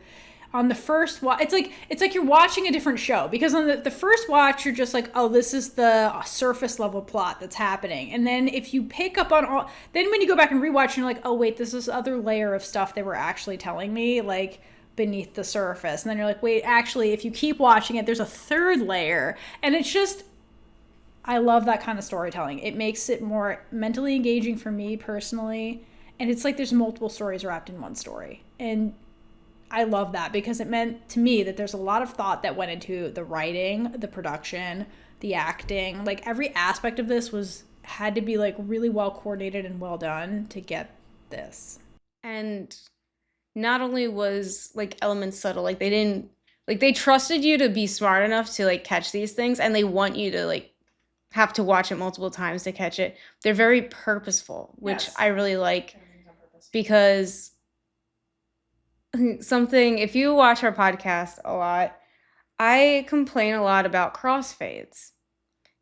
on the first watch, it's like you're watching a different show, because on the first watch you're just like, oh, this is the surface level plot that's happening, and then if you pick up on all, then when you go back and rewatch, you're like, oh wait, this is other layer of stuff they were actually telling me, like beneath the surface, and then you're like, wait, actually, if you keep watching it, there's a third layer, and it's just, I love that kind of storytelling. It makes it more mentally engaging for me personally, and it's like there's multiple stories wrapped in one story, and I love that because it meant to me that there's a lot of thought that went into the writing, the production, the acting. Like every aspect of this had to be like really well coordinated and well done to get this. And not only was like elements subtle, like they trusted you to be smart enough to like catch these things, and they want you to like have to watch it multiple times to catch it. They're very purposeful, which I really like, because if you watch our podcast a lot, I complain a lot about crossfades.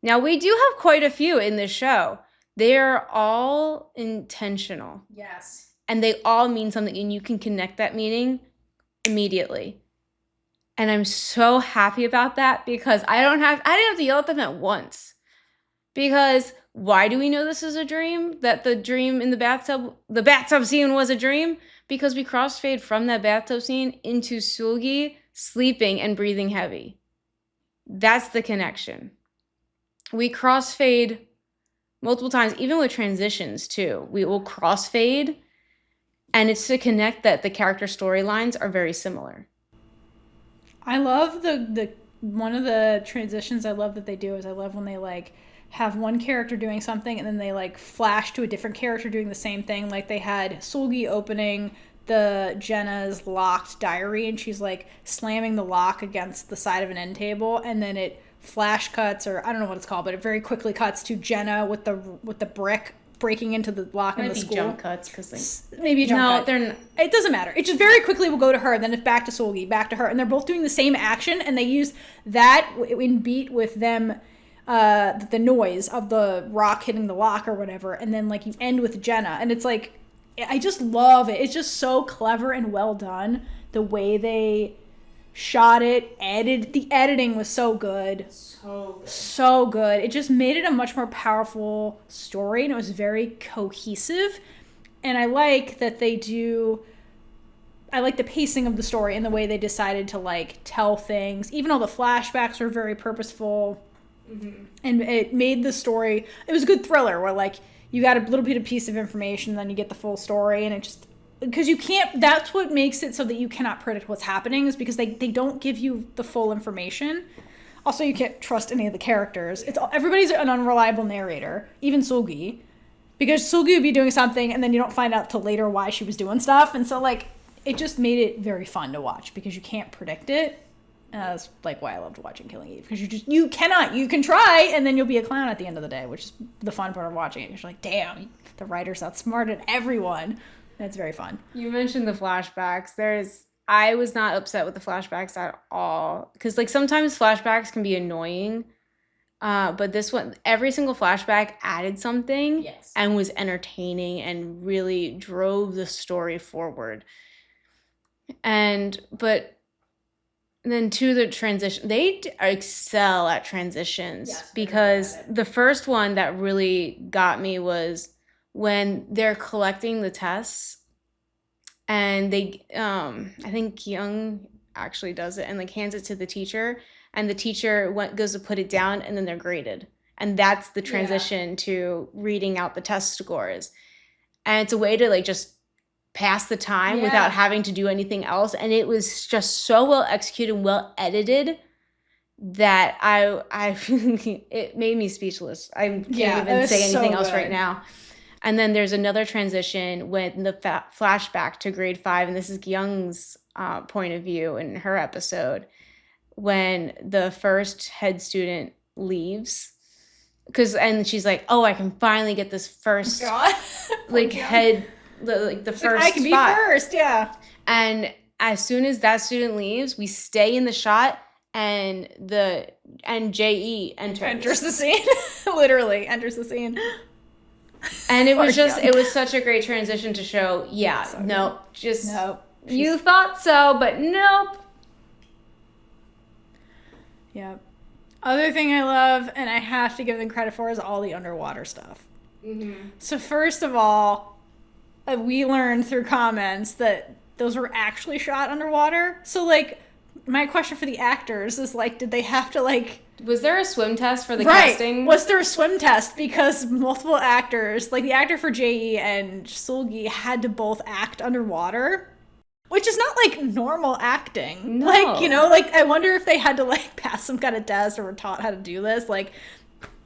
Now, we do have quite a few in this show. They're all intentional. Yes. And they all mean something, and you can connect that meaning immediately. And I'm so happy about that, because I didn't have to yell at them at once. Because why do we know this is a dream? That the dream in the bathtub scene was a dream? Because we crossfade from that bathtub scene into Seul-gi sleeping and breathing heavy. That's the connection. We crossfade multiple times, even with transitions too. We will crossfade, and it's to connect that the character storylines are very similar. I love the one of the transitions I love that they do is I love when they like have one character doing something and then they like flash to a different character doing the same thing. Like they had Seul-gi opening the Jenna's locked diary and she's like slamming the lock against the side of an end table, and then it flash cuts, or I don't know what it's called, but it very quickly cuts to Jenna with the brick breaking into the lock in the school. Jump cuts because maybe a jump cut. No, they're. It doesn't matter. It just very quickly will go to her, then it's back to Seul-gi, back to her, and they're both doing the same action, and they use that in beat with them, the noise of the rock hitting the lock or whatever, and then like you end with Jenna, and it's like, I just love it. It's just so clever and well done. The way they shot it, the editing was so good. So good. It just made it a much more powerful story, and it was very cohesive. And I like that I like the pacing of the story and the way they decided to like tell things. Even all the flashbacks were very purposeful. Mm-hmm. And it made the story, it was a good thriller where like you got a little bit of piece of information, then you get the full story, and it just, because you can't, that's what makes it so that you cannot predict what's happening, is because they don't give you the full information. Also, you can't trust any of the characters. Everybody's an unreliable narrator, even Seul-gi, because Seul-gi would be doing something and then you don't find out till later why she was doing stuff. And so like it just made it very fun to watch because you can't predict it. And that's like why I loved watching Killing Eve, because you can try and then you'll be a clown at the end of the day, which is the fun part of watching it. You're like, damn, the writers outsmarted everyone. That's very fun. You mentioned the flashbacks. I was not upset with the flashbacks at all, because like sometimes flashbacks can be annoying, but this one, every single flashback added something. Yes. And was entertaining and really drove the story forward. But then to the transition, they excel at transitions. Yes, because the first one that really got me was when they're collecting the tests, and they I think Gyung actually does it and like hands it to the teacher, and the teacher goes to put it down, and then they're graded, and that's the transition to reading out the test scores. And it's a way to like just pass the time without having to do anything else, and it was just so well executed and well edited that I it made me speechless. I can't even say anything else right now. And then there's another transition when the flashback to grade 5, and this is Gyung's point of view in her episode, when the first head student leaves, and she's like, oh, I can finally get this first like head, the first I can spot. Be first, yeah. And as soon as that student leaves, we stay in the shot, and Jae-i enters the scene. Literally enters the scene. And it was it was such a great transition to show, nope. You thought so, but nope. Yeah. Other thing I love, and I have to give them credit for, is all the underwater stuff. Mm-hmm. So first of all, we learned through comments that those were actually shot underwater. So like, my question for the actors is like, did they have to like... Was there a swim test for the casting? Was there a swim test? Because multiple actors, like the actor for Jae-i and Seul-gi, had to both act underwater, which is not like normal acting. No. Like, you know, like I wonder if they had to like pass some kind of test or were taught how to do this. Like,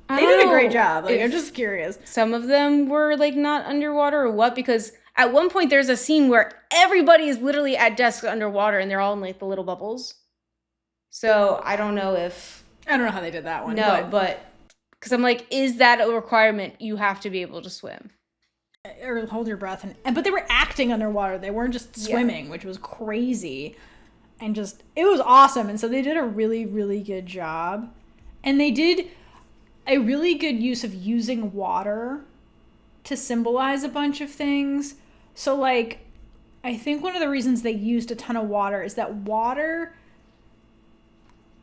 they did a great job. Like, I'm just curious. Some of them were like not underwater or what, because at one point there's a scene where everybody is literally at desks underwater and they're all in like the little bubbles. So I don't know how they did that one. No, but because I'm like, is that a requirement? You have to be able to swim. Or hold your breath. But they were acting underwater. They weren't just swimming, which was crazy. And just, it was awesome. And so they did a really, really good job. And they did a really good use of using water to symbolize a bunch of things. So like, I think one of the reasons they used a ton of water is that water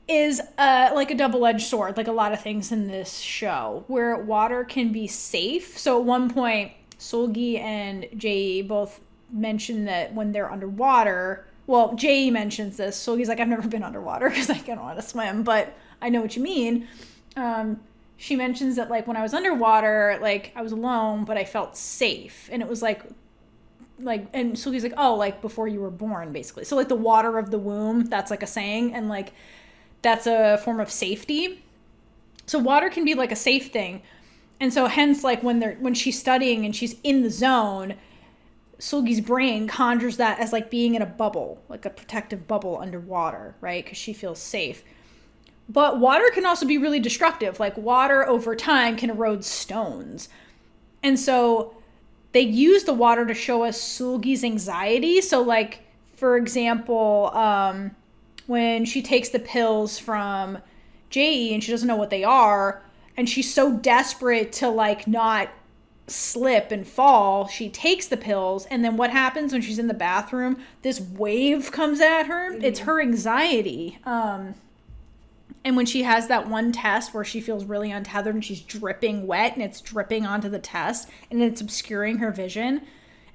is like a double-edged sword, like a lot of things in this show, where water can be safe. So at one point, Seul-gi and Jae-i both mention that when they're underwater, well, Jae-i mentions this. Seul-gi's like, I've never been underwater because I don't know how to swim, but I know what you mean. She mentions that like when I was underwater, like I was alone, but I felt safe. And it was like, and Seul-gi's like, oh, like before you were born, basically. So like the water of the womb, that's like a saying. And like, that's a form of safety. So water can be like a safe thing. And so hence like when she's studying and she's in the zone, Seul-gi's brain conjures that as like being in a bubble, like a protective bubble underwater, right? Because she feels safe. But water can also be really destructive. Like water over time can erode stones. And so they use the water to show us Seul-gi's anxiety. So like, for example, when she takes the pills from Jae-i and she doesn't know what they are, and she's so desperate to like not slip and fall, she takes the pills, and then what happens when she's in the bathroom? This wave comes at her. Mm-hmm. It's her anxiety. And when she has that one test where she feels really untethered and she's dripping wet and it's dripping onto the test and it's obscuring her vision,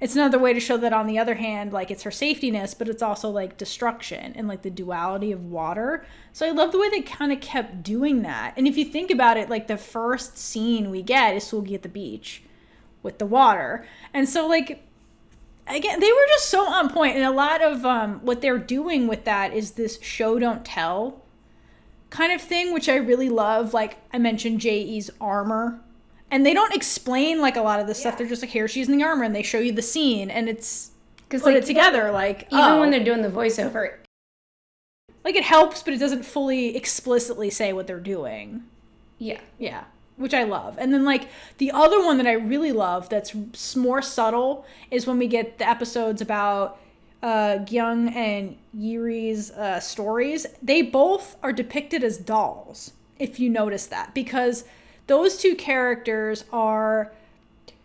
it's another way to show that on the other hand, like it's her safetyness, but it's also like destruction and like the duality of water. So I love the way they kind of kept doing that. And if you think about it, like the first scene we get is Seul-gi at the beach with the water. And so like, again, they were just so on point. And a lot of what they're doing with that is this show don't tell kind of thing, which I really love. Like I mentioned Jae-i's armor, and they don't explain like a lot of this stuff. They're just like, here she's in the armor, and they show you the scene, and it's put like, it together. Like even when they're doing the voiceover, like it helps, but it doesn't fully explicitly say what they're doing. Yeah, which I love. And then like the other one that I really love that's more subtle is when we get the episodes about Gyung and Yer-i's stories. They both are depicted as dolls, if you notice that, because those two characters are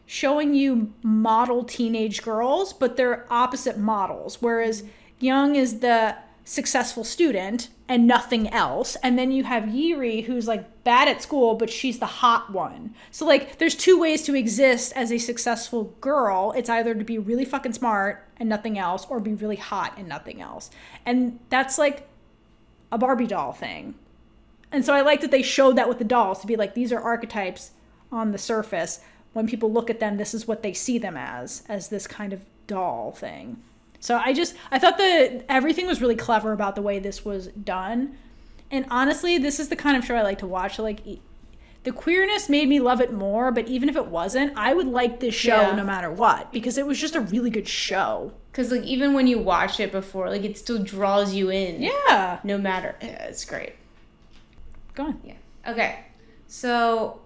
showing you model teenage girls, but they're opposite models. Whereas Gyung is the successful student and nothing else. And then you have Yer-i, who's like bad at school, but she's the hot one. So like there's two ways to exist as a successful girl. It's either to be really fucking smart and nothing else, or be really hot and nothing else. And that's like a Barbie doll thing. And so I like that they showed that with the dolls, to be like, these are archetypes on the surface. When people look at them, this is what they see them as this kind of doll thing. So I thought that everything was really clever about the way this was done. And honestly, this is the kind of show I like to watch. Like the queerness made me love it more, but even if it wasn't, I would like this show no matter what, because it was just a really good show. Because like even when you watch it before, like it still draws you in. Yeah. No matter. Yeah, it's great. Go on. Yeah. Okay. So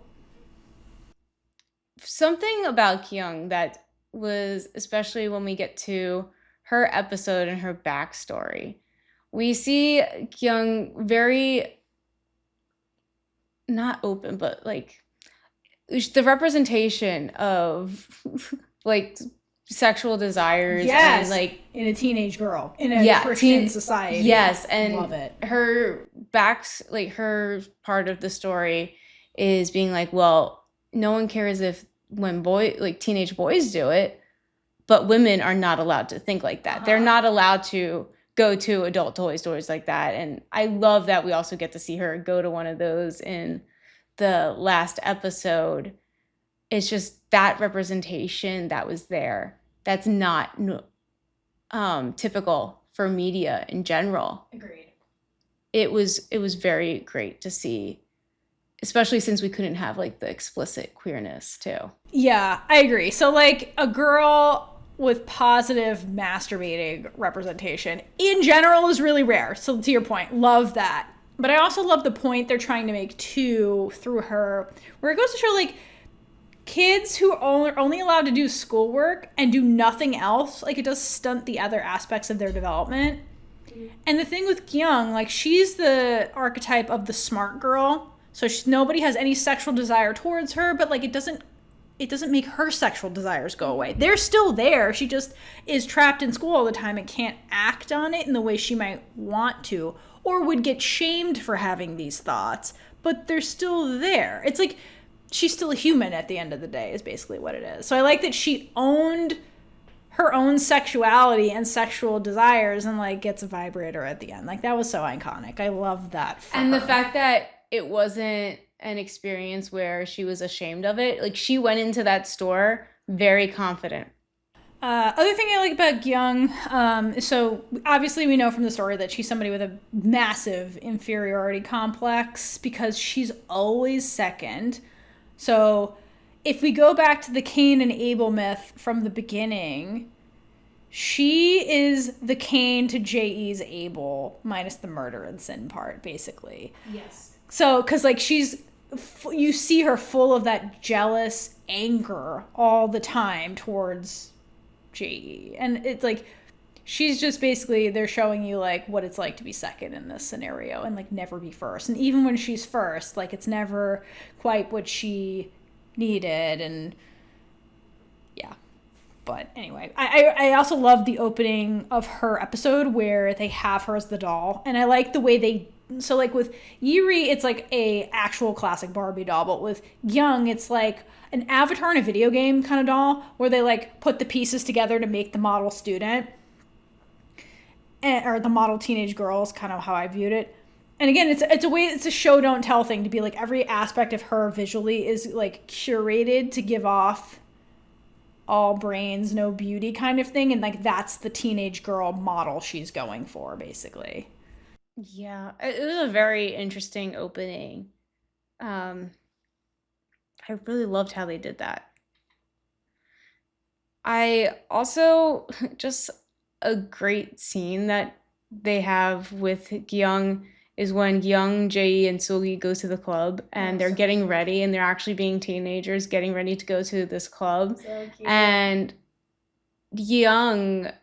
something about Gyung that was, especially when we get to her episode and her backstory, we see Gyung very not open, but like the representation of like sexual desires and like in a teenage girl in a Christian society. Yes, and love it. Her her part of the story is being like, well, no one cares if when teenage boys do it, but women are not allowed to think like that. They're not allowed to go to adult toy stores like that. And I love that we also get to see her go to one of those in the last episode. It's just that representation that was there. That's not typical for media in general. Agreed. It was very great to see, especially since we couldn't have like the explicit queerness too. Yeah, I agree. So like a girl with positive masturbating representation in general is really rare. So to your point, love that. But I also love the point they're trying to make too through her, where it goes to show like kids who are only allowed to do schoolwork and do nothing else, like it does stunt the other aspects of their development. And the thing with Gyung, like she's the archetype of the smart girl. So nobody has any sexual desire towards her, but like it doesn't make her sexual desires go away. They're still there. She just is trapped in school all the time and can't act on it in the way she might want to, or would get shamed for having these thoughts, but they're still there. It's like she's still a human at the end of the day is basically what it is. So I like that she owned her own sexuality and sexual desires and like gets a vibrator at the end. Like that was so iconic. I love that for And her. the fact that it wasn't an experience where she was ashamed of it. Like she went into that store very confident. Other thing I like about Gyung, so obviously we know from the story that she's somebody with a massive inferiority complex because she's always second. So if we go back to the Cain and Abel myth from the beginning, she is the Cain to Jae-i's Abel minus the murder and sin part, basically. Yes. So, because like you see her full of that jealous anger all the time towards Jae-i. And it's like, she's just basically, they're showing you like what it's like to be second in this scenario and like never be first. And even when she's first, like it's never quite what she needed. And yeah. But anyway, I also love the opening of her episode where they have her as the doll. And I like the way so like with Yer-i, it's like a actual classic Barbie doll. But with Gyung, it's like an avatar in a video game kind of doll where they like put the pieces together to make the model student. Or the model teenage girl is kind of how I viewed it. And again, it's a show don't tell thing to be like every aspect of her visually is like curated to give off all brains, no beauty kind of thing. And like that's the teenage girl model she's going for, basically. Yeah, it was a very interesting opening. I really loved how they did that. I also just a great scene that they have with Gyung is when Gyung, Jae-i, and Seul-gi go to the club and they're getting ready and they're actually being teenagers getting ready to go to this club. So cute. And Gyung,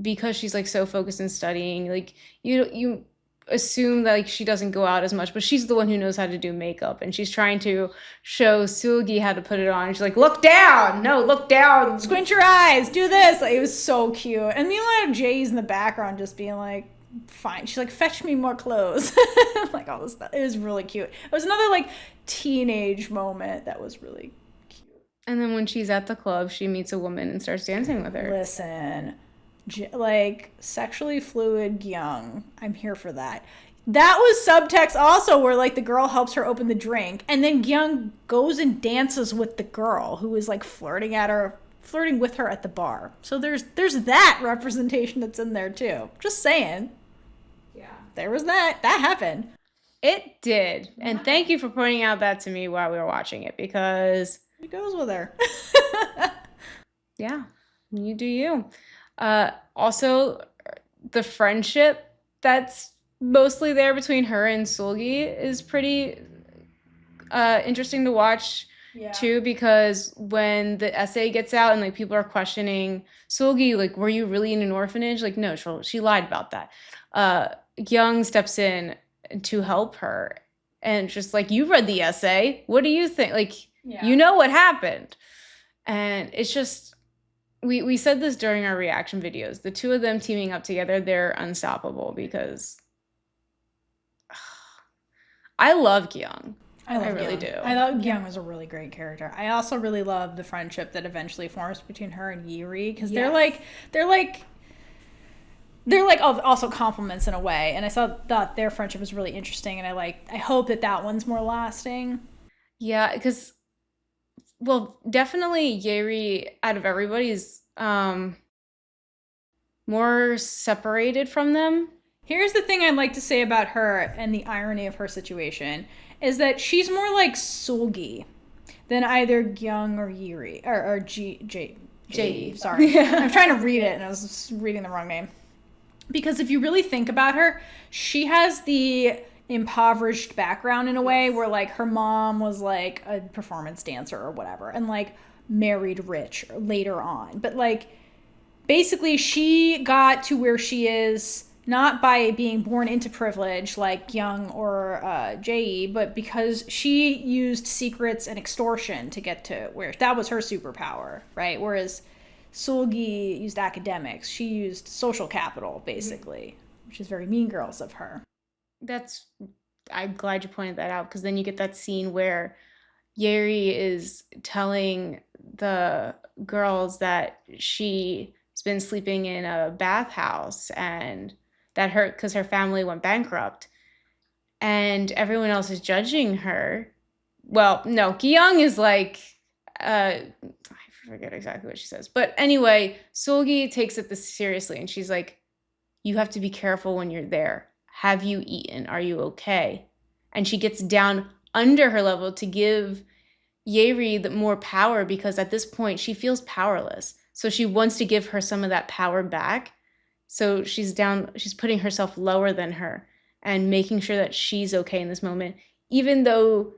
because she's like so focused in studying, like you assume that like she doesn't go out as much, but she's the one who knows how to do makeup and she's trying to show Seul-gi how to put it on. And she's like, look down, no, look down, squint your eyes, do this. Like, it was so cute. And meanwhile, Jay's in the background just being like, fine. She's like, fetch me more clothes. Like all this stuff. It was really cute. It was another like teenage moment that was really cute. And then when she's at the club, she meets a woman and starts dancing with her. Listen, like sexually fluid Gyung, I'm here for that. That was subtext also where like the girl helps her open the drink and then Gyung goes and dances with the girl who is like flirting with her at the bar. So there's that representation that's in there too. Just saying. Yeah. There was that happened. It did. And thank you for pointing out that to me while we were watching it because it goes with her. Yeah, you do you. Also, the friendship that's mostly there between her and Seul-gi is pretty interesting to watch too, because when the essay gets out and like people are questioning Seul-gi, like, were you really in an orphanage? Like, no, she lied about that. Gyung steps in to help her and just like, you read the essay. What do you think? Like, you know what happened. And it's just, we said this during our reaction videos. The two of them teaming up together, they're unstoppable because I love Gyung. I really do. I thought Gyung was a really great character. I also really love the friendship that eventually forms between her and Yer-i because they're also compliments in a way. And I thought their friendship was really interesting, and I hope that one's more lasting. Yeah, because definitely Yer-i out of everybody is more separated from them. Here's the thing I'd like to say about her and the irony of her situation is that she's more like Seul-gi than either Gyung or Yer-i or Jae-i. Sorry. Yeah. I'm trying to read it and I was reading the wrong name. Because if you really think about her, she has the impoverished background in a way where like her mom was like a performance dancer or whatever and like married rich later on. But like basically she got to where she is not by being born into privilege like Gyung or Jae-i, but because she used secrets and extortion to get to where that was her superpower, right? Whereas Seul-gi used academics. She used social capital, basically, which is very Mean Girls of her. I'm glad you pointed that out, because then you get that scene where Yer-i is telling the girls that she's been sleeping in a bathhouse, and that hurt because her family went bankrupt. And everyone else is judging her. Well, no, Gyung is like, I forget exactly what she says. But anyway, Seul-gi takes it this seriously, and she's like, you have to be careful when you're there. Have you eaten? Are you okay? And she gets down under her level to give Yer-i the more power, because at this point she feels powerless. So she wants to give her some of that power back. So she's putting herself lower than her and making sure that she's okay in this moment, even though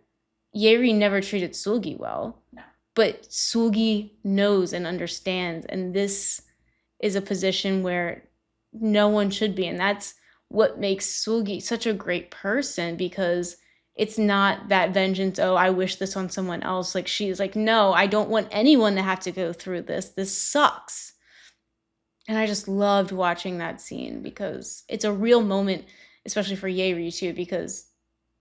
Yer-i never treated Seul-gi well. No. But Seul-gi knows and understands, and this is a position where no one should be. And that's what makes Seul-gi such a great person, because it's not that vengeance, oh, I wish this on someone else. Like, she's like, no, I don't want anyone to have to go through this. This sucks. And I just loved watching that scene, because it's a real moment, especially for Yer-i too, because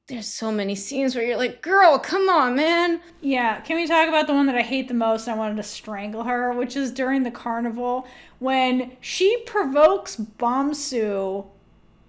there's so many scenes where you're like, girl, come on, man. Yeah, can we talk about the one that I hate the most? I wanted to strangle her, which is during the carnival when she provokes Bum-soo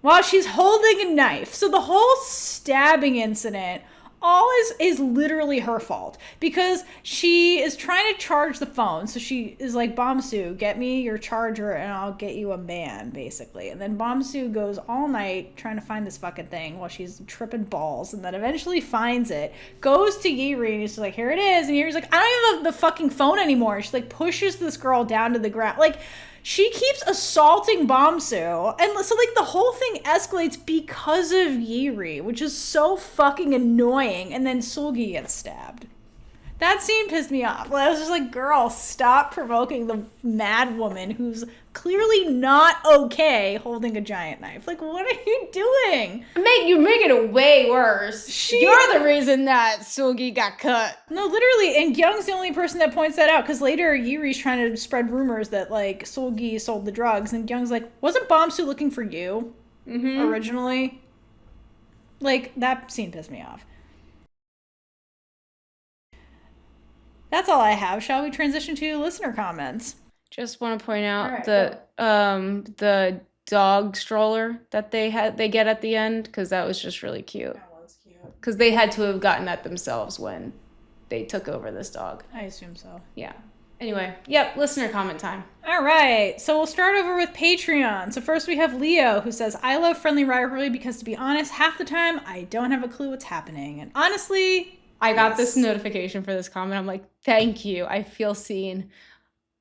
while she's holding a knife. So the whole stabbing incident all is literally her fault, because she is trying to charge the phone. So she is like, Bum-soo, get me your charger and I'll get you a man, basically. And then Bum-soo goes all night trying to find this fucking thing while she's tripping balls, and then eventually finds it, goes to Yer-i, and he's like, here it is. And Yer-i's like, I don't even have the fucking phone anymore. She like pushes this girl down to the ground. Like, she keeps assaulting Bum-soo, and so like the whole thing escalates because of Yer-i, which is so fucking annoying. And then Seul-gi gets stabbed. That scene pissed me off. I was just like, girl, stop provoking the mad woman who's clearly not okay holding a giant knife. Like, what are you doing? You're making it way worse. You're the reason that Seul-gi got cut. No, literally, and Gyung's the only person that points that out, because later Yer-i's trying to spread rumors that, like, Seul-gi sold the drugs, and Gyung's like, wasn't Bum-soo looking for you originally? Like, that scene pissed me off. That's all I have. Shall we transition to listener comments? Just want to point out the dog stroller that they get at the end, because that was just really cute. That was cute. Because they had to have gotten that themselves when they took over this dog. I assume so. Yeah. Anyway, yep, listener comment time. All right, so we'll start over with Patreon. So first we have Leo, who says, I love Friendly Rivalry because, to be honest, half the time I don't have a clue what's happening. And honestly, I got this notification for this comment. I'm like, thank you. I feel seen.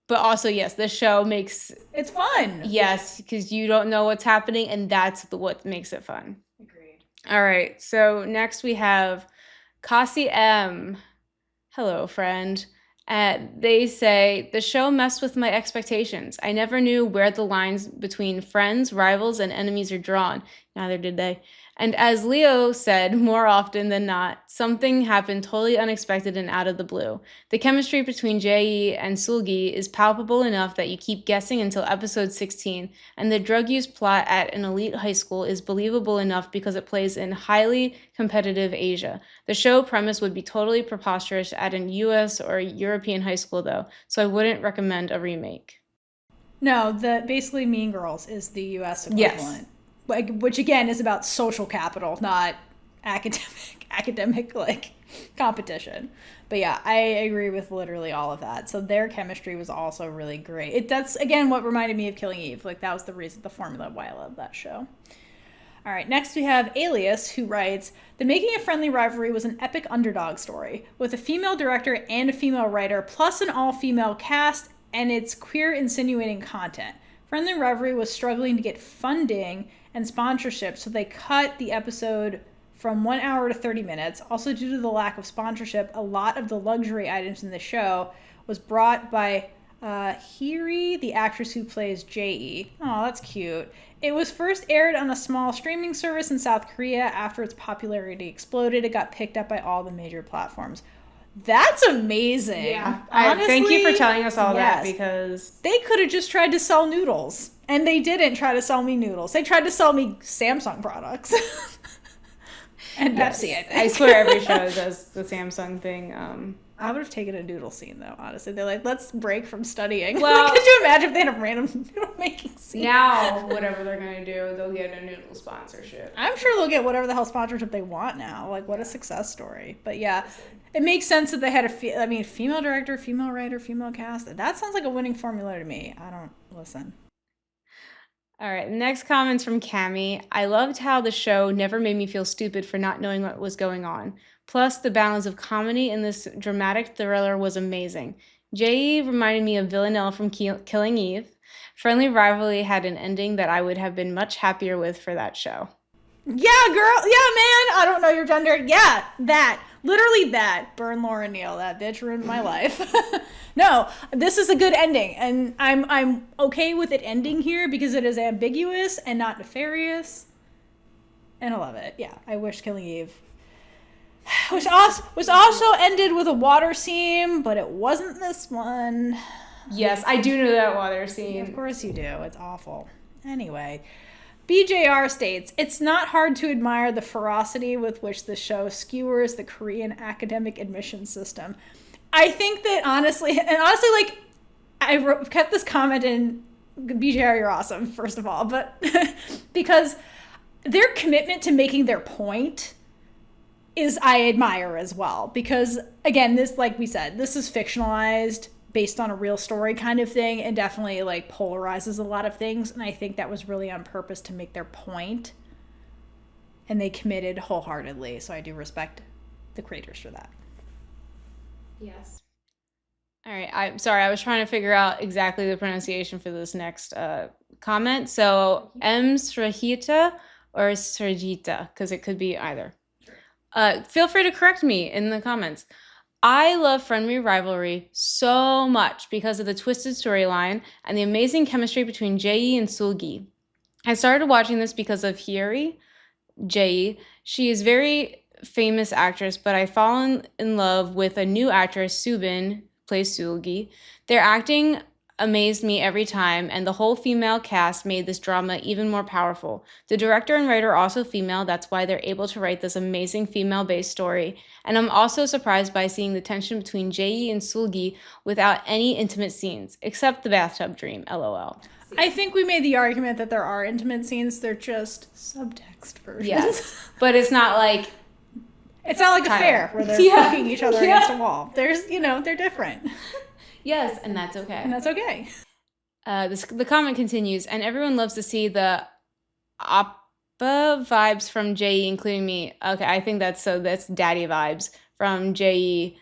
But also, yes, this show makes... It's fun. Yes, because you don't know what's happening, and that's what makes it fun. Agreed. All right, so next we have Kasi M. Hello, friend. They say, the show messed with my expectations. I never knew where the lines between friends, rivals, and enemies are drawn. Neither did they. And as Leo said, more often than not, something happened totally unexpected and out of the blue. The chemistry between Jae-i and Seul-gi is palpable enough that you keep guessing until episode 16, and the drug use plot at an elite high school is believable enough because it plays in highly competitive Asia. The show premise would be totally preposterous at an US or European high school, though, so I wouldn't recommend a remake. No, basically Mean Girls is the US equivalent. Yes. Which again is about social capital, not academic like competition. But yeah, I agree with literally all of that. So their chemistry was also really great. That's again what reminded me of Killing Eve. Like, that was the formula why I love that show. All right, next we have Alias, who writes, the making of Friendly Rivalry was an epic underdog story with a female director and a female writer, plus an all-female cast, and its queer insinuating content. Friendly Rivalry was struggling to get funding and sponsorship, so they cut the episode from 1 hour to 30 minutes. Also, due to the lack of sponsorship, a lot of the luxury items in the show was brought by Yer-i, the actress who plays Jae-i. Oh, that's cute. It was first aired on a small streaming service in South Korea. After its popularity exploded, it got picked up by all the major platforms. That's amazing. Yeah. Honestly, thank you for telling us all that, yes. because They could have just tried to sell noodles. And they didn't try to sell me noodles. They tried to sell me Samsung products. And Pepsi, I think. I swear every show does the Samsung thing. I would have taken a noodle scene, though, honestly. They're like, let's break from studying. Well, could you imagine if they had a random noodle making scene? Now, whatever they're going to do, they'll get a noodle sponsorship. I'm sure they'll get whatever the hell sponsorship they want now. Like, what a success story. But yeah, it makes sense that they had female director, female writer, female cast. That sounds like a winning formula to me. I don't listen. All right, next comment's from Cami. I loved how the show never made me feel stupid for not knowing what was going on. Plus, the balance of comedy in this dramatic thriller was amazing. Jae-i reminded me of Villanelle from Killing Eve. Friendly Rivalry had an ending that I would have been much happier with for that show. Yeah, girl. Yeah, man. I don't know your gender. Yeah, that. Literally that. Burn Laura Neal. That bitch ruined my life. No, this is a good ending. And I'm okay with it ending here because it is ambiguous and not nefarious. And I love it. Yeah, I wish Killing Eve was also ended with a water scene, but it wasn't this one. Yes, I do know that water scene. Of course you do. It's awful. Anyway, BJR states, it's not hard to admire the ferocity with which the show skewers the Korean academic admission system. I think that honestly, like, kept this comment in, BJR, you're awesome, first of all, but because their commitment to making their point is I admire as well. Because, again, this, like we said, this is fictionalized, based on a real story kind of thing, and definitely like polarizes a lot of things. And I think that was really on purpose to make their point. And they committed wholeheartedly. So I do respect the creators for that. Yes. All right. I'm sorry. I was trying to figure out exactly the pronunciation for this next comment. So Srahita or Srajita, because it could be either. Feel free to correct me in the comments. I love Friendly Rivalry so much because of the twisted storyline and the amazing chemistry between Jae-i and Seul-gi. I started watching this because of Yer-i, Jae-i. She is a very famous actress, but I've fallen in love with a new actress, Subin, plays Seul-gi. Their acting amazed me every time, and the whole female cast made this drama even more powerful. The director and writer are also female, that's why they're able to write this amazing female-based story. And I'm also surprised by seeing the tension between Jae-i and Seul-gi without any intimate scenes, except the bathtub dream, lol. I think we made the argument that there are intimate scenes, they're just subtext versions. Yes, but it's not like... It's not like a fair where they're fucking each other against a wall. There's, they're different. Yes, and that's okay. And that's okay. The comment continues, and everyone loves to see the oppa vibes from Jae-i, including me. Okay, I think that's daddy vibes from Jae-i.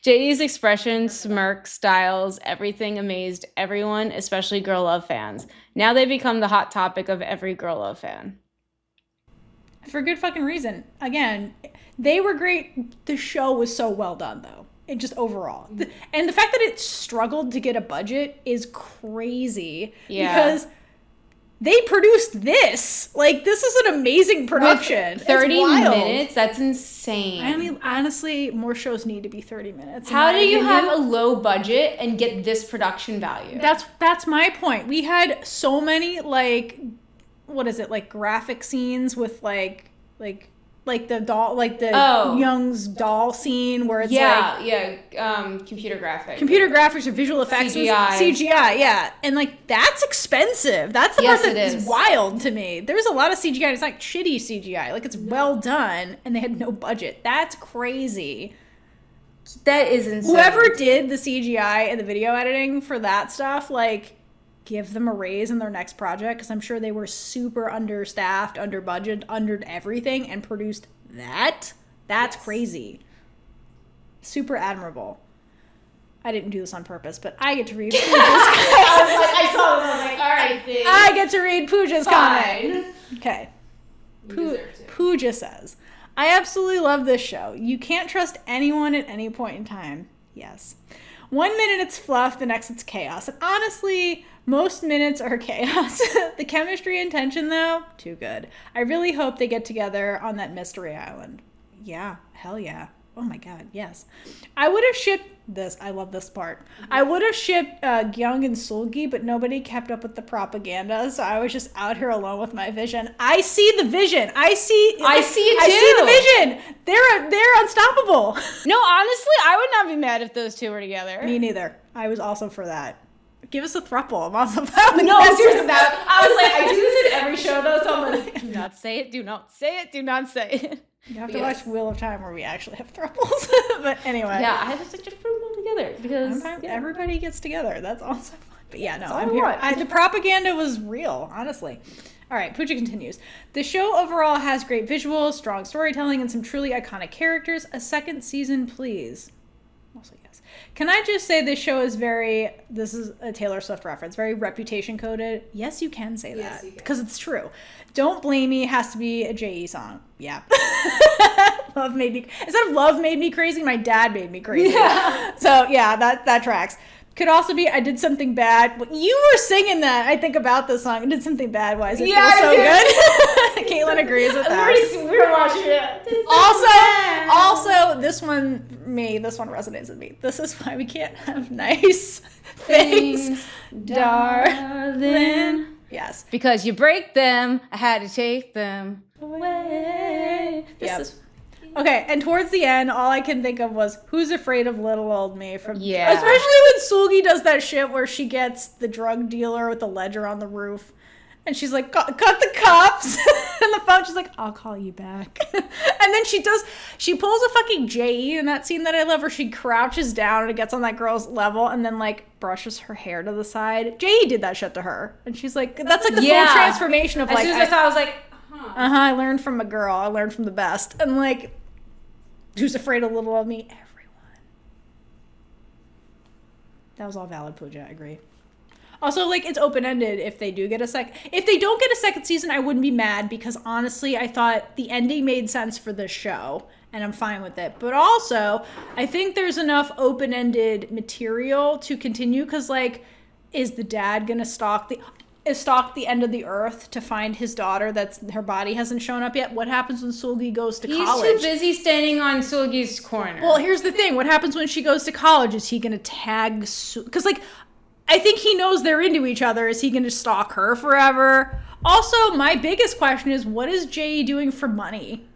Jae-i's expression, smirk, styles, everything amazed everyone, especially Girl Love fans. Now they become the hot topic of every Girl Love fan. For good fucking reason. Again, they were great. The show was so well done, though. It just overall. And the fact that it struggled to get a budget is crazy. Yeah. Because they produced this. Like, this is an amazing production. With 30 minutes? That's insane. I mean, honestly, more shows need to be 30 minutes. How do you have a low budget and get this production value? That's my point. We had so many, like, what is it? Like, graphic scenes with, like the doll, like the Gyung's doll scene where it's computer graphics or visual effects, CGI, yeah, and like that's expensive. That's the part that is wild to me. There's a lot of CGI. And it's like shitty CGI, like it's well done, and they had no budget. That's crazy. That is insane. Whoever did the CGI and the video editing for that stuff, like, give them a raise in their next project, because I'm sure they were super understaffed, under budget, under everything, and produced that. That's crazy. Super admirable. I didn't do this on purpose, but I get to read Pooja's I saw this. I was like, all right, thing. I get to read Pooja's comment. Okay. Pooja says, I absolutely love this show. You can't trust anyone at any point in time. Yes. 1 minute it's fluff, the next it's chaos. And honestly, most minutes are chaos. The chemistry and tension, though, too good. I really hope they get together on that mystery island. Yeah, hell yeah. Oh my god, yes. I would have shipped this. I love this part. I would have shipped Gyung and Seul-gi, but nobody kept up with the propaganda, so I was just out here alone with my vision. I see the vision. I see it too. I see the vision. They're unstoppable. No, honestly, I would not be mad if those two were together. Me neither. I was also for that. Give us a throuple. I'm also found no, seriously, that I was like, I do this in every show though, so I'm like, do not say it, do not say it, do not say it. You have to watch Wheel of Time where we actually have throuples. But anyway. Yeah, I have such a fruit all together because sometimes everybody gets together. That's also fun. But yeah, no, I'm here. The propaganda was real, honestly. All right, Pooja continues. The show overall has great visuals, strong storytelling, and some truly iconic characters. A second season, please. Also, yes. Can I just say this show is this is a Taylor Swift reference, very reputation coded. Yes, you can say that because it's true. Don't Blame Me has to be a Jae-i song. Yeah. Instead of Love Made Me Crazy, My Dad Made Me Crazy. Yeah. So yeah, that tracks. Could also be I Did Something Bad. You were singing that, I think, about this song. I Did Something Bad. Why is it feel so good? Caitlin agrees with that. We were watching it. Also, this one resonates with me. This is why we can't have nice things, darling. Yes. Because you break them, I had to take them away. Okay, and towards the end, all I can think of was Who's Afraid of Little Old Me from especially when Seul-gi does that shit where she gets the drug dealer with the ledger on the roof. And she's like, cut the cops. And the phone, she's like, I'll call you back. And then she pulls a fucking Jae-i in that scene that I love where she crouches down and gets on that girl's level and then like brushes her hair to the side. Jae-i did that shit to her. And she's like, that's like the full transformation of like. As soon as I saw it, I was like, I learned from a girl. I learned from the best. And like, Who's Afraid of Little Old Me? Everyone. That was all valid, Pooja. I agree. Also, like, it's open-ended if they do get a if they don't get a second season, I wouldn't be mad because honestly, I thought the ending made sense for this show and I'm fine with it. But also, I think there's enough open-ended material to continue because, like, is the dad gonna stalk the end of the earth to find his daughter that's her body hasn't shown up yet? What happens when Seul-gi goes to college? He's too busy standing on Seul-gi's corner. Well, here's the thing. What happens when she goes to college? Is he gonna tag because like I think he knows they're into each other. Is he gonna stalk her forever? Also, my biggest question is, what is Jae doing for money?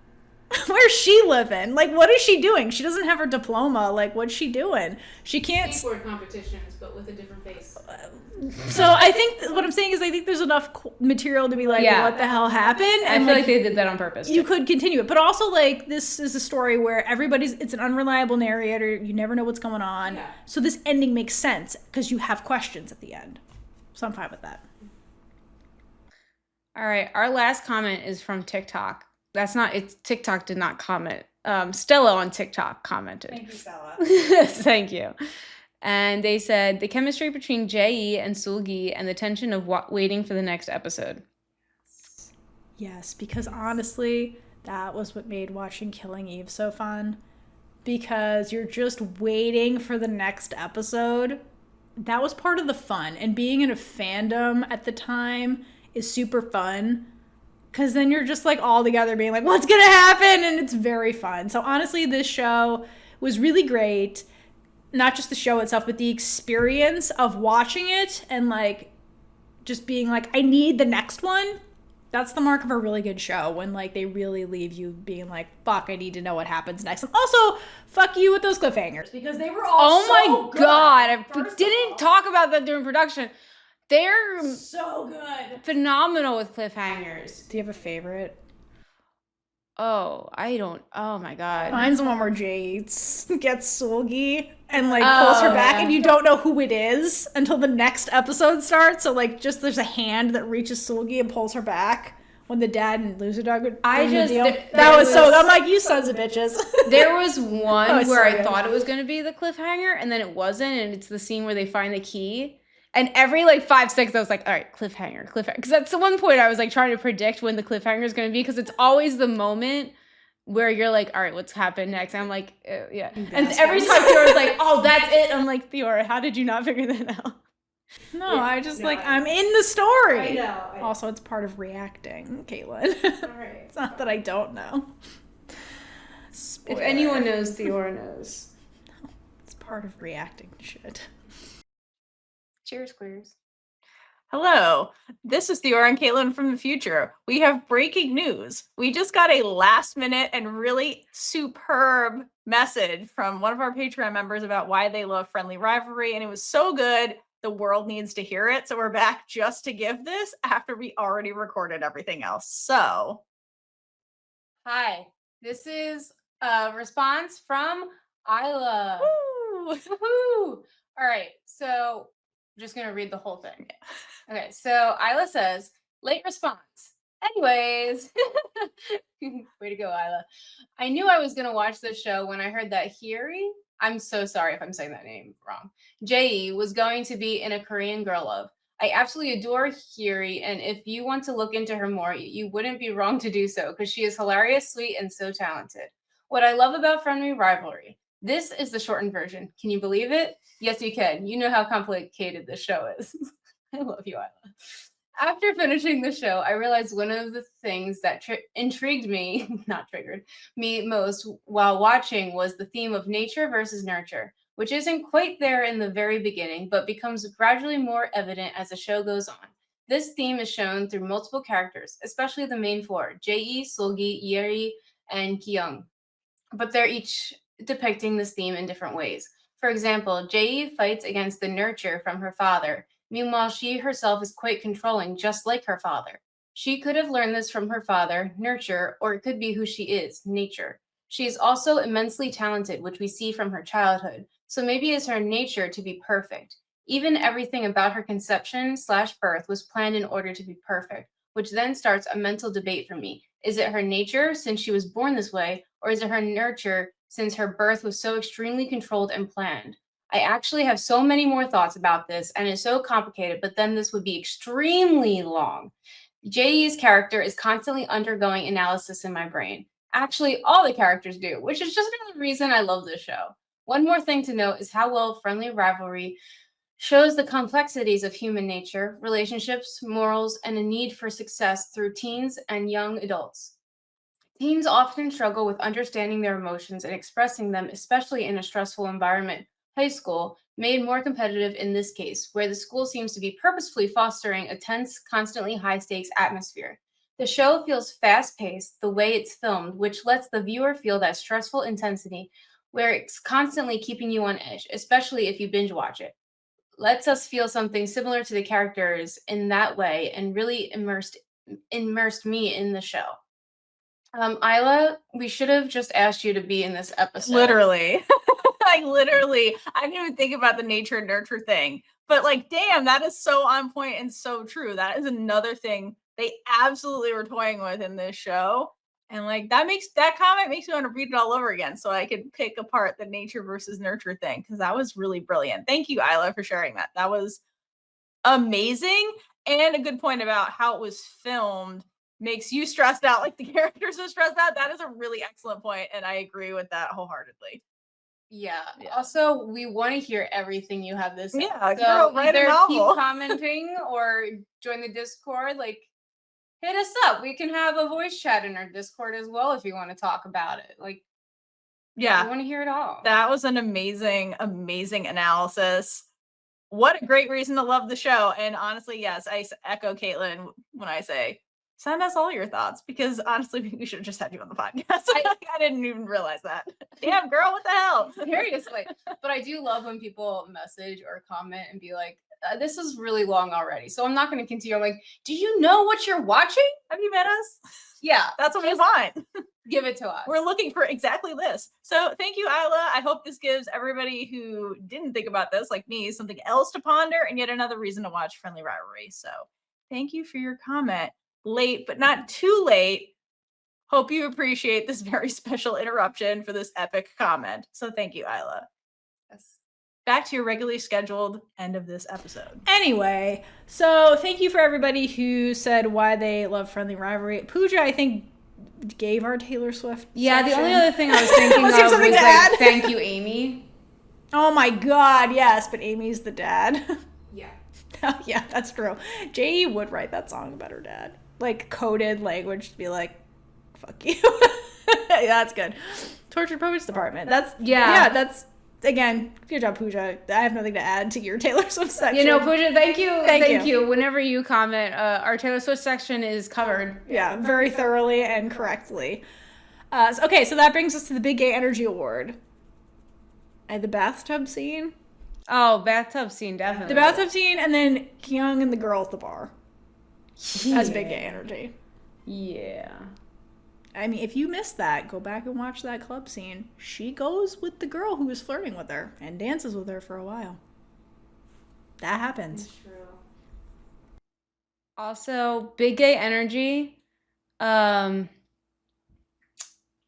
Where's she living? Like, what is she doing? She doesn't have her diploma. Like, what's she doing? She can't. Skateboard competitions, but with a different face. So I think what I'm saying is I think there's enough material to be like, what the hell happened? And I feel like they did that on purpose. You could continue it. But also, like, this is a story where it's an unreliable narrator. You never know what's going on. Yeah. So this ending makes sense because you have questions at the end. So I'm fine with that. All right. Our last comment is from TikTok. TikTok did not comment. Stella on TikTok commented. Thank you, Stella. Thank you. And they said the chemistry between Jae-i and Seul-gi and the tension of waiting for the next episode. Yes, because honestly, that was what made watching Killing Eve so fun. Because you're just waiting for the next episode. That was part of the fun. And being in a fandom at the time is super fun. Because then you're just like all together being like, what's going to happen? And it's very fun. So honestly, this show was really great. Not just the show itself, but the experience of watching it and like just being like, I need the next one. That's the mark of a really good show when like they really leave you being like, fuck, I need to know what happens next. And also, fuck you with those cliffhangers because they were all God. We didn't talk about that during production. They're so good. Phenomenal with cliffhangers. Do you have a favorite? Oh, I don't. Oh my God. Mine's the one where Jae gets Seul-gi and like pulls her back and you don't know who it is until the next episode starts. So like just there's a hand that reaches Seul-gi and pulls her back when the dad and Loser Dog would that was so I'm like, you sons of bitches. There was one where I thought it was going to be the cliffhanger and then it wasn't, and it's the scene where they find the key. And every like 5 seconds, I was like, all right, cliffhanger. Because that's the one point I was like trying to predict when the cliffhanger is going to be. Because it's always the moment where you're like, all right, what's happened next? And I'm like, yeah. And every time Theora's like, oh, that's it. I'm like, Theora, how did you not figure that out? No, I'm in the story. I know. Also, it's part of reacting, Caitlin. All right. It's not that I don't know. If anyone knows, Theora knows. It's part of reacting to shit. Cheers, queers. Hello, this is Theora and Caitlin from the future. We have breaking news. We just got a last minute and really superb message from one of our Patreon members about why they love Friendly Rivalry, and it was so good, the world needs to hear it. So we're back just to give this after we already recorded everything else. So, hi, this is a response from Isla. woo! Woohoo! All right, so I'm just gonna read the whole thing. Okay, so Isla says, late response. Anyways, way to go, Isla. I knew I was gonna watch this show when I heard that Yer-i, I'm so sorry if I'm saying that name wrong, Jae-i was going to be in a Korean girl love. I absolutely adore Yer-i, and if you want to look into her more, you wouldn't be wrong to do so, because she is hilarious, sweet, and so talented. What I love about Friendly Rivalry, this is the shortened version. Can you believe it? Yes, you can. You know how complicated this show is. I love you, Isla. After finishing the show, I realized one of the things that intrigued me, not triggered, me most while watching was the theme of nature versus nurture, which isn't quite there in the very beginning, but becomes gradually more evident as the show goes on. This theme is shown through multiple characters, especially the main four, Jae-i, Seul-gi, Yer-i, and Gyung, but they're each depicting this theme in different ways. For example, Jae-i fights against the nurture from her father. Meanwhile, she herself is quite controlling, just like her father. She could have learned this from her father, nurture, or it could be who she is, nature. She is also immensely talented, which we see from her childhood, so maybe it's her nature to be perfect. Even everything about her conception/birth was planned in order to be perfect, which then starts a mental debate for me. Is it her nature, since she was born this way, or is it her nurture, since her birth was so extremely controlled and planned? I actually have so many more thoughts about this, and it's so complicated, but then this would be extremely long. Jae-i's character is constantly undergoing analysis in my brain. Actually, all the characters do, which is just another reason I love this show. One more thing to note is how well Friendly Rivalry shows the complexities of human nature, relationships, morals, and a need for success through teens and young adults. Teens often struggle with understanding their emotions and expressing them, especially in a stressful environment. High school, made more competitive in this case, where the school seems to be purposefully fostering a tense, constantly high stakes atmosphere. The show feels fast paced the way it's filmed, which lets the viewer feel that stressful intensity where it's constantly keeping you on edge, especially if you binge watch it. Lets us feel something similar to the characters in that way and really immersed me in the show. Isla, we should have just asked you to be in this episode. Literally. I didn't even think about the nature and nurture thing. But like, damn, that is so on point and so true. That is another thing they absolutely were toying with in this show. And like that comment makes me want to read it all over again so I could pick apart the nature versus nurture thing, because that was really brilliant. Thank you, Isla, for sharing that. That was amazing. And a good point about how it was filmed makes you stressed out like the characters are stressed out. That is a really excellent point, and I agree with that wholeheartedly. Yeah. Also, we want to hear everything you have to say. Yeah, so girl, write a either novel. keep commenting or join the Discord. Like, hit us up. We can have a voice chat in our Discord as well if you want to talk about it. Like, yeah, we want to hear it all. That was an amazing, amazing analysis. What a great reason to love the show. And honestly, yes, I echo Caitlin when I say send us all your thoughts, because honestly, we should have just had you on the podcast. I didn't even realize that. Damn, girl, what the hell? Seriously. But I do love when people message or comment and be like, this is really long already, so I'm not going to continue. I'm like, do you know what you're watching? Have you met us? Yeah. That's what we want. Give it to us. We're looking for exactly this. So thank you, Isla. I hope this gives everybody who didn't think about this, like me, something else to ponder and yet another reason to watch Friendly Rivalry. So thank you for your comment. Late, but not too late. Hope you appreciate this very special interruption for this epic comment. So thank you, Isla. Yes. Back to your regularly scheduled end of this episode. Anyway, so thank you for everybody who said why they love Friendly Rivalry. Pooja, I think, gave our Taylor Swift Yeah, section. The only other thing I was thinking of was like, thank you, Amy. Oh my god, yes, but Amy's the dad. Yeah. Yeah, that's true. Jae-i would write that song about her dad. Like, coded language to be like, fuck you. Yeah, that's good. Tortured Poets Department. That's Yeah. That's again, good job, Pooja. I have nothing to add to your Taylor Swift section. You know, Pooja, thank you. Thank you. Whenever you comment, our Taylor Swift section is covered. Yeah, very thoroughly and correctly. So that brings us to the Big Gay Energy Award. The bathtub scene. Oh, bathtub scene, definitely. The bathtub scene, and then Gyung and the girl at the bar. That's Big Gay Energy. Yeah. I mean, if you missed that, go back and watch that club scene. She goes with the girl who was flirting with her and dances with her for a while. That happens. That's true. Also, Big Gay Energy.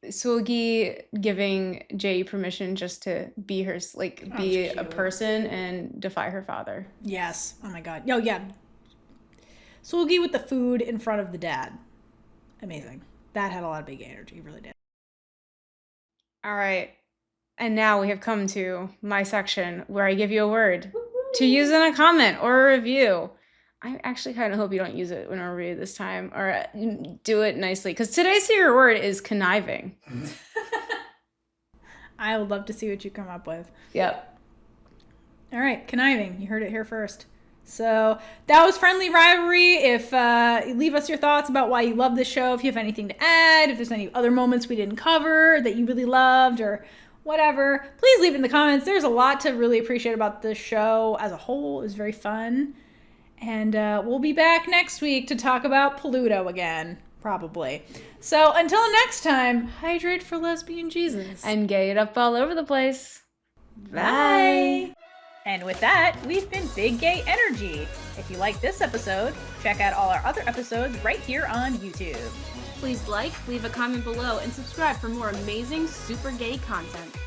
Seul-gi giving Jae-i permission just to be her, be a person and defy her father. Yes. Oh my god. Oh yeah. Seul-gi with the food in front of the dad. Amazing. That had a lot of big energy. Really did. All right. And now we have come to my section where I give you a word to use in a comment or a review. I actually kind of hope you don't use it in a review this time, or do it nicely, because today's secret word is conniving. I would love to see what you come up with. Yep. All right, conniving. You heard it here first. So that was Friendly Rivalry. If leave us your thoughts about why you love this show. If you have anything to add, if there's any other moments we didn't cover that you really loved, or whatever, please leave it in the comments. There's a lot to really appreciate about this show as a whole. It was very fun. And we'll be back next week to talk about Pluto again, probably. So until next time, hydrate for lesbian Jesus. And gay it up all over the place. Bye. And with that, we've been Big Gay Energy. If you like this episode, check out all our other episodes right here on YouTube. Please like, leave a comment below, and subscribe for more amazing super gay content.